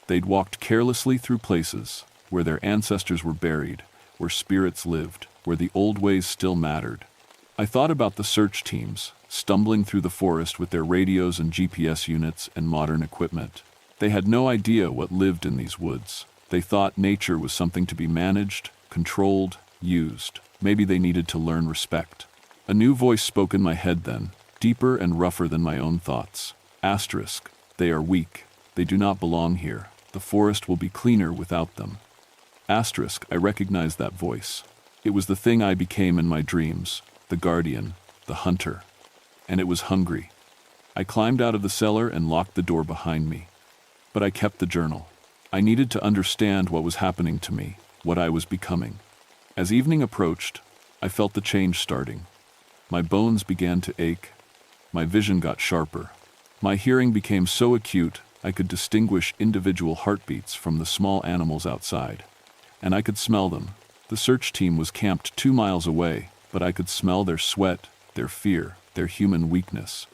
A: They'd walked carelessly through places where their ancestors were buried, where spirits lived, where the old ways still mattered. I thought about the search teams, stumbling through the forest with their radios and GPS units and modern equipment. They had no idea what lived in these woods. They thought nature was something to be managed, controlled, used. Maybe they needed to learn respect. A new voice spoke in my head then, deeper and rougher than my own thoughts. Asterisk, they are weak. They do not belong here. The forest will be cleaner without them. Asterisk, I recognized that voice. It was the thing I became in my dreams, the guardian, the hunter. And it was hungry. I climbed out of the cellar and locked the door behind me. But I kept the journal. I needed to understand what was happening to me, what I was becoming. As evening approached, I felt the change starting. My bones began to ache. My vision got sharper. My hearing became so acute I could distinguish individual heartbeats from the small animals outside. And I could smell them. The search team was camped 2 miles away, but I could smell their sweat, their fear, their human weakness.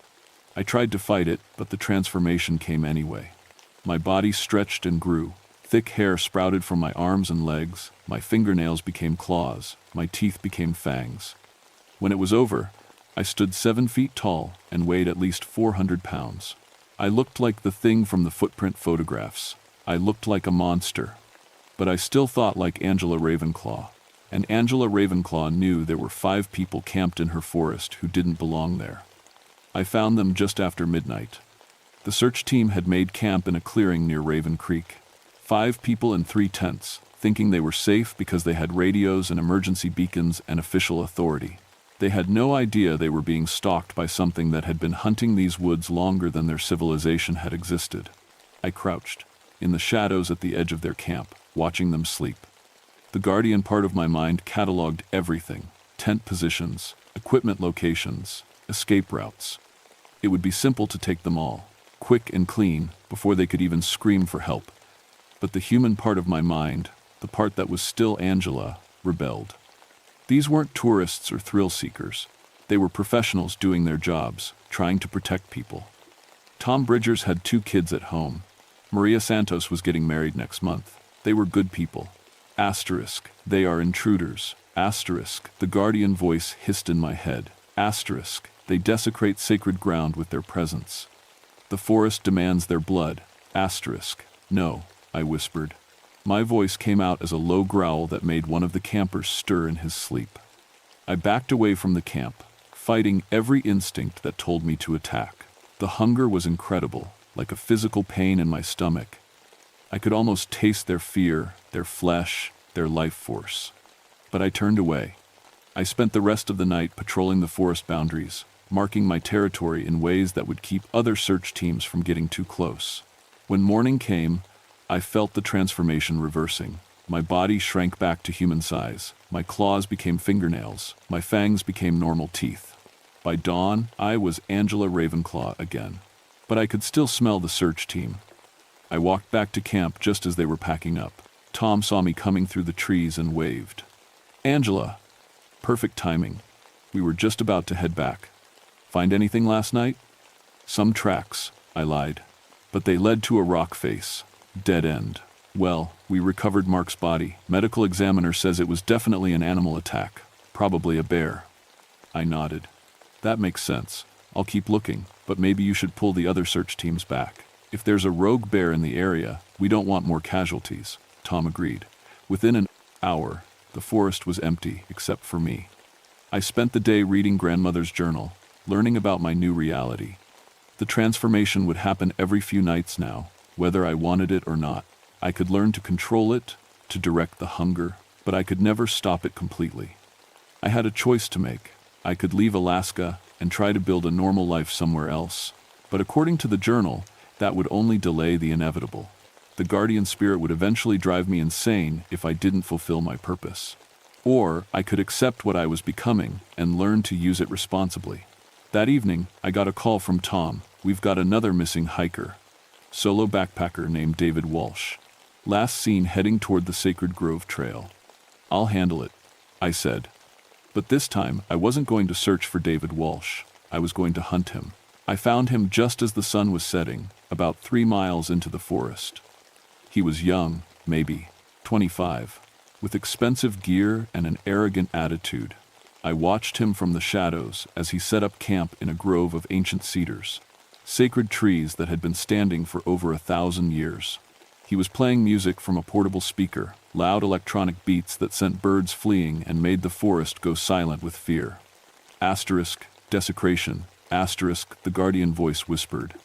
A: I tried to fight it, but the transformation came anyway. My body stretched and grew. Thick hair sprouted from my arms and legs. My fingernails became claws. My teeth became fangs. When it was over, I stood 7 feet tall and weighed at least 400 pounds. I looked like the thing from the footprint photographs. I looked like a monster. But I still thought like Angela Ravenclaw. And Angela Ravenclaw knew there were 5 people camped in her forest who didn't belong there. I found them just after midnight. The search team had made camp in a clearing near Raven Creek. 5 people in 3 tents, thinking they were safe because they had radios and emergency beacons and official authority. They had no idea they were being stalked by something that had been hunting these woods longer than their civilization had existed. I crouched, in the shadows at the edge of their camp, watching them sleep. The guardian part of my mind cataloged everything: tent positions, equipment locations, escape routes. It would be simple to take them all, quick and clean, before they could even scream for help. But the human part of my mind, the part that was still Angela, rebelled. These weren't tourists or thrill seekers. They were professionals doing their jobs, trying to protect people. Tom Bridgers had 2 kids at home. Maria Santos was getting married next month. They were good people. Asterisk, they are intruders. Asterisk, the guardian voice hissed in my head. Asterisk, they desecrate sacred ground with their presence. The forest demands their blood. Asterisk, no, I whispered. My voice came out as a low growl that made one of the campers stir in his sleep. I backed away from the camp, fighting every instinct that told me to attack. The hunger was incredible, like a physical pain in my stomach. I could almost taste their fear, their flesh, their life force. But I turned away. I spent the rest of the night patrolling the forest boundaries, marking my territory in ways that would keep other search teams from getting too close. When morning came, I felt the transformation reversing. My body shrank back to human size. My claws became fingernails. My fangs became normal teeth. By dawn, I was Angela Ravenclaw again. But I could still smell the search team. I walked back to camp just as they were packing up. Tom saw me coming through the trees and waved. Angela. Perfect timing. We were just about to head back. Find anything last night? Some tracks, I lied. But they led to a rock face. Dead end. Well, we recovered Mark's body. Medical examiner says it was definitely an animal attack. Probably a bear. I nodded. That makes sense. I'll keep looking, but maybe you should pull the other search teams back. If there's a rogue bear in the area, we don't want more casualties, Tom agreed. Within an hour, the forest was empty, except for me. I spent the day reading grandmother's journal, learning about my new reality. The transformation would happen every few nights now, whether I wanted it or not. I could learn to control it, to direct the hunger, but I could never stop it completely. I had a choice to make. I could leave Alaska and try to build a normal life somewhere else, but according to the journal, that would only delay the inevitable. The guardian spirit would eventually drive me insane if I didn't fulfill my purpose. Or I could accept what I was becoming and learn to use it responsibly. That evening, I got a call from Tom. We've got another missing hiker. Solo backpacker named David Walsh. Last seen heading toward the Sacred Grove Trail. I'll handle it, I said. But this time, I wasn't going to search for David Walsh. I was going to hunt him. I found him just as the sun was setting, about 3 miles into the forest. He was young, maybe 25, with expensive gear and an arrogant attitude. I watched him from the shadows as he set up camp in a grove of ancient cedars, sacred trees that had been standing for over 1,000 years. He was playing music from a portable speaker, loud electronic beats that sent birds fleeing and made the forest go silent with fear. Asterisk, desecration, asterisk, the guardian voice whispered.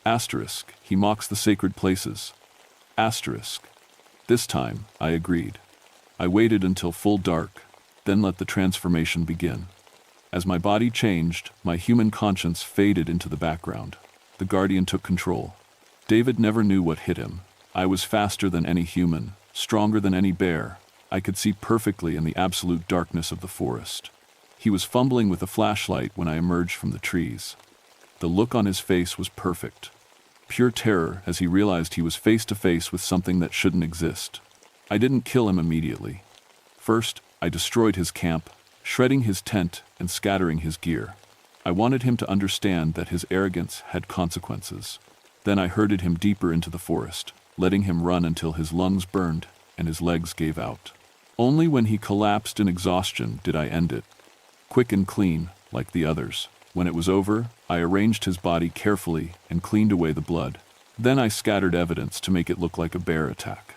A: Asterisk, he mocks the sacred places. Asterisk. This time, I agreed. I waited until full dark, then let the transformation begin. As my body changed, my human conscience faded into the background. The guardian took control. David never knew what hit him. I was faster than any human, stronger than any bear. I could see perfectly in the absolute darkness of the forest. He was fumbling with a flashlight when I emerged from the trees. The look on his face was perfect. Pure terror as he realized he was face to face with something that shouldn't exist. I didn't kill him immediately. First, I destroyed his camp, shredding his tent and scattering his gear. I wanted him to understand that his arrogance had consequences. Then I herded him deeper into the forest, letting him run until his lungs burned and his legs gave out. Only when he collapsed in exhaustion did I end it. Quick and clean, like the others. When it was over, I arranged his body carefully and cleaned away the blood. Then I scattered evidence to make it look like a bear attack.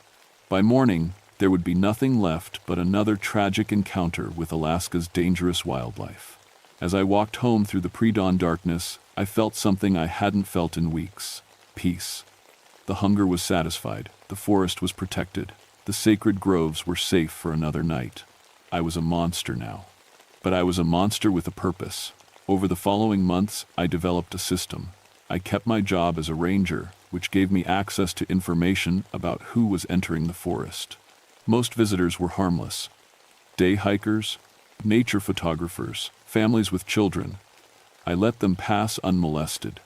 A: By morning, there would be nothing left but another tragic encounter with Alaska's dangerous wildlife. As I walked home through the pre-dawn darkness, I felt something I hadn't felt in weeks. Peace. The hunger was satisfied, the forest was protected, the sacred groves were safe for another night. I was a monster now. But I was a monster with a purpose. Over the following months, I developed a system. I kept my job as a ranger, which gave me access to information about who was entering the forest. Most visitors were harmless. Day hikers, nature photographers, families with children. I let them pass unmolested.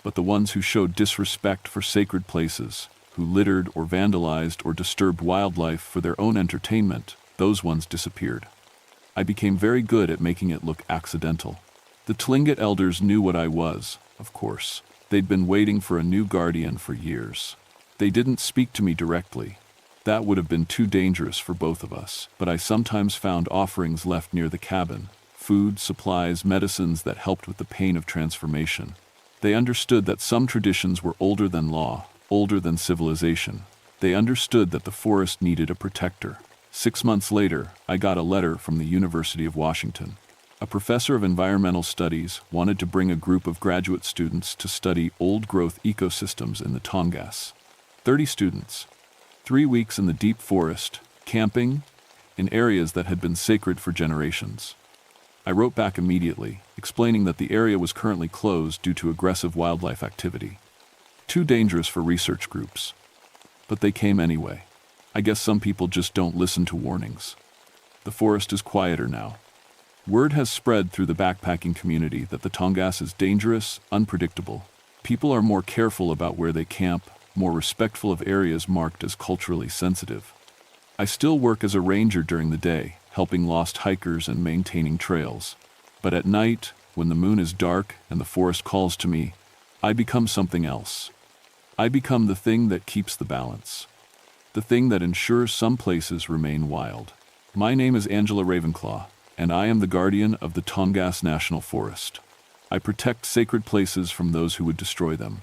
A: But the ones who showed disrespect for sacred places, who littered or vandalized or disturbed wildlife for their own entertainment, those ones disappeared. I became very good at making it look accidental. The Tlingit elders knew what I was, of course. They'd been waiting for a new guardian for years. They didn't speak to me directly. That would have been too dangerous for both of us, but I sometimes found offerings left near the cabin, food, supplies, medicines that helped with the pain of transformation. They understood that some traditions were older than law, older than civilization. They understood that the forest needed a protector. 6 months later, I got a letter from the University of Washington. A professor of environmental studies wanted to bring a group of graduate students to study old-growth ecosystems in the Tongass. 30 students. 3 weeks in the deep forest, camping, in areas that had been sacred for generations. I wrote back immediately, explaining that the area was currently closed due to aggressive wildlife activity. Too dangerous for research groups. But they came anyway. I guess some people just don't listen to warnings. The forest is quieter now. Word has spread through the backpacking community that the Tongass is dangerous, unpredictable. People are more careful about where they camp, more respectful of areas marked as culturally sensitive. I still work as a ranger during the day, helping lost hikers and maintaining trails. But at night, when the moon is dark and the forest calls to me, I become something else. I become the thing that keeps the balance. The thing that ensures some places remain wild. My name is Angela Ravenclaw, and I am the guardian of the Tongass National Forest. I protect sacred places from those who would destroy them.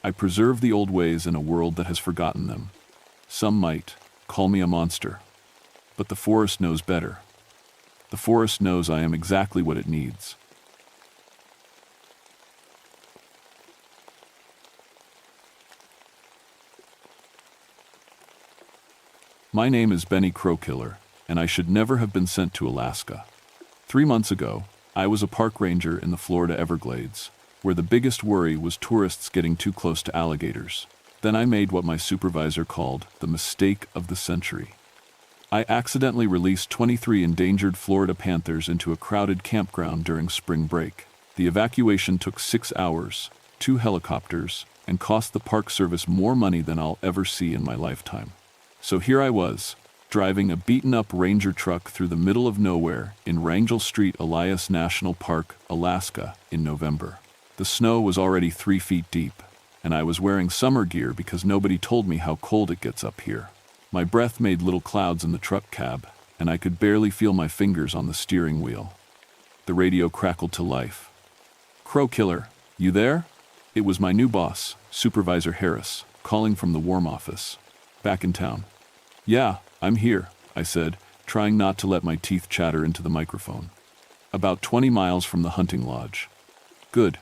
A: I preserve the old ways in a world that has forgotten them. Some might call me a monster. But the forest knows better. The forest knows I am exactly what it needs. My name is Benny Crowkiller, and I should never have been sent to Alaska. 3 months ago, I was a park ranger in the Florida Everglades, where the biggest worry was tourists getting too close to alligators. Then I made what my supervisor called the mistake of the century. I accidentally released 23 endangered Florida panthers into a crowded campground during spring break. The evacuation took 6 hours, 2 helicopters, and cost the Park Service more money than I'll ever see in my lifetime. So here I was, driving a beaten-up ranger truck through the middle of nowhere in Wrangell Street, Elias National Park, Alaska, in November. The snow was already 3 feet deep, and I was wearing summer gear because nobody told me how cold it gets up here. My breath made little clouds in the truck cab, and I could barely feel my fingers on the steering wheel. The radio crackled to life. "Crowkiller, you there?" It was my new boss, Supervisor Harris, calling from the warm office. "Back in town." "Yeah, I'm here," I said, trying not to let my teeth chatter into the microphone. "About 20 miles from the hunting lodge." "Good.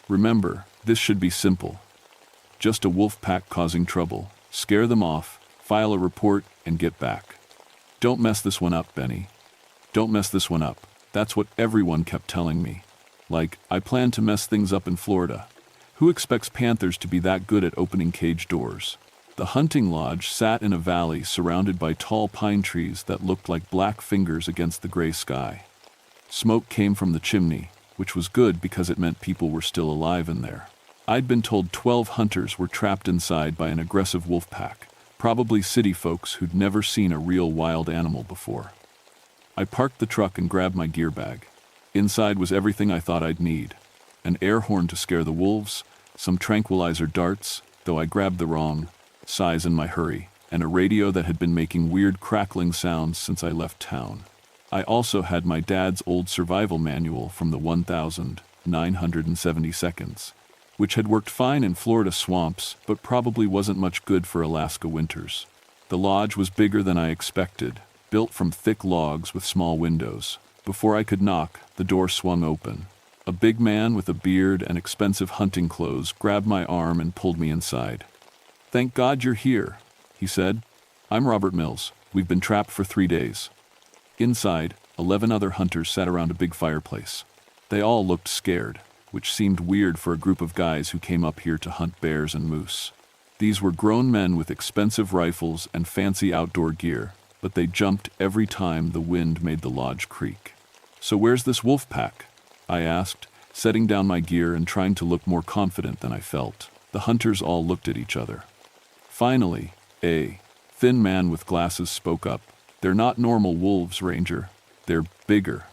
A: Remember, this should be simple. Just a wolf pack causing trouble. Scare them off, file a report, and get back. Don't mess this one up, Benny. Don't mess this one up." That's what everyone kept telling me. Like, I plan to mess things up in Florida. Who expects panthers to be that good at opening cage doors? The hunting lodge sat in a valley surrounded by tall pine trees that looked like black fingers against the gray sky. Smoke came from the chimney, which was good because it meant people were still alive in there. I'd been told 12 hunters were trapped inside by an aggressive wolf pack, probably city folks who'd never seen a real wild animal before. I parked the truck and grabbed my gear bag. Inside was everything I thought I'd need. An air horn to scare the wolves, some tranquilizer darts, though I grabbed the wrong size in my hurry, and a radio that had been making weird crackling sounds since I left town. I also had my dad's old survival manual from the 1970 seconds, which had worked fine in Florida swamps, but probably wasn't much good for Alaska winters. The lodge was bigger than I expected, built from thick logs with small windows. Before I could knock, the door swung open. A big man with a beard and expensive hunting clothes grabbed my arm and pulled me inside. "Thank God you're here," he said. "I'm Robert Mills. We've been trapped for 3 days." Inside, 11 other hunters sat around a big fireplace. They all looked scared, which seemed weird for a group of guys who came up here to hunt bears and moose. These were grown men with expensive rifles and fancy outdoor gear, but they jumped every time the wind made the lodge creak. "So where's this wolf pack?" I asked, setting down my gear and trying to look more confident than I felt. The hunters all looked at each other. Finally, a thin man with glasses spoke up. "They're not normal wolves, Ranger. They're bigger.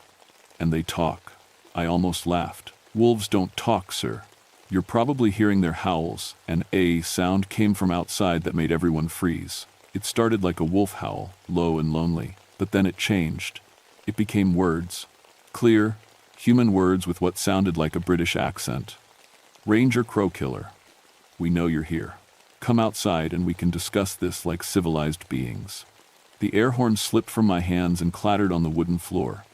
A: And they talk." I almost laughed. "Wolves don't talk, sir. You're probably hearing their howls," and a sound came from outside that made everyone freeze. It started like a wolf howl, low and lonely, but then it changed. It became words. Clear, human words with what sounded like a British accent. "Ranger Crowkiller, we know you're here. Come outside and we can discuss this like civilized beings." The air horn slipped from my hands and clattered on the wooden floor.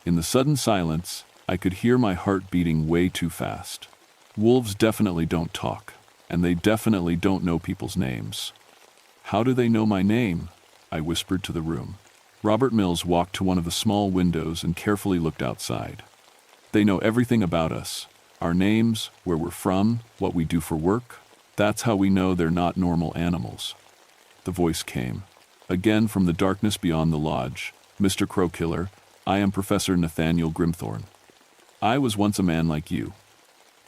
A: In the sudden silence, I could hear my heart beating way too fast. Wolves definitely don't talk, and they definitely don't know people's names. "How do they know my name?" I whispered to the room. Robert Mills walked to one of the small windows and carefully looked outside. "They know everything about us. Our names, where we're from, what we do for work. That's how we know they're not normal animals." The voice came. Again from the darkness beyond the lodge. "Mr. Crowkiller, I am Professor Nathaniel Grimthorne. I was once a man like you.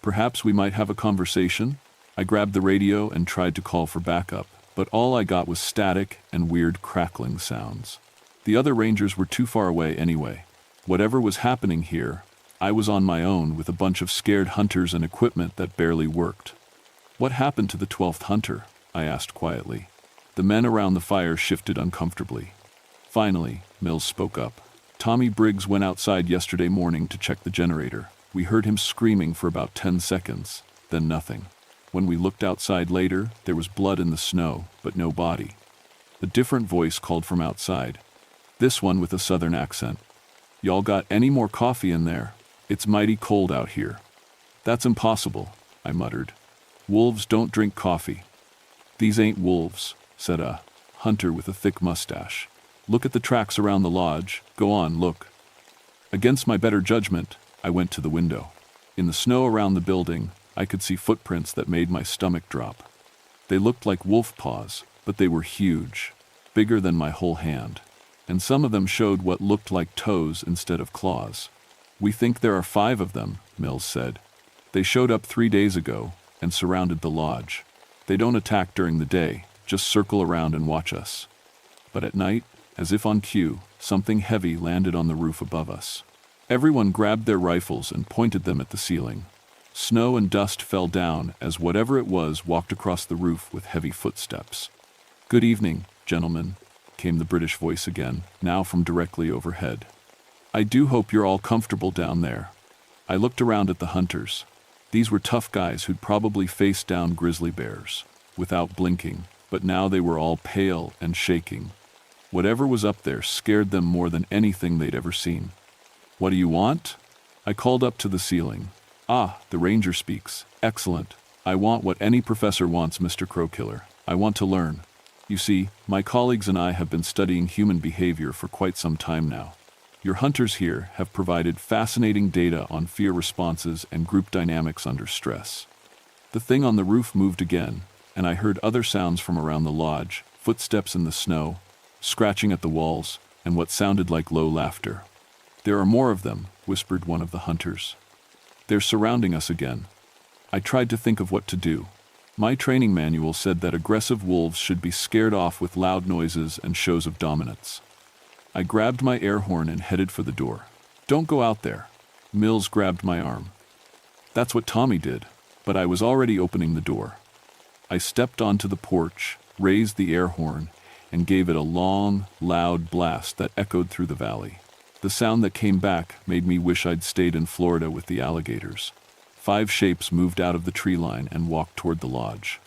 A: Perhaps we might have a conversation?" I grabbed the radio and tried to call for backup, but all I got was static and weird crackling sounds. The other rangers were too far away anyway. Whatever was happening here, I was on my own with a bunch of scared hunters and equipment that barely worked. "What happened to the 12th hunter?" I asked quietly. The men around the fire shifted uncomfortably. Finally, Mills spoke up. "Tommy Briggs went outside yesterday morning to check the generator. We heard him screaming for about 10 seconds, then nothing. When we looked outside later, there was blood in the snow, but no body." A different voice called from outside, this one with a southern accent. "Y'all got any more coffee in there? It's mighty cold out here." "That's impossible," I muttered. "Wolves don't drink coffee." "These ain't wolves," said a hunter with a thick mustache. "Look at the tracks around the lodge. Go on, look." Against my better judgment, I went to the window. In the snow around the building, I could see footprints that made my stomach drop. They looked like wolf paws, but they were huge, bigger than my whole hand. And some of them showed what looked like toes instead of claws. "We think there are 5 of them," Mills said. "They showed up 3 days ago and surrounded the lodge. They don't attack during the day, just circle around and watch us. But at night, as if on cue, something heavy landed on the roof above us." Everyone grabbed their rifles and pointed them at the ceiling. Snow and dust fell down as whatever it was walked across the roof with heavy footsteps. "Good evening, gentlemen," came the British voice again, now from directly overhead. "I do hope you're all comfortable down there." I looked around at the hunters. These were tough guys who'd probably faced down grizzly bears, without blinking, but now they were all pale and shaking. Whatever was up there scared them more than anything they'd ever seen. "What do you want?" I called up to the ceiling. "Ah, the ranger speaks. Excellent. I want what any professor wants, Mr. Crowkiller. I want to learn. You see, my colleagues and I have been studying human behavior for quite some time now. Your hunters here have provided fascinating data on fear responses and group dynamics under stress." The thing on the roof moved again, and I heard other sounds from around the lodge, footsteps in the snow, scratching at the walls, and what sounded like low laughter. "There are more of them," whispered one of the hunters. "They're surrounding us again." I tried to think of what to do. My training manual said that aggressive wolves should be scared off with loud noises and shows of dominance. I grabbed my air horn and headed for the door. "Don't go out there." Mills grabbed my arm. "That's what Tommy did," but I was already opening the door. I stepped onto the porch, raised the air horn, and gave it a long, loud blast that echoed through the valley. The sound that came back made me wish I'd stayed in Florida with the alligators. 5 shapes moved out of the tree line and walked toward the lodge.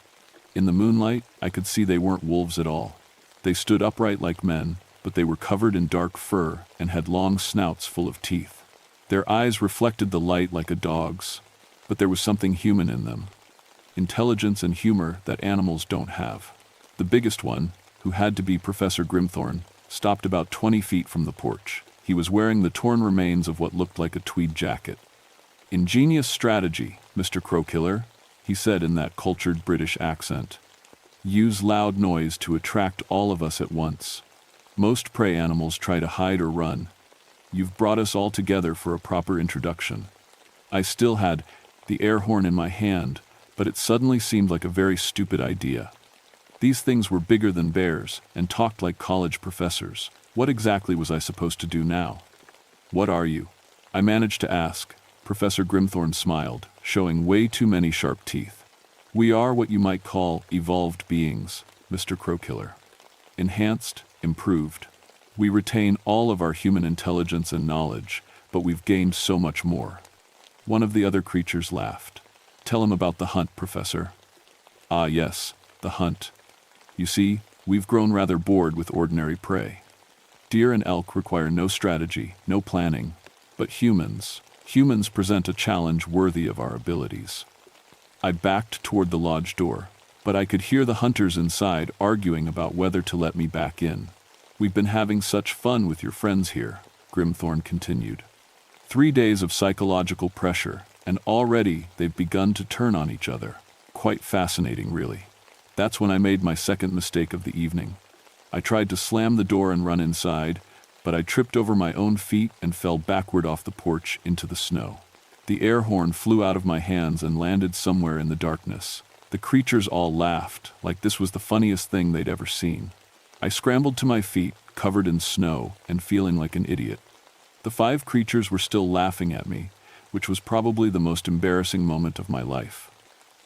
A: In the moonlight, I could see they weren't wolves at all. They stood upright like men, but they were covered in dark fur and had long snouts full of teeth. Their eyes reflected the light like a dog's, but there was something human in them. Intelligence and humor that animals don't have. The biggest one, who had to be Professor Grimthorne, stopped about 20 feet from the porch. He was wearing the torn remains of what looked like a tweed jacket. "Ingenious strategy, Mr. Crowkiller," he said in that cultured British accent. "Use loud noise to attract all of us at once. Most prey animals try to hide or run. You've brought us all together for a proper introduction." I still had the air horn in my hand, but it suddenly seemed like a very stupid idea. These things were bigger than bears and talked like college professors. What exactly was I supposed to do now? "What are you?" I managed to ask. Professor Grimthorne smiled, showing way too many sharp teeth. "We are what you might call evolved beings, Mr. Crowkiller. Enhanced, improved. We retain all of our human intelligence and knowledge, but we've gained so much more." One of the other creatures laughed. "Tell him about the hunt, Professor." "Ah, yes, the hunt. You see, we've grown rather bored with ordinary prey. Deer and elk require no strategy, no planning, but humans present a challenge worthy of our abilities." I backed toward the lodge door, but I could hear the hunters inside arguing about whether to let me back in. "We've been having such fun with your friends here," Grimthorne continued. 3 days of psychological pressure, and already they've begun to turn on each other. Quite fascinating, really. That's when I made my second mistake of the evening. I tried to slam the door and run inside, but I tripped over my own feet and fell backward off the porch into the snow. The air horn flew out of my hands and landed somewhere in the darkness. The creatures all laughed, like this was the funniest thing they'd ever seen. I scrambled to my feet, covered in snow, and feeling like an idiot. The 5 creatures were still laughing at me, which was probably the most embarrassing moment of my life.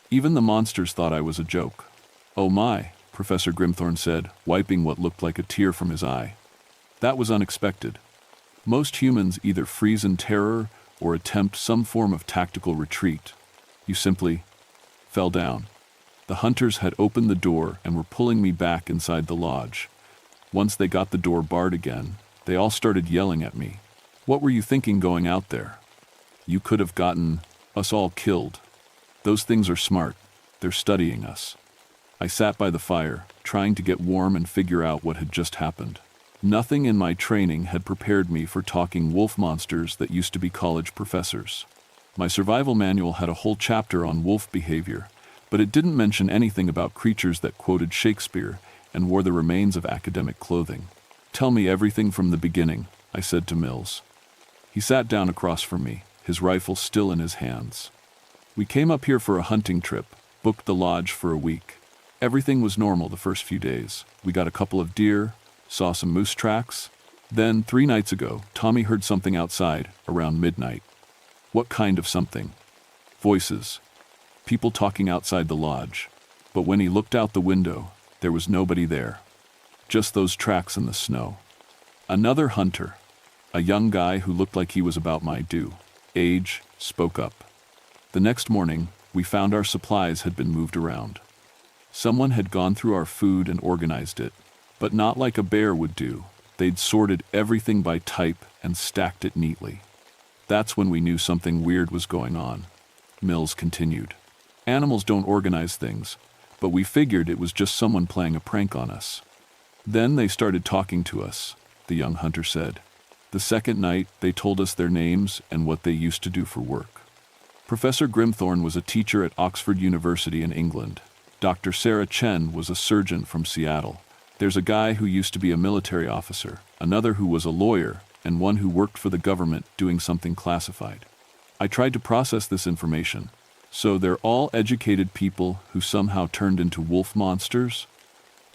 A: Even the monsters thought I was a joke. "Oh my," Professor Grimthorne said, wiping what looked like a tear from his eye. "That was unexpected. Most humans either freeze in terror or attempt some form of tactical retreat. You simply fell down." The hunters had opened the door and were pulling me back inside the lodge. Once they got the door barred again, they all started yelling at me. "What were you thinking going out there? You could have gotten us all killed. Those things are smart. They're studying us." I sat by the fire, trying to get warm and figure out what had just happened. Nothing in my training had prepared me for talking wolf monsters that used to be college professors. My survival manual had a whole chapter on wolf behavior, but it didn't mention anything about creatures that quoted Shakespeare and wore the remains of academic clothing. "Tell me everything from the beginning," I said to Mills. He sat down across from me, his rifle still in his hands. "We came up here for a hunting trip, booked the lodge for a week. Everything was normal the first few days. We got a couple of deer, saw some moose tracks. Then, 3 nights ago, Tommy heard something outside, around midnight." "What kind of something?" "Voices. People talking outside the lodge. But when he looked out the window, there was nobody there. Just those tracks in the snow." Another hunter, a young guy who looked like he was about my due age, spoke up. "The next morning, we found our supplies had been moved around. Someone had gone through our food and organized it, but not like a bear would do. They'd sorted everything by type and stacked it neatly. That's when we knew something weird was going on," Mills continued. "Animals don't organize things, but we figured it was just someone playing a prank on us." "Then they started talking to us," the young hunter said. "The second night, they told us their names and what they used to do for work. Professor Grimthorne was a teacher at Oxford University in England. Dr. Sarah Chen was a surgeon from Seattle. There's a guy who used to be a military officer, another who was a lawyer, and one who worked for the government doing something classified. I tried to process this information. So they're all educated people who somehow turned into wolf monsters?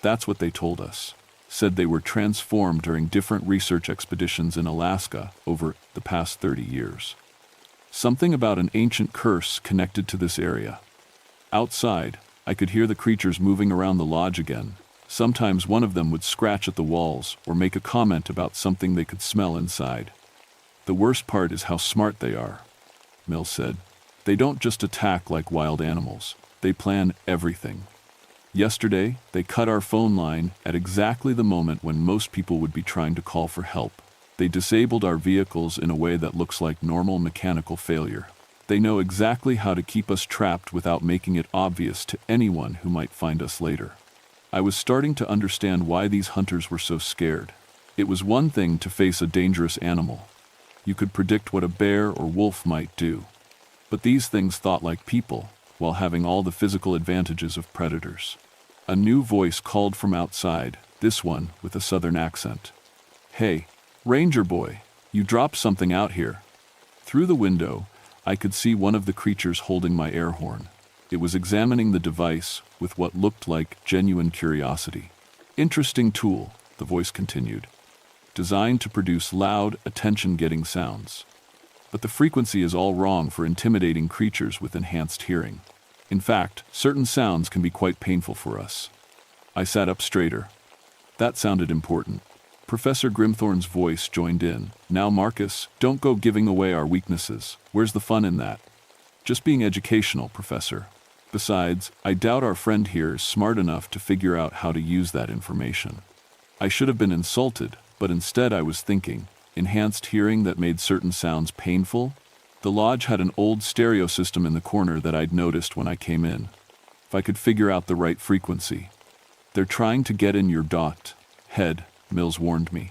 A: That's what they told us. Said they were transformed during different research expeditions in Alaska over the past 30 years. Something about an ancient curse connected to this area. Outside, I could hear the creatures moving around the lodge again. Sometimes one of them would scratch at the walls or make a comment about something they could smell inside. The worst part is how smart they are," Mills said. "They don't just attack like wild animals. They plan everything. Yesterday, they cut our phone line at exactly the moment when most people would be trying to call for help. They disabled our vehicles in a way that looks like normal mechanical failure. They know exactly how to keep us trapped without making it obvious to anyone who might find us later." I was starting to understand why these hunters were so scared. It was one thing to face a dangerous animal. You could predict what a bear or wolf might do. But these things thought like people, while having all the physical advantages of predators. A new voice called from outside, this one with a southern accent. "Hey, Ranger boy, you dropped something out here." Through the window, I could see one of the creatures holding my air horn. It was examining the device with what looked like genuine curiosity. "Interesting tool," the voice continued. "Designed to produce loud, attention-getting sounds. But the frequency is all wrong for intimidating creatures with enhanced hearing. In fact, certain sounds can be quite painful for us." I sat up straighter. That sounded important. Professor Grimthorne's voice joined in. "Now, Marcus, don't go giving away our weaknesses. Where's the fun in that? Just being educational, Professor. Besides, I doubt our friend here is smart enough to figure out how to use that information." I should have been insulted, but instead I was thinking, enhanced hearing that made certain sounds painful? The lodge had an old stereo system in the corner that I'd noticed when I came in. If I could figure out the right frequency. "They're trying to get in your head," Mills warned me.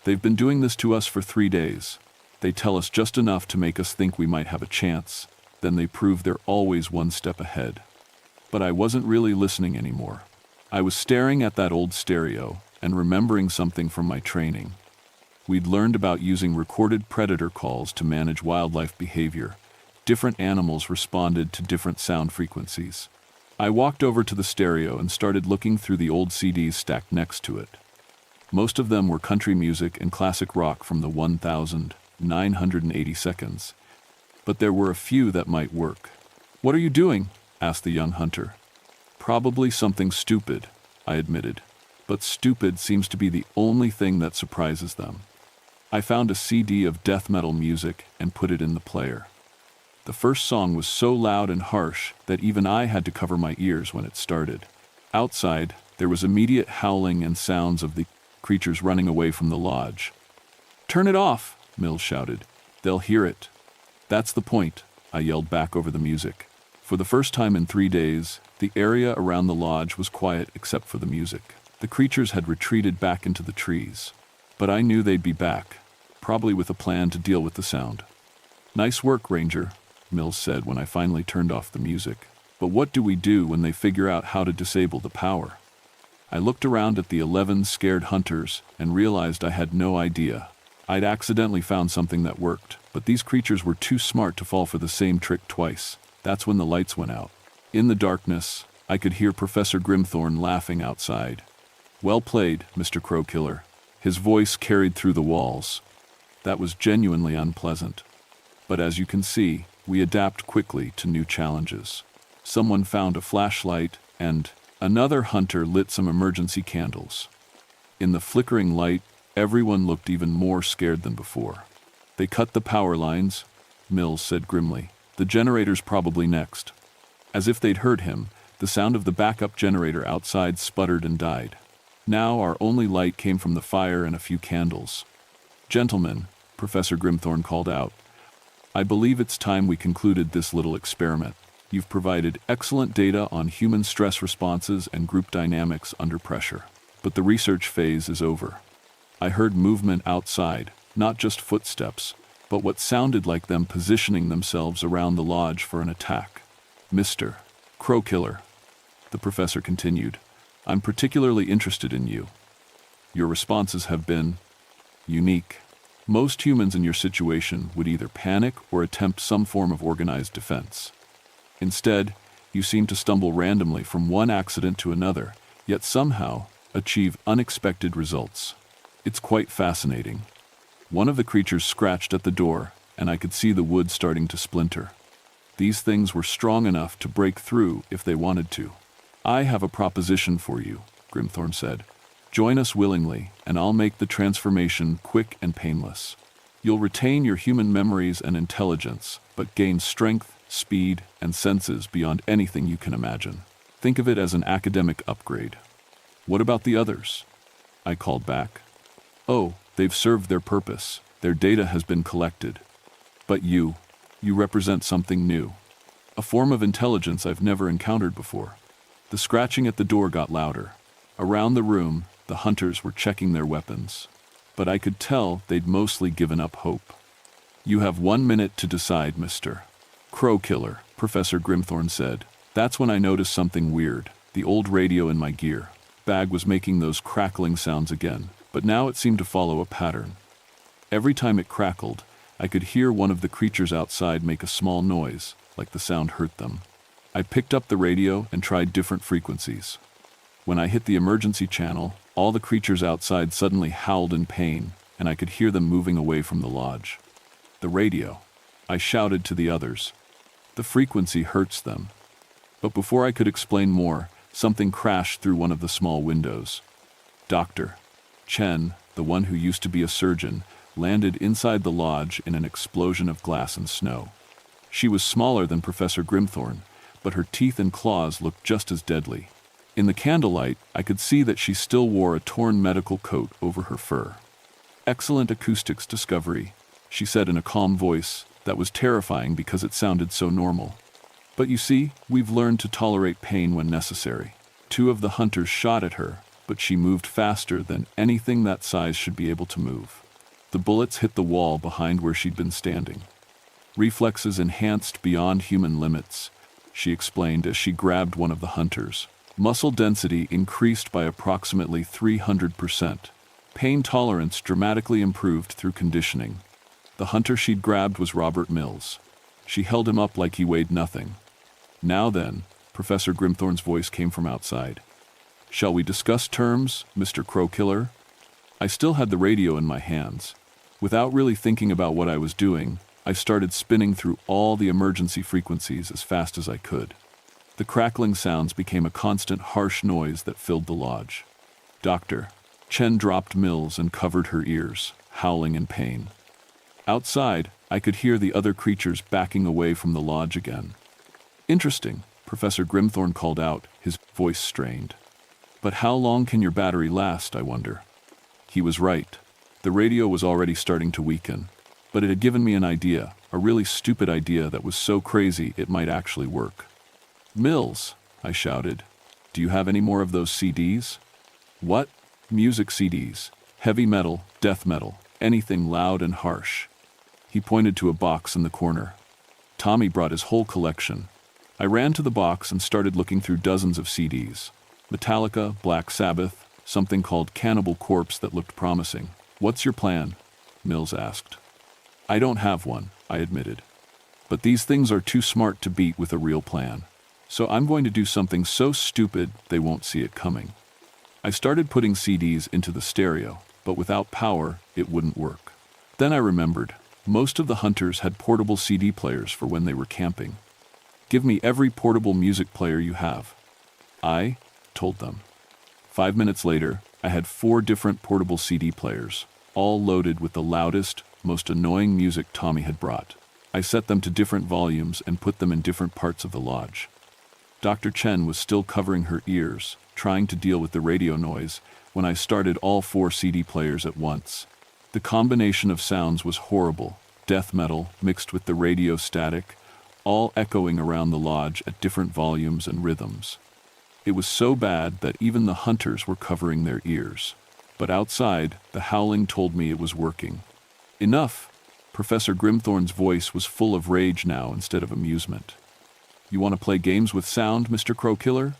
A: "They've been doing this to us for 3 days. They tell us just enough to make us think we might have a chance. Then they prove they're always one step ahead." But I wasn't really listening anymore. I was staring at that old stereo and remembering something from my training. We'd learned about using recorded predator calls to manage wildlife behavior. Different animals responded to different sound frequencies. I walked over to the stereo and started looking through the old CDs stacked next to it. Most of them were country music and classic rock from the 1980 seconds. But there were a few that might work. "What are you doing?" asked the young hunter. "Probably something stupid," I admitted. But stupid seems to be the only thing that surprises them. I found a CD of death metal music and put it in the player. The first song was so loud and harsh that even I had to cover my ears when it started. Outside, there was immediate howling and sounds of the creatures running away from the lodge. "Turn it off," Mills shouted. "They'll hear it." "That's the point," I yelled back over the music. For the first time in 3 days, the area around the lodge was quiet except for the music. The creatures had retreated back into the trees. But I knew they'd be back, probably with a plan to deal with the sound. "Nice work, Ranger," Mills said when I finally turned off the music. "But what do we do when they figure out how to disable the power?" I looked around at the 11 scared hunters and realized I had no idea. I'd accidentally found something that worked, but these creatures were too smart to fall for the same trick twice. That's when the lights went out. In the darkness, I could hear Professor Grimthorne laughing outside. "Well played, Mr. Crowkiller." His voice carried through the walls. That was genuinely unpleasant. But as you can see, we adapt quickly to new challenges. Someone found a flashlight, and another hunter lit some emergency candles. In the flickering light, everyone looked even more scared than before. "They cut the power lines," Mills said grimly. "The generator's probably next." As if they'd heard him, the sound of the backup generator outside sputtered and died. Now our only light came from the fire and a few candles. "Gentlemen," Professor Grimthorne called out, "I believe it's time we concluded this little experiment. You've provided excellent data on human stress responses and group dynamics under pressure. But the research phase is over." I heard movement outside, not just footsteps, but what sounded like them positioning themselves around the lodge for an attack. "Mr. Crowkiller," the professor continued, "I'm particularly interested in you. Your responses have been unique. Most humans in your situation would either panic or attempt some form of organized defense. Instead, you seem to stumble randomly from one accident to another, yet somehow achieve unexpected results. It's quite fascinating." One of the creatures scratched at the door, and I could see the wood starting to splinter. These things were strong enough to break through if they wanted to. "I have a proposition for you," Grimthorne said. "Join us willingly, and I'll make the transformation quick and painless. You'll retain your human memories and intelligence, but gain strength, speed, and senses beyond anything you can imagine. Think of it as an academic upgrade." "What about the others?" I called back. "Oh, they've served their purpose. Their data has been collected. But you represent something new. A form of intelligence I've never encountered before." The scratching at the door got louder. Around the room, the hunters were checking their weapons. But I could tell they'd mostly given up hope. "You have 1 minute to decide, Mr. Crowkiller," Professor Grimthorne said. That's when I noticed something weird. The old radio in my gear bag was making those crackling sounds again, but now it seemed to follow a pattern. Every time it crackled, I could hear one of the creatures outside make a small noise, like the sound hurt them. I picked up the radio and tried different frequencies. When I hit the emergency channel, all the creatures outside suddenly howled in pain, and I could hear them moving away from the lodge. "The radio," I shouted to the others. "The frequency hurts them." But before I could explain more, something crashed through one of the small windows. Dr. Chen, the one who used to be a surgeon, landed inside the lodge in an explosion of glass and snow. She was smaller than Professor Grimthorne, but her teeth and claws looked just as deadly. In the candlelight, I could see that she still wore a torn medical coat over her fur. "Excellent acoustics discovery," she said in a calm voice that was terrifying because it sounded so normal. "But you see, we've learned to tolerate pain when necessary." 2 of the hunters shot at her, but she moved faster than anything that size should be able to move. The bullets hit the wall behind where she'd been standing. "Reflexes enhanced beyond human limits," she explained as she grabbed one of the hunters. "Muscle density increased by approximately 300%. Pain tolerance dramatically improved through conditioning." The hunter she'd grabbed was Robert Mills. She held him up like he weighed nothing. "Now then," Professor Grimthorne's voice came from outside. "Shall we discuss terms, Mr. Crowkiller?" I still had the radio in my hands. Without really thinking about what I was doing, I started spinning through all the emergency frequencies as fast as I could. The crackling sounds became a constant harsh noise that filled the lodge. Dr. Chen dropped Mills and covered her ears, howling in pain. Outside, I could hear the other creatures backing away from the lodge again. "Interesting," Professor Grimthorne called out, his voice strained. "But how long can your battery last, I wonder?" He was right. The radio was already starting to weaken, but it had given me an idea, a really stupid idea that was so crazy it might actually work. "Mills," I shouted. "Do you have any more of those CDs?" "What?" "Music CDs. Heavy metal, death metal, anything loud and harsh." He pointed to a box in the corner. Tommy brought his whole collection. I ran to the box and started looking through dozens of CDs. Metallica, Black Sabbath, something called Cannibal Corpse that looked promising. "What's your plan?" Mills asked. "I don't have one," I admitted. "But these things are too smart to beat with a real plan. So I'm going to do something so stupid they won't see it coming." I started putting CDs into the stereo, but without power, it wouldn't work. Then I remembered, most of the hunters had portable CD players for when they were camping. "Give me every portable music player you have," I told them. 5 minutes later, I had 4 different portable CD players, all loaded with the loudest, most annoying music Tommy had brought. I set them to different volumes and put them in different parts of the lodge. Dr. Chen was still covering her ears, trying to deal with the radio noise, when I started all 4 CD players at once. The combination of sounds was horrible, death metal mixed with the radio static, all echoing around the lodge at different volumes and rhythms. It was so bad that even the hunters were covering their ears. But outside, the howling told me it was working. "Enough!" Professor Grimthorne's voice was full of rage now instead of amusement. "You want to play games with sound, Mr. Crowkiller?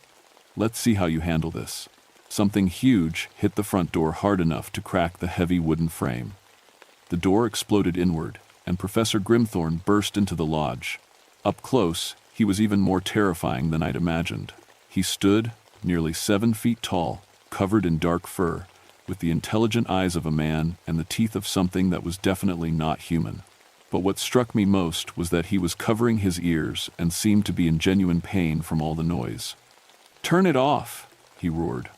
A: Let's see how you handle this." Something huge hit the front door hard enough to crack the heavy wooden frame. The door exploded inward, and Professor Grimthorne burst into the lodge. Up close, he was even more terrifying than I'd imagined. He stood, nearly 7 feet tall, covered in dark fur, with the intelligent eyes of a man and the teeth of something that was definitely not human. But what struck me most was that he was covering his ears and seemed to be in genuine pain from all the noise. "Turn it off!" he roared.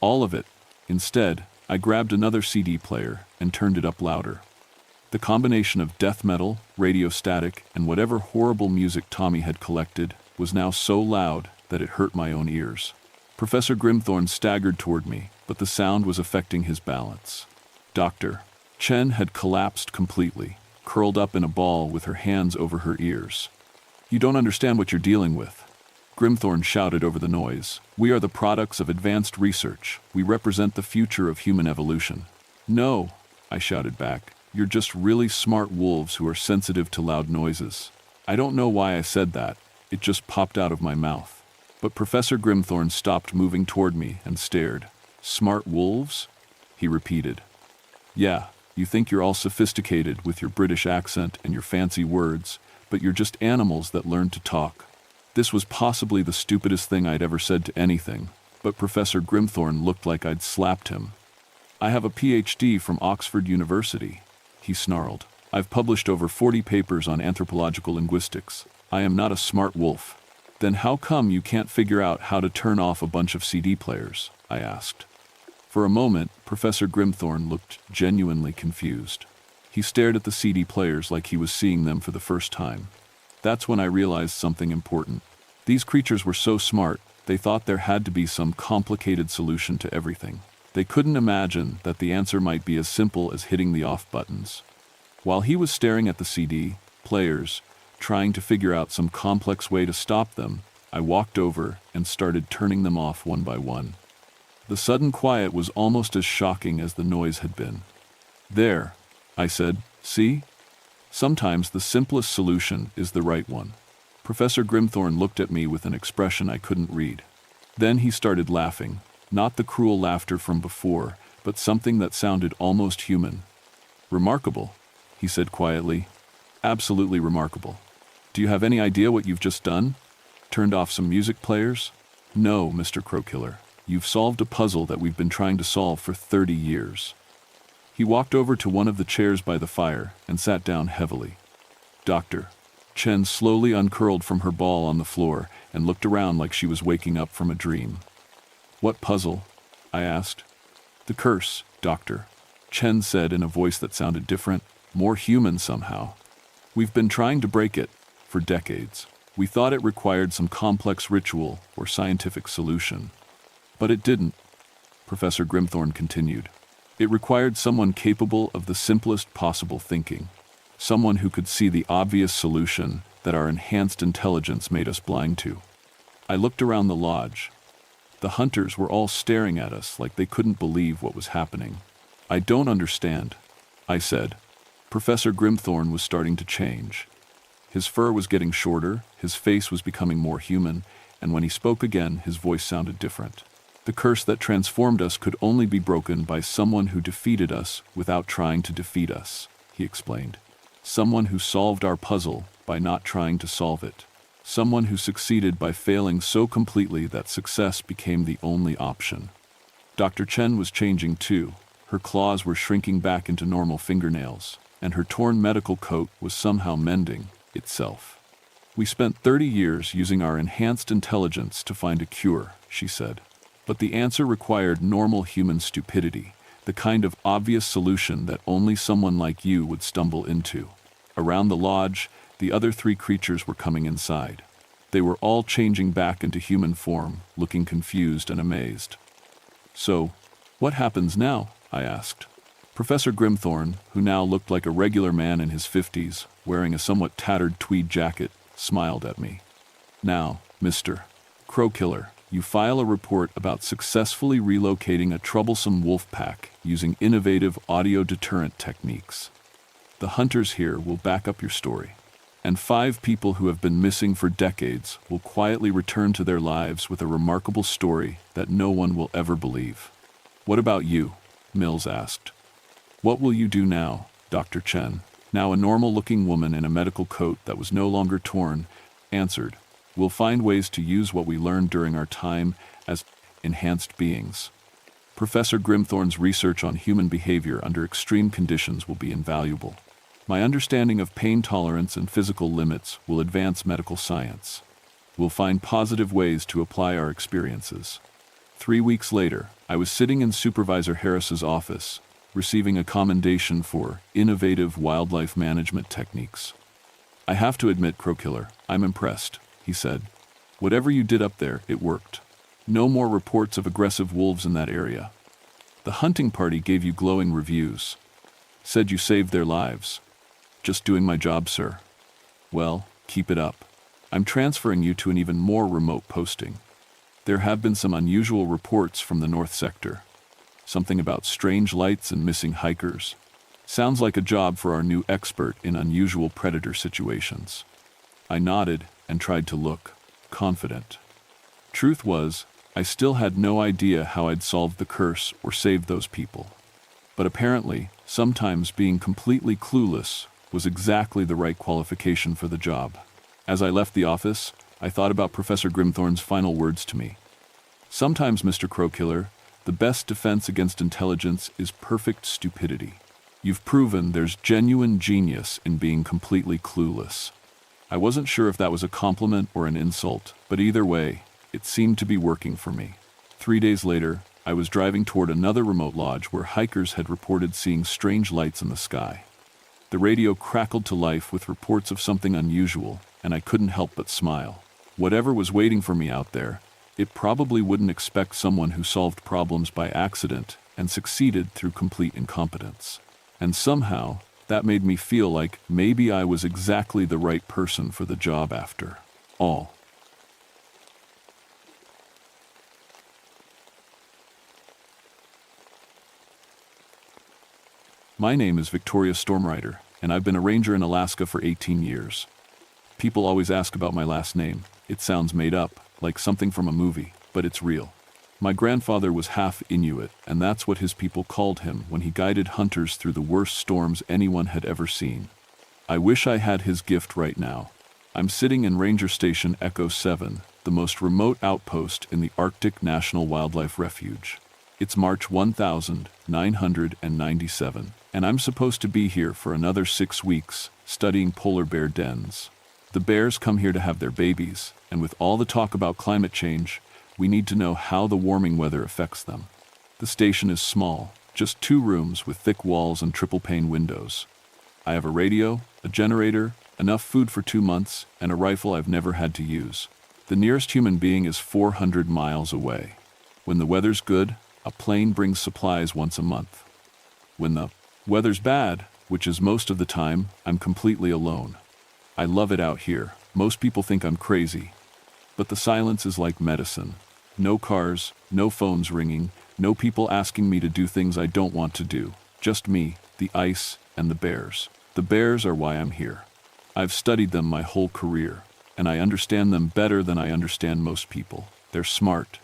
A: "All of it." Instead, I grabbed another CD player and turned it up louder. The combination of death metal, radio static, and whatever horrible music Tommy had collected was now so loud that it hurt my own ears. Professor Grimthorne staggered toward me, but the sound was affecting his balance. Dr. Chen had collapsed completely, curled up in a ball with her hands over her ears. "You don't understand what you're dealing with," Grimthorne shouted over the noise. "We are the products of advanced research. We represent the future of human evolution." "No," I shouted back. "You're just really smart wolves who are sensitive to loud noises." I don't know why I said that. It just popped out of my mouth. But Professor Grimthorne stopped moving toward me and stared. "Smart wolves?" he repeated. "Yeah, you think you're all sophisticated with your British accent and your fancy words, but you're just animals that learn to talk." This was possibly the stupidest thing I'd ever said to anything, but Professor Grimthorne looked like I'd slapped him. "I have a PhD from Oxford University," he snarled. "I've published over 40 papers on anthropological linguistics. I am not a smart wolf." "Then how come you can't figure out how to turn off a bunch of CD players?" I asked. For a moment, Professor Grimthorne looked genuinely confused. He stared at the CD players like he was seeing them for the first time. That's when I realized something important. These creatures were so smart, they thought there had to be some complicated solution to everything. They couldn't imagine that the answer might be as simple as hitting the off buttons. While he was staring at the CD players, trying to figure out some complex way to stop them, I walked over and started turning them off one by one. The sudden quiet was almost as shocking as the noise had been. "There," I said, "see? Sometimes the simplest solution is the right one." Professor Grimthorne looked at me with an expression I couldn't read. Then he started laughing, not the cruel laughter from before, but something that sounded almost human. "Remarkable," he said quietly. "Absolutely remarkable. Do you have any idea what you've just done? Turned off some music players? No, Mr. Crowkiller. You've solved a puzzle that we've been trying to solve for 30 years. He walked over to one of the chairs by the fire and sat down heavily. Dr. Chen slowly uncurled from her ball on the floor and looked around like she was waking up from a dream. "What puzzle?" I asked. "The curse, Doctor," Chen said in a voice that sounded different, more human somehow. "We've been trying to break it for decades. We thought it required some complex ritual or scientific solution. But it didn't," Professor Grimthorne continued. "It required someone capable of the simplest possible thinking, someone who could see the obvious solution that our enhanced intelligence made us blind to. I looked around the lodge. The hunters were all staring at us like they couldn't believe what was happening. "I don't understand," I said. Professor Grimthorne was starting to change. His fur was getting shorter, his face was becoming more human, and when he spoke again, his voice sounded different. "The curse that transformed us could only be broken by someone who defeated us without trying to defeat us," he explained. "Someone who solved our puzzle by not trying to solve it. Someone who succeeded by failing so completely that success became the only option." Dr. Chen was changing too. Her claws were shrinking back into normal fingernails, and her torn medical coat was somehow mending itself. "We spent 30 years using our enhanced intelligence to find a cure," she said. "But the answer required normal human stupidity, the kind of obvious solution that only someone like you would stumble into." Around the lodge, the other 3 creatures were coming inside. They were all changing back into human form, looking confused and amazed. "So, what happens now?" I asked. Professor Grimthorne, who now looked like a regular man in his 50s, wearing a somewhat tattered tweed jacket, smiled at me. "Now, Mr. Crowkiller, you file a report about successfully relocating a troublesome wolf pack using innovative audio deterrent techniques. The hunters here will back up your story, and 5 people who have been missing for decades will quietly return to their lives with a remarkable story that no one will ever believe." "What about you?" Mills asked. "What will you do now?" Dr. Chen, now a normal-looking woman in a medical coat that was no longer torn, answered. "We'll find ways to use what we learned during our time as enhanced beings. Professor Grimthorne's research on human behavior under extreme conditions will be invaluable. My understanding of pain tolerance and physical limits will advance medical science. We'll find positive ways to apply our experiences." 3 weeks later, I was sitting in Supervisor Harris's office, receiving a commendation for innovative wildlife management techniques. "I have to admit, Crowkiller, I'm impressed," he said. "Whatever you did up there, it worked. No more reports of aggressive wolves in that area. The hunting party gave you glowing reviews. Said you saved their lives." "Just doing my job, sir." "Well, keep it up. I'm transferring you to an even more remote posting. There have been some unusual reports from the North Sector. Something about strange lights and missing hikers. Sounds like a job for our new expert in unusual predator situations." I nodded and tried to look confident. Truth was, I still had no idea how I'd solved the curse or saved those people. But apparently, sometimes being completely clueless was exactly the right qualification for the job. As I left the office, I thought about Professor Grimthorne's final words to me. "Sometimes, Mr. Crowkiller, the best defense against intelligence is perfect stupidity. You've proven there's genuine genius in being completely clueless." I wasn't sure if that was a compliment or an insult, but either way, it seemed to be working for me. 3 days later, I was driving toward another remote lodge where hikers had reported seeing strange lights in the sky. The radio crackled to life with reports of something unusual, and I couldn't help but smile. Whatever was waiting for me out there, it probably wouldn't expect someone who solved problems by accident and succeeded through complete incompetence. And somehow, that made me feel like maybe I was exactly the right person for the job after all. My name is Victoria Stormrider, and I've been a ranger in Alaska for 18 years. People always ask about my last name. It sounds made up, like something from a movie, but it's real. My grandfather was half Inuit, and that's what his people called him when he guided hunters through the worst storms anyone had ever seen. I wish I had his gift right now. I'm sitting in Ranger Station Echo 7, the most remote outpost in the Arctic National Wildlife Refuge. It's March 1997, and I'm supposed to be here for another 6 weeks, studying polar bear dens. The bears come here to have their babies, and with all the talk about climate change, we need to know how the warming weather affects them. The station is small, just 2 rooms with thick walls and triple-pane windows. I have a radio, a generator, enough food for 2 months, and a rifle I've never had to use. The nearest human being is 400 miles away. When the weather's good, a plane brings supplies once a month. When the weather's bad, which is most of the time, I'm completely alone. I love it out here. Most people think I'm crazy. But the silence is like medicine. No cars, no phones ringing, no people asking me to do things I don't want to do. Just me, the ice, and the bears. The bears are why I'm here. I've studied them my whole career, and I understand them better than I understand most people. They're smart.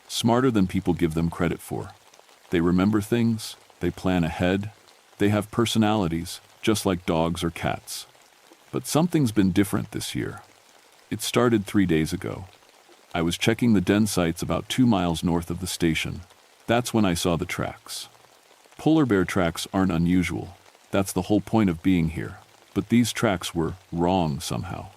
A: Smarter than people give them credit for. They remember things, they plan ahead, they have personalities, just like dogs or cats. But something's been different this year. It started 3 days ago. I was checking the den sites about 2 miles north of the station. That's when I saw the tracks. Polar bear tracks aren't unusual. That's the whole point of being here. But these tracks were wrong somehow.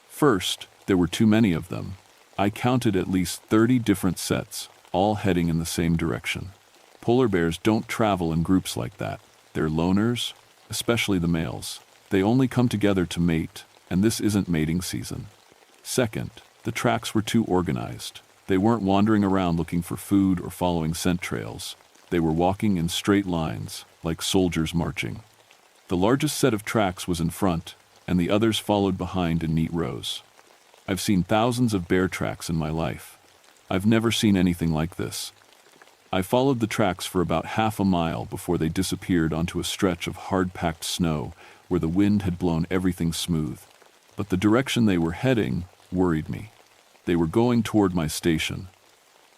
A: First, there were too many of them. I counted at least 30 different sets, all heading in the same direction. Polar bears don't travel in groups like that. They're loners, especially the males. They only come together to mate, and this isn't mating season. Second, the tracks were too organized. They weren't wandering around looking for food or following scent trails. They were walking in straight lines, like soldiers marching. The largest set of tracks was in front, and the others followed behind in neat rows. I've seen thousands of bear tracks in my life. I've never seen anything like this. I followed the tracks for about half a mile before they disappeared onto a stretch of hard-packed snow where the wind had blown everything smooth. But the direction they were heading worried me. They were going toward my station.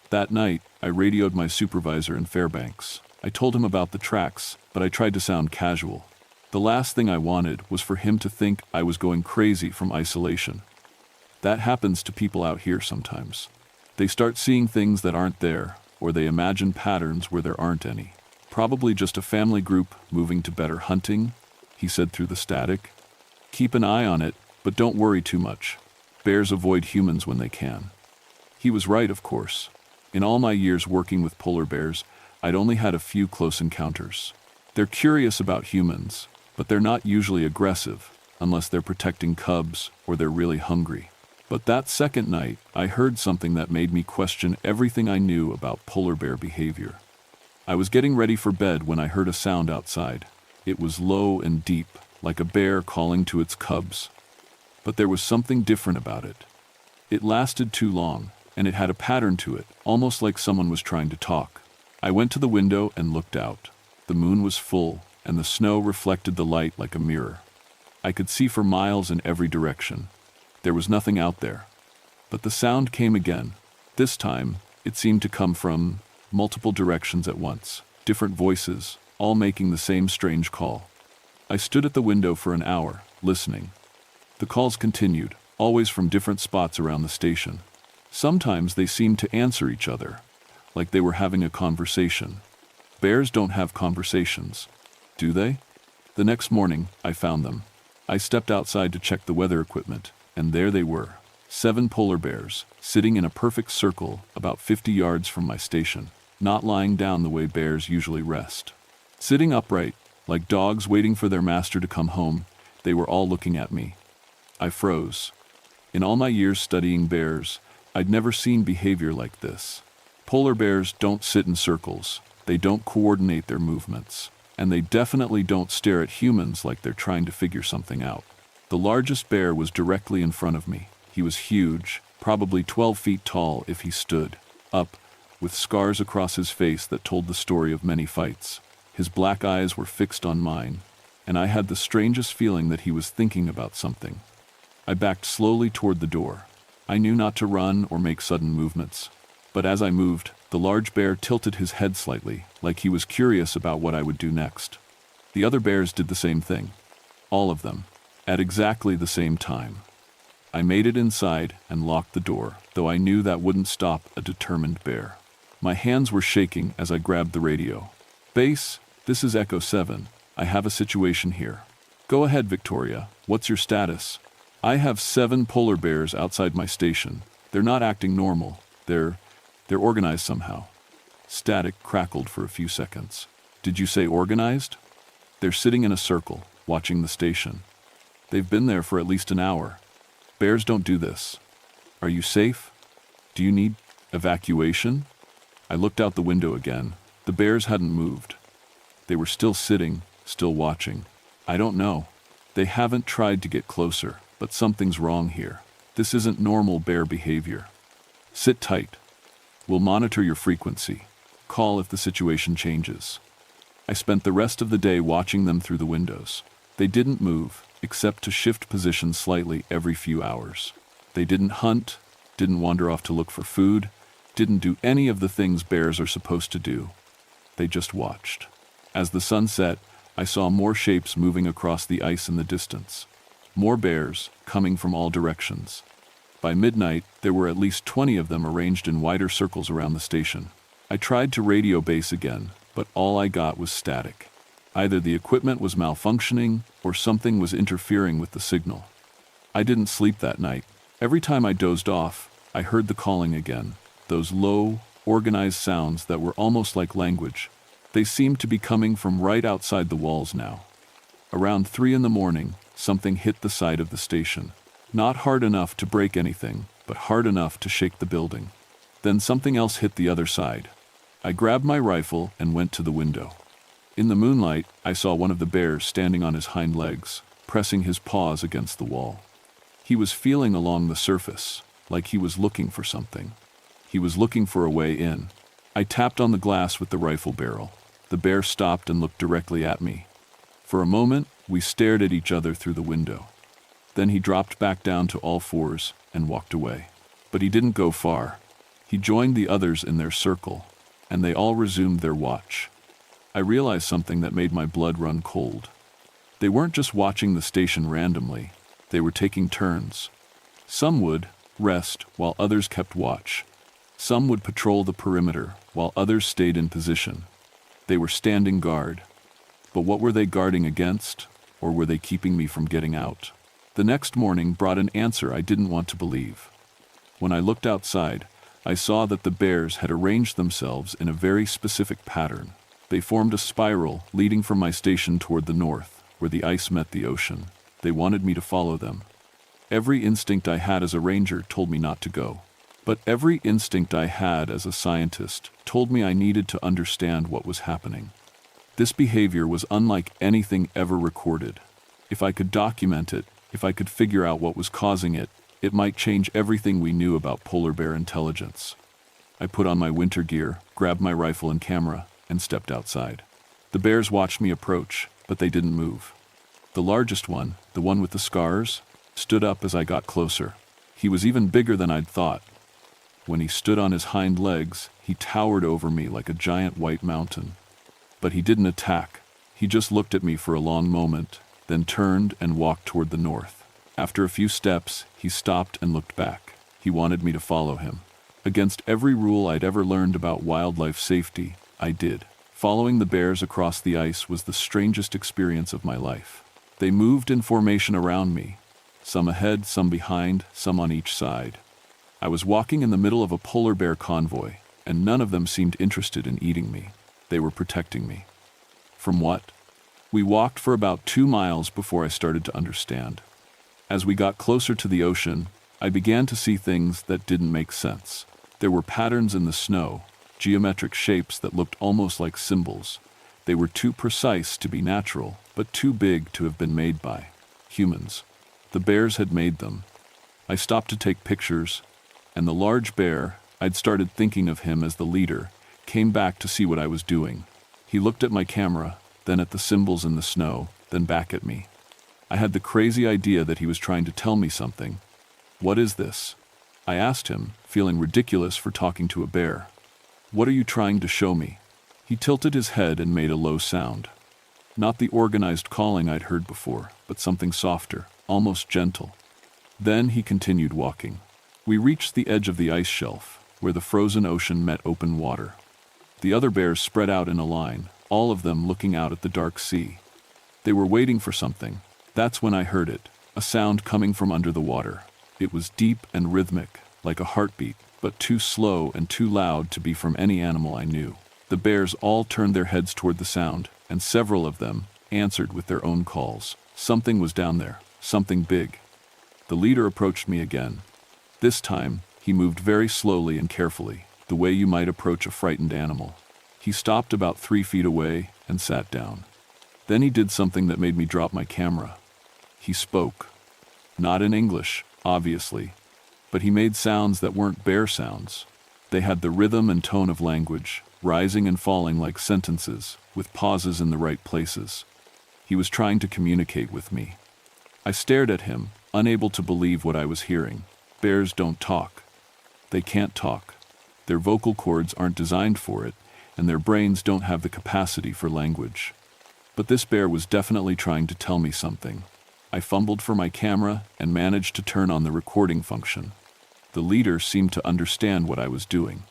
A: That night, I radioed my supervisor in Fairbanks. I told him about the tracks, but I tried to sound casual. The last thing I wanted was for him to think I was going crazy from isolation. That happens to people out here sometimes. They start seeing things that aren't there, or they imagine patterns where there aren't any. Probably just a family group moving to better hunting, he said through the static. Keep an eye on it, but don't worry too much. Bears avoid humans when they can. He was right, of course. In all my years working with polar bears, I'd only had a few close encounters. They're curious about humans, but they're not usually aggressive, unless they're protecting cubs or they're really hungry. But that second night, I heard something that made me question everything I knew about polar bear behavior. I was getting ready for bed when I heard a sound outside. It was low and deep, like a bear calling to its cubs. But there was something different about it. It lasted too long, and it had a pattern to it, almost like someone was trying to talk. I went to the window and looked out. The moon was full, and the snow reflected the light like a mirror. I could see for miles in every direction. There was nothing out there. But the sound came again. This time, it seemed to come from multiple directions at once, different voices, all making the same strange call. I stood at the window for an hour, listening. The calls continued, always from different spots around the station. Sometimes they seemed to answer each other, like they were having a conversation. Bears don't have conversations, do they? The next morning, I found them. I stepped outside to check the weather equipment, and there they were, 7 polar bears, sitting in a perfect circle about 50 yards from my station, not lying down the way bears usually rest. Sitting upright, like dogs waiting for their master to come home, they were all looking at me. I froze. In all my years studying bears, I'd never seen behavior like this. Polar bears don't sit in circles, they don't coordinate their movements, and they definitely don't stare at humans like they're trying to figure something out. The largest bear was directly in front of me. He was huge, probably 12 feet tall if he stood up, with scars across his face that told the story of many fights. His black eyes were fixed on mine, and I had the strangest feeling that he was thinking about something. I backed slowly toward the door. I knew not to run or make sudden movements. But as I moved, the large bear tilted his head slightly, like he was curious about what I would do next. The other bears did the same thing. All of them. At exactly the same time. I made it inside and locked the door, though I knew that wouldn't stop a determined bear. My hands were shaking as I grabbed the radio. Base, this is Echo 7. I have a situation here. Go ahead, Victoria. What's your status? I have 7 polar bears outside my station. They're not acting normal. They're organized somehow. Static crackled for a few seconds. Did you say organized? They're sitting in a circle, watching the station. They've been there for at least an hour. Bears don't do this. Are you safe? Do you need evacuation? I looked out the window again. The bears hadn't moved. They were still sitting, still watching. I don't know. They haven't tried to get closer, but something's wrong here. This isn't normal bear behavior. Sit tight. We'll monitor your frequency. Call if the situation changes." I spent the rest of the day watching them through the windows. They didn't move, except to shift positions slightly every few hours. They didn't hunt, didn't wander off to look for food, didn't do any of the things bears are supposed to do. They just watched. As the sun set, I saw more shapes moving across the ice in the distance. More bears, coming from all directions. By midnight, there were at least 20 of them arranged in wider circles around the station. I tried to radio base again, but all I got was static. Either the equipment was malfunctioning, or something was interfering with the signal. I didn't sleep that night. Every time I dozed off, I heard the calling again. Those low, organized sounds that were almost like language. They seemed to be coming from right outside the walls now. Around 3 in the morning, something hit the side of the station. Not hard enough to break anything, but hard enough to shake the building. Then something else hit the other side. I grabbed my rifle and went to the window. In the moonlight, I saw one of the bears standing on his hind legs, pressing his paws against the wall. He was feeling along the surface, like he was looking for something. He was looking for a way in. I tapped on the glass with the rifle barrel. The bear stopped and looked directly at me. For a moment, we stared at each other through the window. Then he dropped back down to all fours and walked away. But he didn't go far. He joined the others in their circle, and they all resumed their watch. I realized something that made my blood run cold. They weren't just watching the station randomly. They were taking turns. Some would rest while others kept watch. Some would patrol the perimeter while others stayed in position. They were standing guard. But what were they guarding against, or were they keeping me from getting out? The next morning brought an answer I didn't want to believe. When I looked outside, I saw that the bears had arranged themselves in a very specific pattern. They formed a spiral leading from my station toward the north, where the ice met the ocean. They wanted me to follow them. Every instinct I had as a ranger told me not to go. But every instinct I had as a scientist told me I needed to understand what was happening. This behavior was unlike anything ever recorded. If I could document it, if I could figure out what was causing it, it might change everything we knew about polar bear intelligence. I put on my winter gear, grabbed my rifle and camera, and stepped outside. The bears watched me approach, but they didn't move. The largest one, the one with the scars, stood up as I got closer. He was even bigger than I'd thought. When he stood on his hind legs, he towered over me like a giant white mountain. But he didn't attack. He just looked at me for a long moment, then turned and walked toward the north. After a few steps, he stopped and looked back. He wanted me to follow him. Against every rule I'd ever learned about wildlife safety, I did. Following the bears across the ice was the strangest experience of my life. They moved in formation around me, some ahead, some behind, some on each side. I was walking in the middle of a polar bear convoy, and none of them seemed interested in eating me. They were protecting me. From what? We walked for about 2 miles before I started to understand. As we got closer to the ocean, I began to see things that didn't make sense. There were patterns in the snow, geometric shapes that looked almost like symbols. They were too precise to be natural, but too big to have been made by humans. The bears had made them. I stopped to take pictures, and the large bear, I'd started thinking of him as the leader, came back to see what I was doing. He looked at my camera, then at the symbols in the snow, then back at me. I had the crazy idea that he was trying to tell me something. "What is this?" I asked him, feeling ridiculous for talking to a bear. "What are you trying to show me?" He tilted his head and made a low sound. Not the organized calling I'd heard before, but something softer, almost gentle. Then he continued walking. We reached the edge of the ice shelf, where the frozen ocean met open water. The other bears spread out in a line, all of them looking out at the dark sea. They were waiting for something. That's when I heard it, a sound coming from under the water. It was deep and rhythmic, like a heartbeat, but too slow and too loud to be from any animal I knew. The bears all turned their heads toward the sound, and several of them answered with their own calls. Something was down there, something big. The leader approached me again. This time, he moved very slowly and carefully, the way you might approach a frightened animal. He stopped about 3 feet away and sat down. Then he did something that made me drop my camera. He spoke. Not in English, obviously, But he made sounds that weren't bear sounds. They had the rhythm and tone of language, rising and falling like sentences, with pauses in the right places. He was trying to communicate with me. I stared at him, unable to believe what I was hearing. Bears don't talk. They can't talk. Their vocal cords aren't designed for it, and their brains don't have the capacity for language. But this bear was definitely trying to tell me something. I fumbled for my camera and managed to turn on the recording function. The leader seemed to understand what I was doing.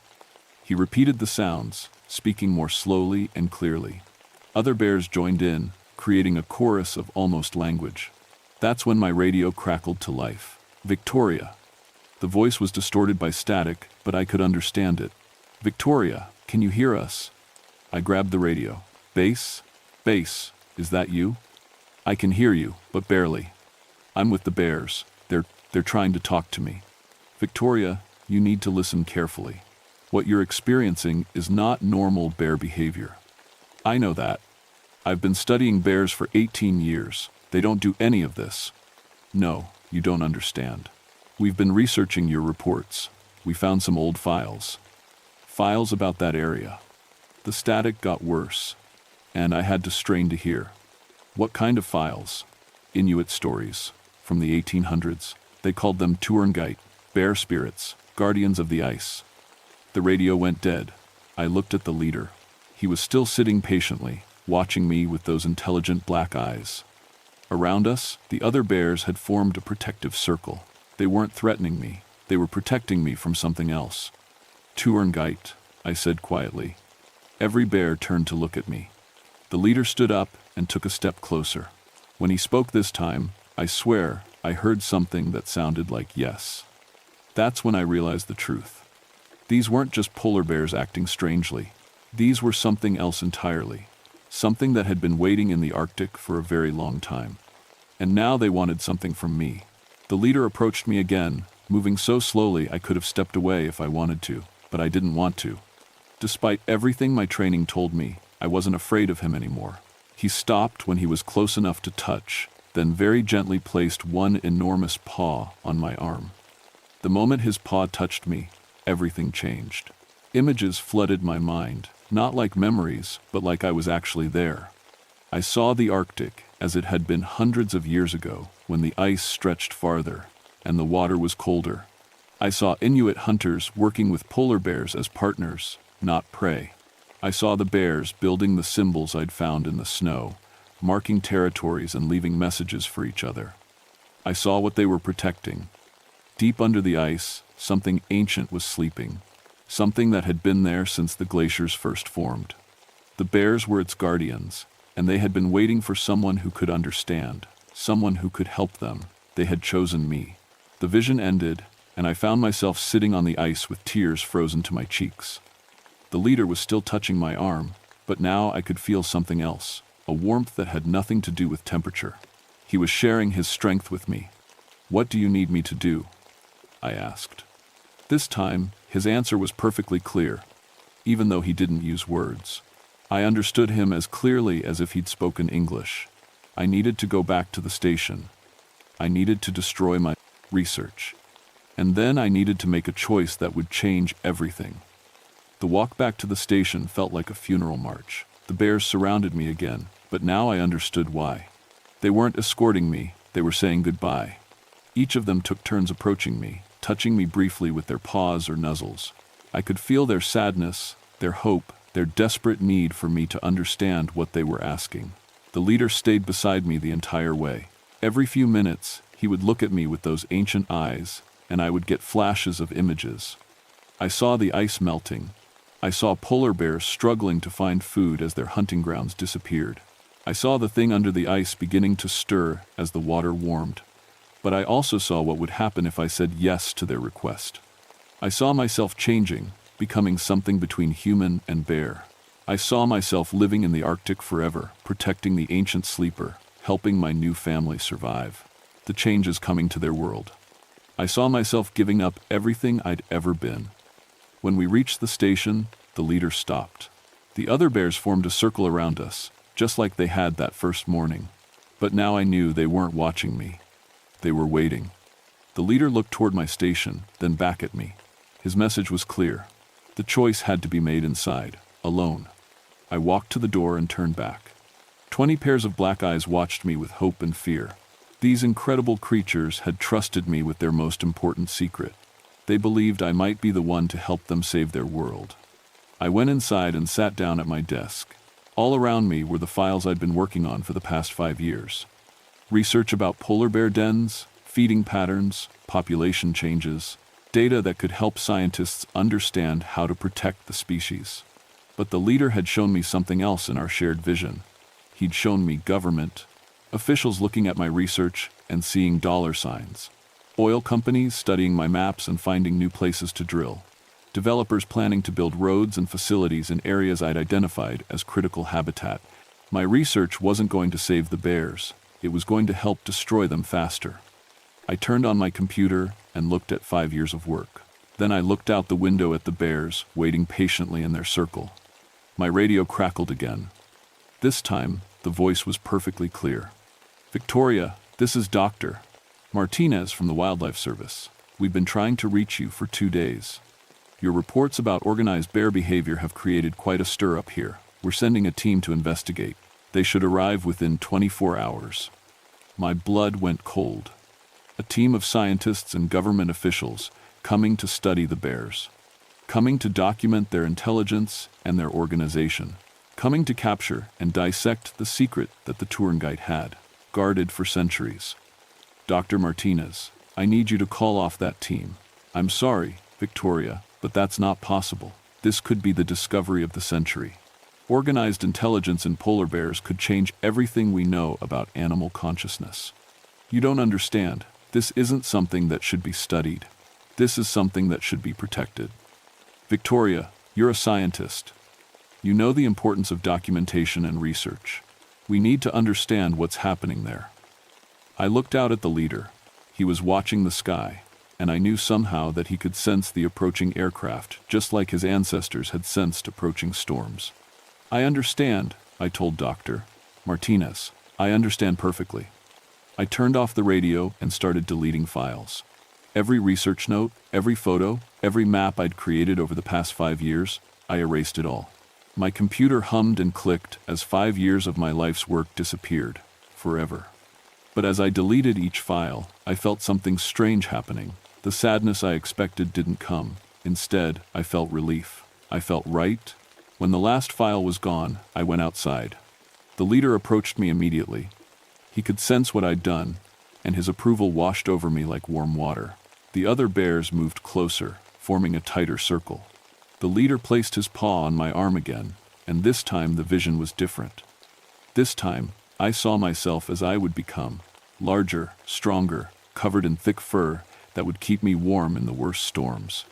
A: He repeated the sounds, speaking more slowly and clearly. Other bears joined in, creating a chorus of almost language. That's when my radio crackled to life. Victoria. The voice was distorted by static, but I could understand it. Victoria, can you hear us? I grabbed the radio. Bass? Bass, is that you? I can hear you, but barely. I'm with the bears. They're trying to talk to me. Victoria, you need to listen carefully. What you're experiencing is not normal bear behavior. I know that. I've been studying bears for 18 years. They don't do any of this. No, you don't understand. We've been researching your reports. We found some old files. Files about that area. The static got worse, and I had to strain to hear. What kind of files? Inuit stories. From the 1800s. They called them Tuurngait, bear spirits, guardians of the ice. The radio went dead. I looked at the leader. He was still sitting patiently, watching me with those intelligent black eyes. Around us, the other bears had formed a protective circle. They weren't threatening me. They were protecting me from something else. Tuurngait, I said quietly. Every bear turned to look at me. The leader stood up and took a step closer. When he spoke this time, I swear, I heard something that sounded like yes. That's when I realized the truth. These weren't just polar bears acting strangely. These were something else entirely. Something that had been waiting in the Arctic for a very long time. And now they wanted something from me. The leader approached me again, moving so slowly I could have stepped away if I wanted to, but I didn't want to. Despite everything my training told me, I wasn't afraid of him anymore. He stopped when he was close enough to touch, then very gently placed one enormous paw on my arm. The moment his paw touched me, everything changed. Images flooded my mind, not like memories, but like I was actually there. I saw the Arctic as it had been hundreds of years ago, when the ice stretched farther and the water was colder. I saw Inuit hunters working with polar bears as partners, not prey. I saw the bears building the symbols I'd found in the snow, marking territories and leaving messages for each other. I saw what they were protecting. Deep under the ice, something ancient was sleeping, something that had been there since the glaciers first formed. The bears were its guardians, and they had been waiting for someone who could understand, someone who could help them. They had chosen me. The vision ended, and I found myself sitting on the ice with tears frozen to my cheeks. The leader was still touching my arm, but now I could feel something else, a warmth that had nothing to do with temperature. He was sharing his strength with me. "What do you need me to do?" I asked. This time, his answer was perfectly clear, even though he didn't use words. I understood him as clearly as if he'd spoken English. I needed to go back to the station. I needed to destroy my research. And then I needed to make a choice that would change everything. The walk back to the station felt like a funeral march. The bears surrounded me again, but now I understood why. They weren't escorting me, they were saying goodbye. Each of them took turns approaching me, touching me briefly with their paws or nuzzles. I could feel their sadness, their hope, their desperate need for me to understand what they were asking. The leader stayed beside me the entire way. Every few minutes, he would look at me with those ancient eyes, and I would get flashes of images. I saw the ice melting. I saw polar bears struggling to find food as their hunting grounds disappeared. I saw the thing under the ice beginning to stir as the water warmed. But I also saw what would happen if I said yes to their request. I saw myself changing, becoming something between human and bear. I saw myself living in the Arctic forever, protecting the ancient sleeper, helping my new family survive. The changes coming to their world. I saw myself giving up everything I'd ever been. When we reached the station, the leader stopped. The other bears formed a circle around us, just like they had that first morning. But now I knew they weren't watching me. They were waiting. The leader looked toward my station, then back at me. His message was clear. The choice had to be made inside, alone. I walked to the door and turned back. 20 pairs of black eyes watched me with hope and fear. These incredible creatures had trusted me with their most important secret. They believed I might be the one to help them save their world. I went inside and sat down at my desk. All around me were the files I'd been working on for the past 5 years. Research about polar bear dens, feeding patterns, population changes, data that could help scientists understand how to protect the species. But the leader had shown me something else in our shared vision. He'd shown me government, officials looking at my research and seeing dollar signs, oil companies studying my maps and finding new places to drill, developers planning to build roads and facilities in areas I'd identified as critical habitat. My research wasn't going to save the bears, it was going to help destroy them faster. I turned on my computer and looked at 5 years of work. Then I looked out the window at the bears, waiting patiently in their circle. My radio crackled again. This time, the voice was perfectly clear. "Victoria, this is Dr. Martinez from the Wildlife Service. We've been trying to reach you for 2 days. Your reports about organized bear behavior have created quite a stir up here. We're sending a team to investigate. They should arrive within 24 hours. My blood went cold. A team of scientists and government officials coming to study the bears. Coming to document their intelligence and their organization. Coming to capture and dissect the secret that the tour guide had guarded for centuries. Dr. Martinez, I need you to call off that team. I'm sorry, Victoria, but that's not possible. This could be the discovery of the century. Organized intelligence in polar bears could change everything we know about animal consciousness. You don't understand. This isn't something that should be studied. This is something that should be protected. Victoria, you're a scientist. You know the importance of documentation and research. We need to understand what's happening there." I looked out at the leader. He was watching the sky, and I knew somehow that he could sense the approaching aircraft, just like his ancestors had sensed approaching storms. "I understand," I told Dr. Martinez. "I understand perfectly." I turned off the radio and started deleting files. Every research note, every photo, every map I'd created over the past 5 years, I erased it all. My computer hummed and clicked as 5 years of my life's work disappeared, forever. But as I deleted each file, I felt something strange happening. The sadness I expected didn't come. Instead, I felt relief. I felt right. When the last file was gone, I went outside. The leader approached me immediately. He could sense what I'd done, and his approval washed over me like warm water. The other bears moved closer, forming a tighter circle. The leader placed his paw on my arm again, and this time the vision was different. This time, I saw myself as I would become, larger, stronger, covered in thick fur that would keep me warm in the worst storms.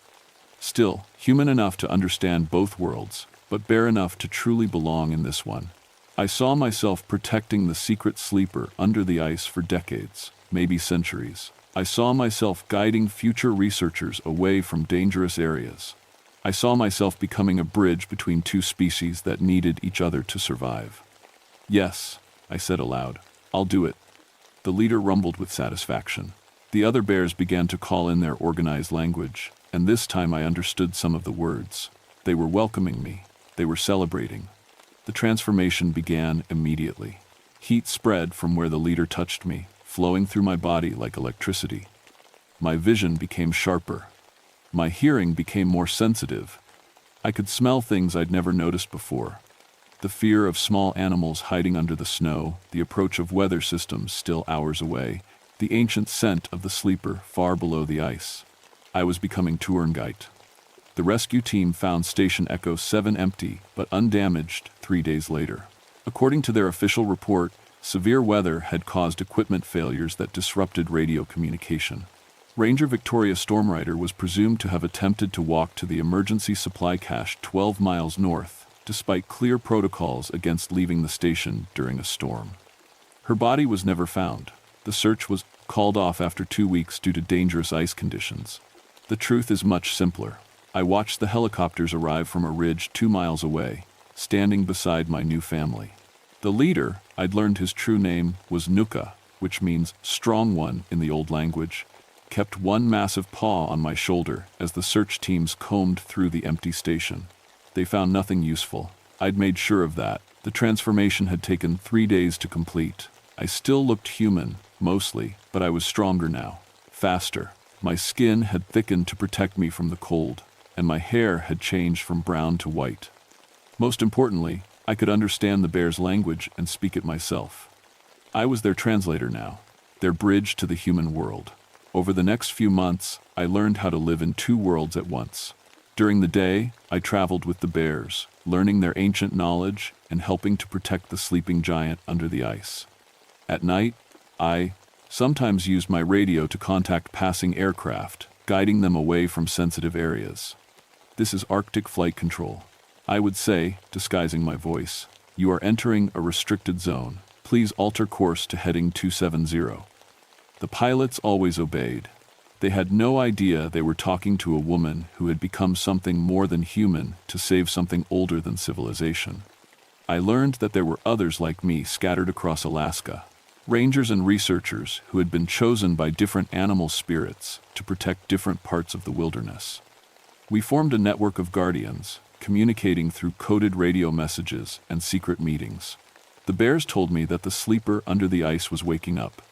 A: Still, human enough to understand both worlds, but bear enough to truly belong in this one. I saw myself protecting the secret sleeper under the ice for decades, maybe centuries. I saw myself guiding future researchers away from dangerous areas. I saw myself becoming a bridge between two species that needed each other to survive. "Yes," I said aloud, "I'll do it." The leader rumbled with satisfaction. The other bears began to call in their organized language, and this time I understood some of the words. They were welcoming me. They were celebrating. The transformation began immediately. Heat spread from where the leader touched me, flowing through my body like electricity. My vision became sharper. My hearing became more sensitive. I could smell things I'd never noticed before. The fear of small animals hiding under the snow, the approach of weather systems still hours away, the ancient scent of the sleeper far below the ice. I was becoming Tourengite. The rescue team found Station Echo 7 empty but undamaged 3 days later. According to their official report, severe weather had caused equipment failures that disrupted radio communication. Ranger Victoria Stormrider was presumed to have attempted to walk to the emergency supply cache 12 miles north, despite clear protocols against leaving the station during a storm. Her body was never found. The search was called off after 2 weeks due to dangerous ice conditions. The truth is much simpler. I watched the helicopters arrive from a ridge 2 miles away, standing beside my new family. The leader, I'd learned his true name, was Nuka, which means strong one in the old language, kept one massive paw on my shoulder as the search teams combed through the empty station. They found nothing useful. I'd made sure of that. The transformation had taken 3 days to complete. I still looked human, mostly, but I was stronger now. Faster. My skin had thickened to protect me from the cold, and my hair had changed from brown to white. Most importantly, I could understand the bear's language and speak it myself. I was their translator now, their bridge to the human world. Over the next few months, I learned how to live in 2 worlds at once. During the day, I traveled with the bears, learning their ancient knowledge and helping to protect the sleeping giant under the ice. At night, I sometimes used my radio to contact passing aircraft, guiding them away from sensitive areas. This is Arctic flight control. I would say, disguising my voice, "You are entering a restricted zone. Please alter course to heading 270. The pilots always obeyed. They had no idea they were talking to a woman who had become something more than human to save something older than civilization. I learned that there were others like me scattered across Alaska, rangers and researchers who had been chosen by different animal spirits to protect different parts of the wilderness. We formed a network of guardians, communicating through coded radio messages and secret meetings. The bears told me that the sleeper under the ice was waking up.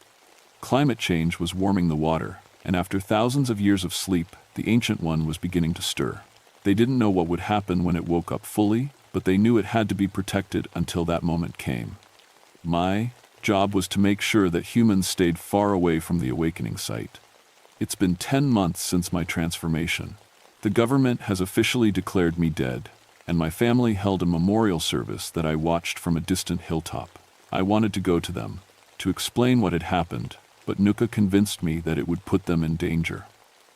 A: Climate change was warming the water, and after thousands of years of sleep, the Ancient One was beginning to stir. They didn't know what would happen when it woke up fully, but they knew it had to be protected until that moment came. My job was to make sure that humans stayed far away from the awakening site. It's been 10 months since my transformation. The government has officially declared me dead, and my family held a memorial service that I watched from a distant hilltop. I wanted to go to them, to explain what had happened, but Nuka convinced me that it would put them in danger.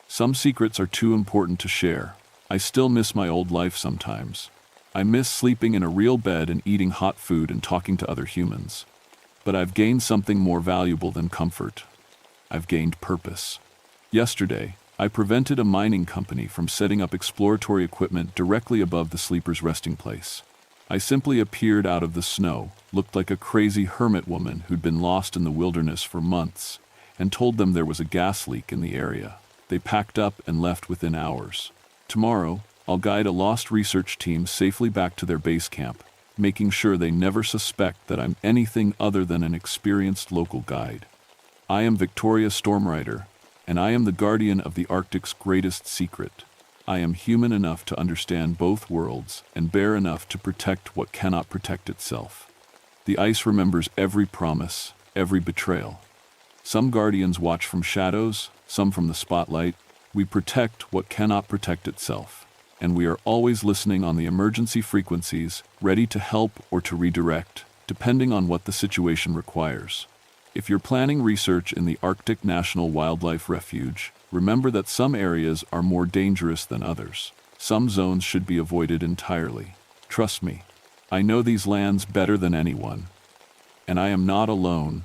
A: Some secrets are too important to share. I still miss my old life sometimes. I miss sleeping in a real bed and eating hot food and talking to other humans. But I've gained something more valuable than comfort. I've gained purpose. Yesterday, I prevented a mining company from setting up exploratory equipment directly above the sleeper's resting place. I simply appeared out of the snow, looked like a crazy hermit woman who'd been lost in the wilderness for months, and told them there was a gas leak in the area. They packed up and left within hours. Tomorrow, I'll guide a lost research team safely back to their base camp, making sure they never suspect that I'm anything other than an experienced local guide. I am Victoria Stormrider, and I am the guardian of the Arctic's greatest secret. I am human enough to understand both worlds and bear enough to protect what cannot protect itself. The ice remembers every promise, every betrayal. Some guardians watch from shadows, some from the spotlight. We protect what cannot protect itself, and we are always listening on the emergency frequencies, ready to help or to redirect, depending on what the situation requires. If you're planning research in the Arctic National Wildlife Refuge, remember that some areas are more dangerous than others. Some zones should be avoided entirely. Trust me, I know these lands better than anyone. And I am not alone.